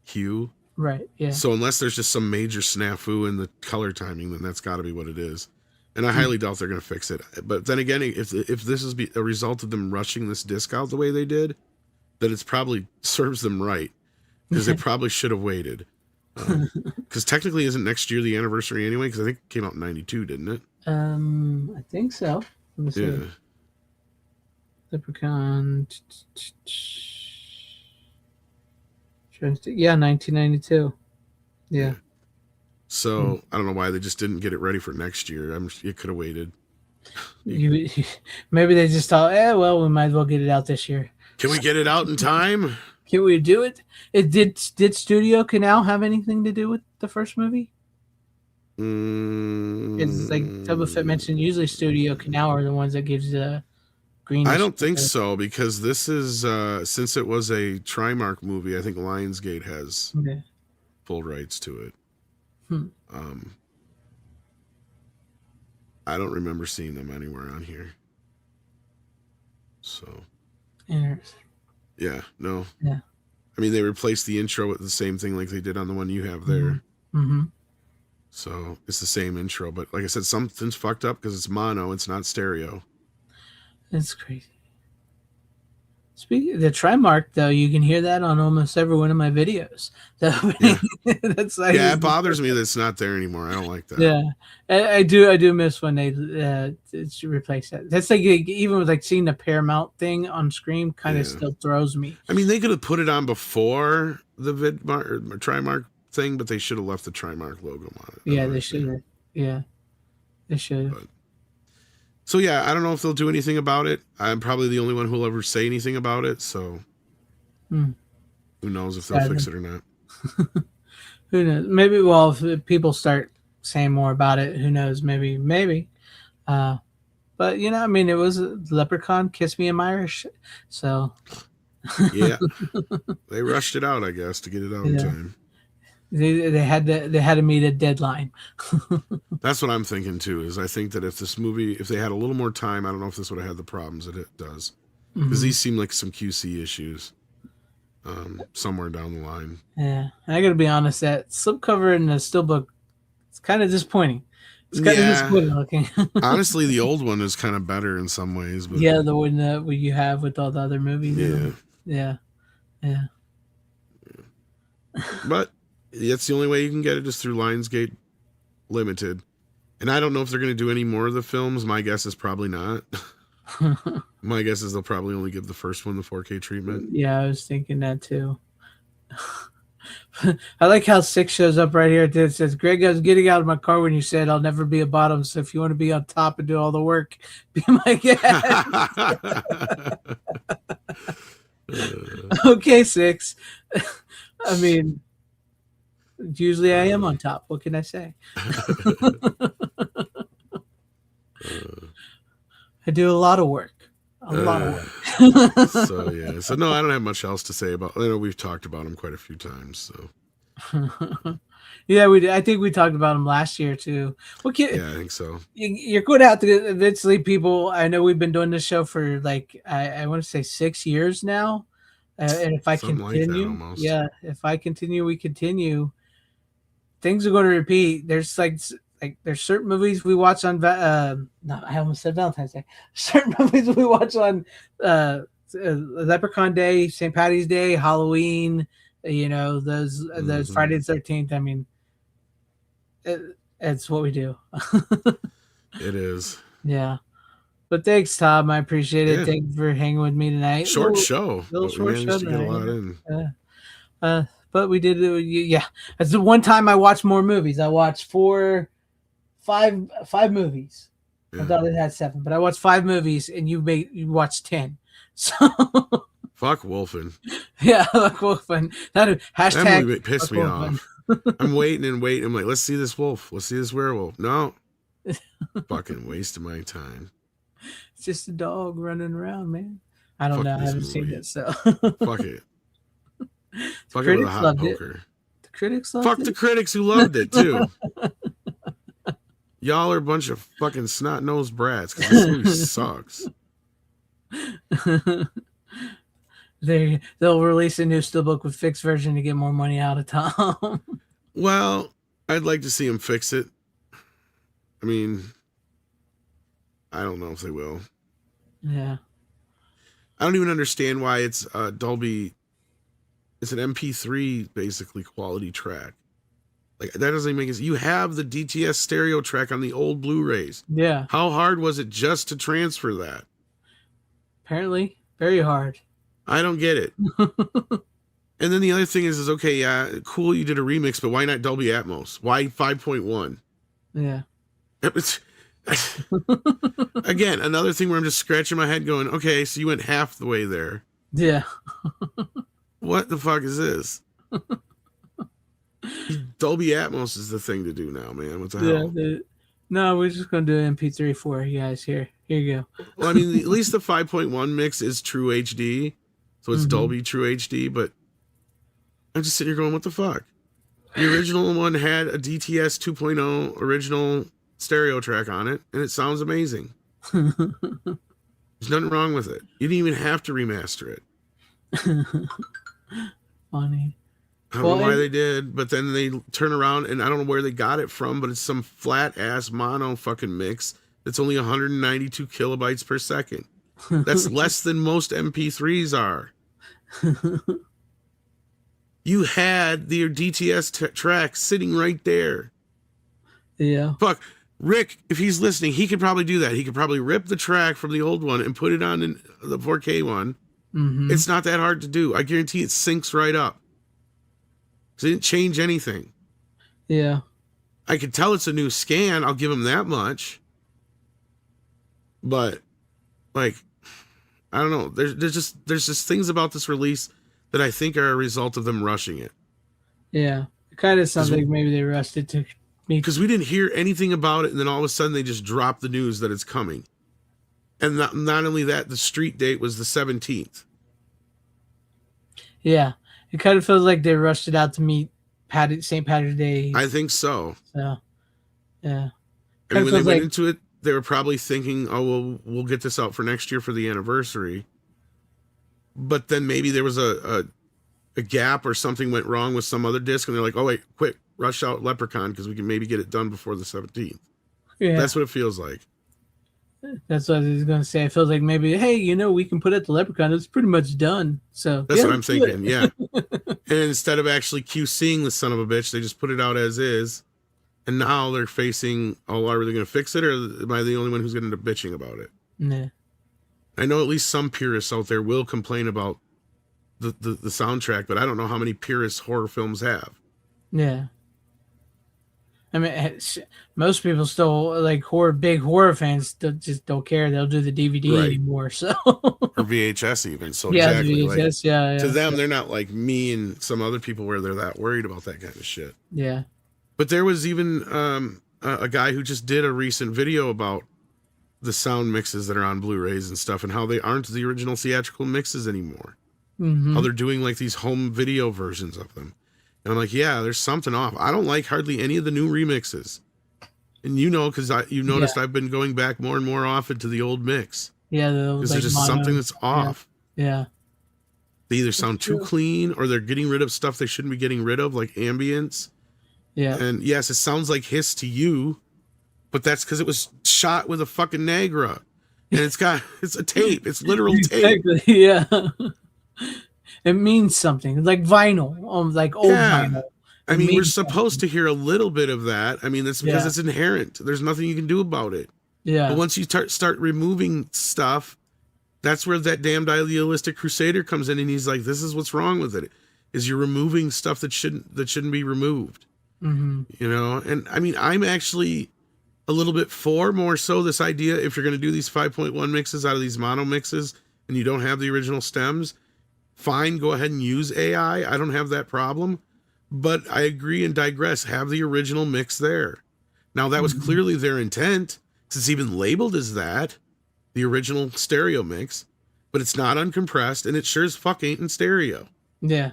[SPEAKER 5] hue.
[SPEAKER 3] Right. Yeah.
[SPEAKER 5] So unless there's just some major snafu in the color timing, then that's got to be what it is. And I highly doubt they're going to fix it. But then again, if this is a result of them rushing this disc out the way they did, then it's probably serves them right, because they probably should have waited. Because technically, isn't next year the anniversary anyway? Because I think it came out in '92, didn't it?
[SPEAKER 3] I think so. Let me see.
[SPEAKER 5] Yeah.
[SPEAKER 3] Leprechaun. Yeah, 1992. Yeah.
[SPEAKER 5] So I don't know why they just didn't get it ready for next year. You could have waited.
[SPEAKER 3] You, maybe they just thought, well, we might as well get it out this year.
[SPEAKER 5] Can we get it out in time?
[SPEAKER 3] Can we do it? It did Studio Canal have anything to do with the first movie? It's like Toba Fett mentioned. Usually, Studio Canal are the ones that gives the green.
[SPEAKER 5] I don't think so, because this is since it was a Trimark movie. I think Lionsgate has full rights to it. I don't remember seeing them anywhere on here. So,
[SPEAKER 3] Interesting.
[SPEAKER 5] yeah, no.
[SPEAKER 3] Yeah.
[SPEAKER 5] I mean, they replaced the intro with the same thing like they did on the one you have there.
[SPEAKER 3] Mm-hmm.
[SPEAKER 5] So it's the same intro, but like I said, something's fucked up because it's mono. It's not stereo.
[SPEAKER 3] It's crazy. Speaking of the Trimark, though, you can hear that on almost every one of my videos. So, that's like,
[SPEAKER 5] Yeah, it bothers me that it's not there anymore. I don't like that.
[SPEAKER 3] Yeah, I do miss when they replace that. That's like even with like seeing the Paramount thing on screen, kind of still throws me.
[SPEAKER 5] I mean, they could have put it on before the Trimark thing, but they should have left the Trimark logo on it.
[SPEAKER 3] Yeah, they should have. Yeah, they should have.
[SPEAKER 5] So yeah, I don't know if they'll do anything about it. I'm probably the only one who'll ever say anything about it. So who knows if they'll fix it or not?
[SPEAKER 3] Who knows? Maybe. Well, if people start saying more about it, who knows? Maybe. But I mean, it was Leprechaun, Kiss Me, I'm Irish. So
[SPEAKER 5] yeah, they rushed it out, I guess, to get it out in time.
[SPEAKER 3] They had to meet a deadline.
[SPEAKER 5] That's what I'm thinking too. Is I think that if they had a little more time, I don't know if this would have had the problems that it does, because these seem like some QC issues somewhere down the line.
[SPEAKER 3] Yeah, and I gotta be honest, that slipcover in the steelbook, it's kind of disappointing. It's kind of disappointing looking.
[SPEAKER 5] Honestly, the old one is kind of better in some ways. But
[SPEAKER 3] yeah, the one that you have with all the other movies. Yeah.
[SPEAKER 5] But that's the only way you can get it, is through Lionsgate Limited. And I don't know if they're going to do any more of the films. My guess is probably not. My guess is they'll probably only give the first one the 4K treatment.
[SPEAKER 3] Yeah, I was thinking that too. I like how 6 shows up right here. It says, Greg, I was getting out of my car when you said I'll never be a bottom. So if you want to be on top and do all the work, be my guest. Okay, 6. I mean, usually I am on top. What can I say? I do a lot of work. A lot of work.
[SPEAKER 5] So no, I don't have much else to say about. I know we've talked about him quite a few times. So
[SPEAKER 3] yeah, we did. I think we talked about him last year too.
[SPEAKER 5] Yeah, I think so.
[SPEAKER 3] You're going to have to eventually, people. I know we've been doing this show for like I want to say 6 years now, and if I continue,
[SPEAKER 5] like
[SPEAKER 3] if I continue, we continue. Things are going to repeat. There's there's certain movies we watch on I almost said Valentine's Day. Certain movies we watch on Leprechaun Day, St. Patty's Day, Halloween, those Friday the 13th. I mean, it's what we do.
[SPEAKER 5] It is.
[SPEAKER 3] Yeah. But thanks, Tom. I appreciate it. Thank you for hanging with me tonight.
[SPEAKER 5] Short show.
[SPEAKER 3] Little short show
[SPEAKER 5] to get a lot in.
[SPEAKER 3] But we did, That's the one time I watched more movies. I watched five movies. I thought it had 7, but I watched 5 movies, and you watched 10. So
[SPEAKER 5] fuck Wolfen.
[SPEAKER 3] Yeah, fuck Wolfen. Hashtag
[SPEAKER 5] that movie pissed me off. I'm waiting. I'm like, let's see this wolf. Let's see this werewolf. No, fucking waste of my time.
[SPEAKER 3] It's just a dog running around, man. I don't know. I haven't seen it, so
[SPEAKER 5] fuck it. Fuck it with a hot poker.
[SPEAKER 3] The critics loved it.
[SPEAKER 5] Fuck the critics who loved it too. Y'all are a bunch of fucking snot-nosed brats because this movie sucks.
[SPEAKER 3] They'll release a new steelbook with fixed version to get more money out of Tom.
[SPEAKER 5] Well, I'd like to see him fix it. I mean, I don't know if they will.
[SPEAKER 3] Yeah.
[SPEAKER 5] I don't even understand why it's Dolby. It's an MP3 basically quality track. Like that doesn't even make sense. You have the DTS stereo track on the old Blu-rays.
[SPEAKER 3] Yeah.
[SPEAKER 5] How hard was it just to transfer that?
[SPEAKER 3] Apparently, very hard.
[SPEAKER 5] I don't get it. And then the other thing is okay, yeah, cool, you did a remix, but why not Dolby Atmos? Why 5.1?
[SPEAKER 3] Yeah.
[SPEAKER 5] Again, another thing where I'm just scratching my head going, okay, so you went half the way there.
[SPEAKER 3] Yeah.
[SPEAKER 5] What the fuck is this? Dolby Atmos is the thing to do now, man. What the hell?
[SPEAKER 3] No, we're just gonna do MP3 for you guys. Here you go.
[SPEAKER 5] Well, I mean, at least the 5.1 mix is true HD, so it's Dolby True HD. But I'm just sitting here going, what the fuck? The original one had a DTS 2.0 original stereo track on it, and it sounds amazing. There's nothing wrong with it. You didn't even have to remaster it.
[SPEAKER 3] Funny.
[SPEAKER 5] I don't know why they did, but then they turn around and I don't know where they got it from, but it's some flat ass mono fucking mix that's only 192 kilobytes per second. That's less than most MP3s are. You had the DTS track sitting right there.
[SPEAKER 3] Yeah.
[SPEAKER 5] Fuck. Rick, if he's listening, he could probably do that. He could probably rip the track from the old one and put it on in the 4K one. It's not that hard to do. I guarantee it syncs right up. It didn't change anything.
[SPEAKER 3] Yeah.
[SPEAKER 5] I could tell it's a new scan. I'll give him that much. But, like, I don't know. There's just things about this release that I think are a result of them rushing it.
[SPEAKER 3] Yeah. It kind of sounds like maybe they rushed it to me.
[SPEAKER 5] Because we didn't hear anything about it, and then all of a sudden they just dropped the news that it's coming. And not only that, the street date was the 17th.
[SPEAKER 3] Yeah. It kind of feels like they rushed it out to meet St. Patrick's Day.
[SPEAKER 5] I think so.
[SPEAKER 3] So, yeah.
[SPEAKER 5] I mean, when they went into it, they were probably thinking, oh, well, we'll get this out for next year for the anniversary. But then maybe there was a gap or something went wrong with some other disc, and they're like, oh, wait, quick, rush out Leprechaun because we can maybe get it done before the 17th.
[SPEAKER 3] Yeah.
[SPEAKER 5] That's what it feels like.
[SPEAKER 3] That's what I was going to say. It feels like maybe, hey, we can put it the Leprechaun. It's pretty much done. So
[SPEAKER 5] that's what I'm thinking. Yeah. And instead of actually QCing the son of a bitch, they just put it out as is. And now they're facing, oh, are they going to fix it, or am I the only one who's going to end up bitching about it?
[SPEAKER 3] Nah.
[SPEAKER 5] I know at least some purists out there will complain about the soundtrack, but I don't know how many purists horror films have.
[SPEAKER 3] Yeah. I mean, most people still like big horror fans just don't care. They'll do the DVD anymore. So
[SPEAKER 5] or VHS even. So
[SPEAKER 3] yeah,
[SPEAKER 5] exactly.
[SPEAKER 3] VHS, yeah.
[SPEAKER 5] To them, they're not like me and some other people where they're that worried about that kind of shit.
[SPEAKER 3] Yeah.
[SPEAKER 5] But there was even a guy who just did a recent video about the sound mixes that are on Blu-rays and stuff, and how they aren't the original theatrical mixes anymore. How they're doing like these home video versions of them. And I'm like, yeah, there's something off. I don't like hardly any of the new remixes. And because you noticed I've been going back more and more often to the old mix.
[SPEAKER 3] Yeah,
[SPEAKER 5] because there's just something that's off.
[SPEAKER 3] Yeah.
[SPEAKER 5] They either sound too clean, or they're getting rid of stuff they shouldn't be getting rid of, like ambience.
[SPEAKER 3] Yeah.
[SPEAKER 5] And yes, it sounds like hiss to you, but that's because it was shot with a fucking Nagra. And it's a tape. It's literal tape.
[SPEAKER 3] Exactly, yeah. It means something. It's like vinyl, like old vinyl.
[SPEAKER 5] I mean, we're supposed to hear a little bit of that. I mean, that's because it's inherent. There's nothing you can do about it.
[SPEAKER 3] Yeah.
[SPEAKER 5] But once you start removing stuff, that's where that damned idealistic crusader comes in, and he's like, "This is what's wrong with it: is you're removing stuff that shouldn't be removed." And I mean, I'm actually a little bit more so this idea. If you're going to do these 5.1 mixes out of these mono mixes, and you don't have the original stems, fine, go ahead and use AI. I don't have that problem. But I agree and digress. Have the original mix there. Now, that was clearly their intent, because it's even labeled as that, the original stereo mix. But it's not uncompressed, and it sure as fuck ain't in stereo.
[SPEAKER 3] Yeah.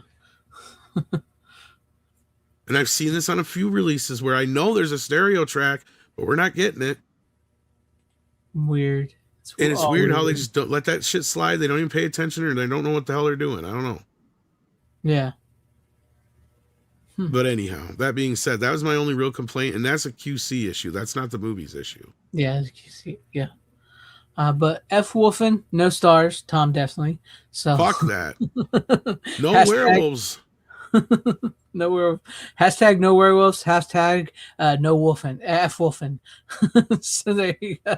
[SPEAKER 5] And I've seen this on a few releases where I know there's a stereo track, but we're not getting it.
[SPEAKER 3] Weird.
[SPEAKER 5] It's weird how they just don't let that shit slide. They don't even pay attention, or they don't know what the hell they're doing. I don't know.
[SPEAKER 3] Yeah.
[SPEAKER 5] But anyhow, that being said, that was my only real complaint, and that's a QC issue. That's not the movie's issue.
[SPEAKER 3] Yeah, QC. Yeah. But F. Wolfen, no stars. Tom definitely. So
[SPEAKER 5] fuck that. No werewolves.
[SPEAKER 3] No werewolf. Hashtag no werewolves. Hashtag no wolfen. F wolfen. So there you go.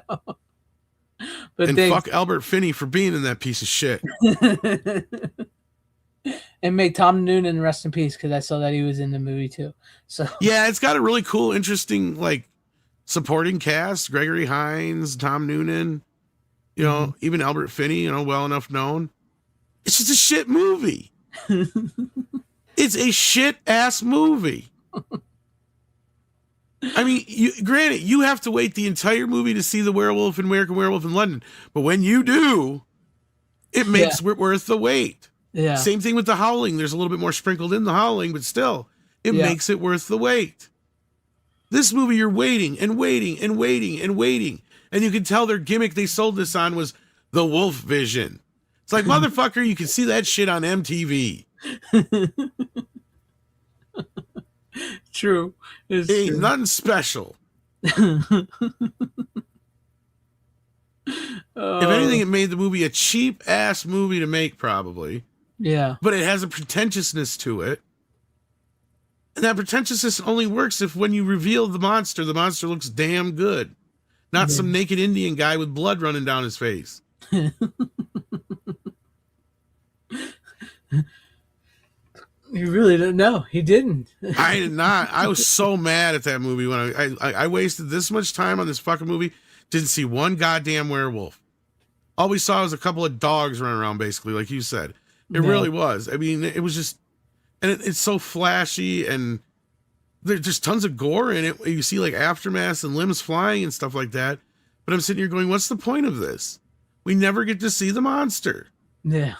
[SPEAKER 3] But
[SPEAKER 5] And fuck Albert Finney for being in that piece of shit.
[SPEAKER 3] And may Tom Noonan rest in peace, because I saw that he was in the movie too. So
[SPEAKER 5] yeah, it's got a really cool, interesting, like, supporting cast. Gregory Hines, Tom Noonan, you know, even Albert Finney, you know, well enough known. It's just a shit movie. It's a shit ass movie. I mean, granted, you have to wait the entire movie to see the werewolf in American Werewolf in London, but when you do, it makes it worth the wait.
[SPEAKER 3] yeah.
[SPEAKER 5] Same thing with The Howling. There's a little bit more sprinkled in The Howling, but still, it makes it worth the wait. This movie, you're waiting and waiting and waiting and waiting, and you can tell their gimmick they sold this on was the wolf vision. It's like, motherfucker, you can see that shit on MTV.
[SPEAKER 3] True. It's
[SPEAKER 5] Ain't
[SPEAKER 3] true.
[SPEAKER 5] nothing special. If anything, it made the movie a cheap ass movie to make, probably.
[SPEAKER 3] Yeah.
[SPEAKER 5] But it has a pretentiousness to it. And that pretentiousness only works if when you reveal the monster looks damn good. Not some naked Indian guy with blood running down his face.
[SPEAKER 3] You really don't know. He didn't.
[SPEAKER 5] I did not. I was so mad at that movie when I wasted this much time on this fucking movie. Didn't see one goddamn werewolf. All we saw was a couple of dogs running around, basically, like you said. It really was. I mean, it was just, and it's so flashy, and there's just tons of gore in it. You see like aftermaths and limbs flying and stuff like that. But I'm sitting here going, what's the point of this? We never get to see the monster.
[SPEAKER 3] Yeah.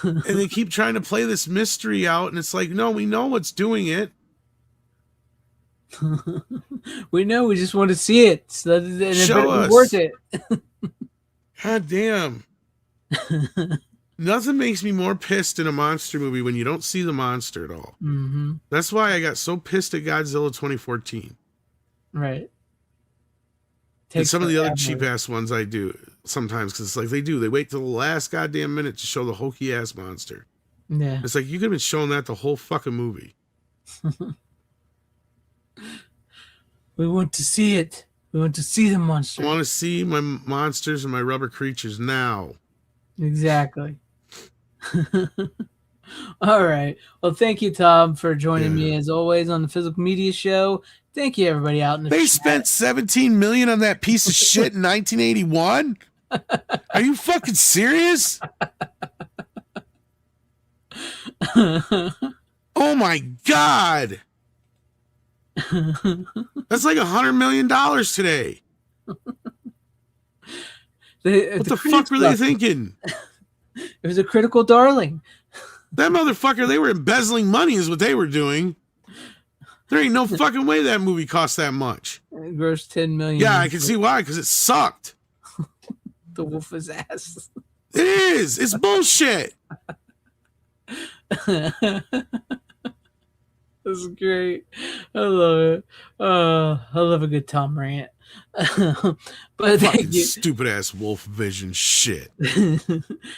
[SPEAKER 5] And they keep trying to play this mystery out, and it's like, no, we know what's doing it.
[SPEAKER 3] We know. We just want to see it. So that it
[SPEAKER 5] Show
[SPEAKER 3] better be
[SPEAKER 5] us.
[SPEAKER 3] worth it.
[SPEAKER 5] God damn. Nothing makes me more pissed in a monster movie when you don't see the monster at all.
[SPEAKER 3] Mm-hmm.
[SPEAKER 5] That's why I got so pissed at Godzilla 2014.
[SPEAKER 3] Right.
[SPEAKER 5] And some of the other cheap ass ones I do sometimes, because it's like they wait till the last goddamn minute to show the hokey ass monster.
[SPEAKER 3] Yeah.
[SPEAKER 5] It's like you could have been showing that the whole fucking movie.
[SPEAKER 3] We want to see it. We want to see the monster.
[SPEAKER 5] I want to see my monsters and my rubber creatures now.
[SPEAKER 3] Exactly. All right. Well, thank you, Tom, for joining me as always on the Physical Media Show. Thank you, everybody out in the
[SPEAKER 5] They
[SPEAKER 3] chat.
[SPEAKER 5] spent $17 million on that piece of shit in 1981. Are you fucking serious? Oh my god! That's like $100 million today. What the fuck were they thinking?
[SPEAKER 3] It was a critical darling.
[SPEAKER 5] That motherfucker, they were embezzling money is what they were doing. There ain't no fucking way that movie cost that much.
[SPEAKER 3] It grossed $10 million.
[SPEAKER 5] Yeah, I can see why, because it sucked.
[SPEAKER 3] The wolf is ass.
[SPEAKER 5] It is. It's bullshit.
[SPEAKER 3] That's great. I love it. I love a good Tom rant. But
[SPEAKER 5] Fucking stupid ass wolf vision shit.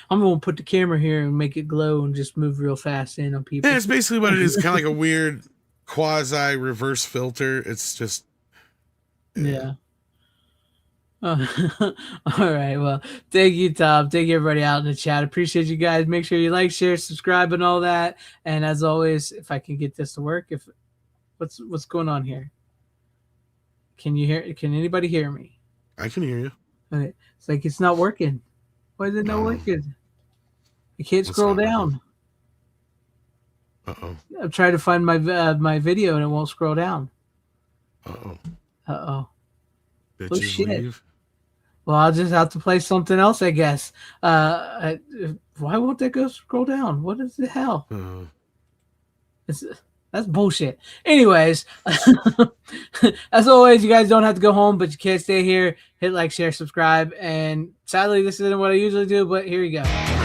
[SPEAKER 3] I'm gonna put the camera here and make it glow and just move real fast in on people.
[SPEAKER 5] Yeah, it's basically what it is. Kind of like a weird quasi reverse filter. It's just
[SPEAKER 3] yeah. All right. Well, thank you, Tom. Thank you, everybody out in the chat. Appreciate you guys. Make sure you like, share, subscribe, and all that. And as always, if I can get this to work, what's going on here? Can you hear? Can anybody hear me?
[SPEAKER 5] I can hear you.
[SPEAKER 3] Okay. It's like it's not working. Why is it not working? I can't scroll down.
[SPEAKER 5] Uh-oh.
[SPEAKER 3] I'm trying to find my my video and it won't scroll down.
[SPEAKER 5] Uh-oh.
[SPEAKER 3] Uh-oh.
[SPEAKER 5] Did
[SPEAKER 3] Oh,
[SPEAKER 5] you
[SPEAKER 3] shit.
[SPEAKER 5] leave?
[SPEAKER 3] Well, I'll just have to play something else, I guess. Why won't that go scroll down? What is the hell? That's bullshit. Anyways, as always, you guys don't have to go home, but you can't stay here. Hit like, share, subscribe. And sadly, this isn't what I usually do, but here you go.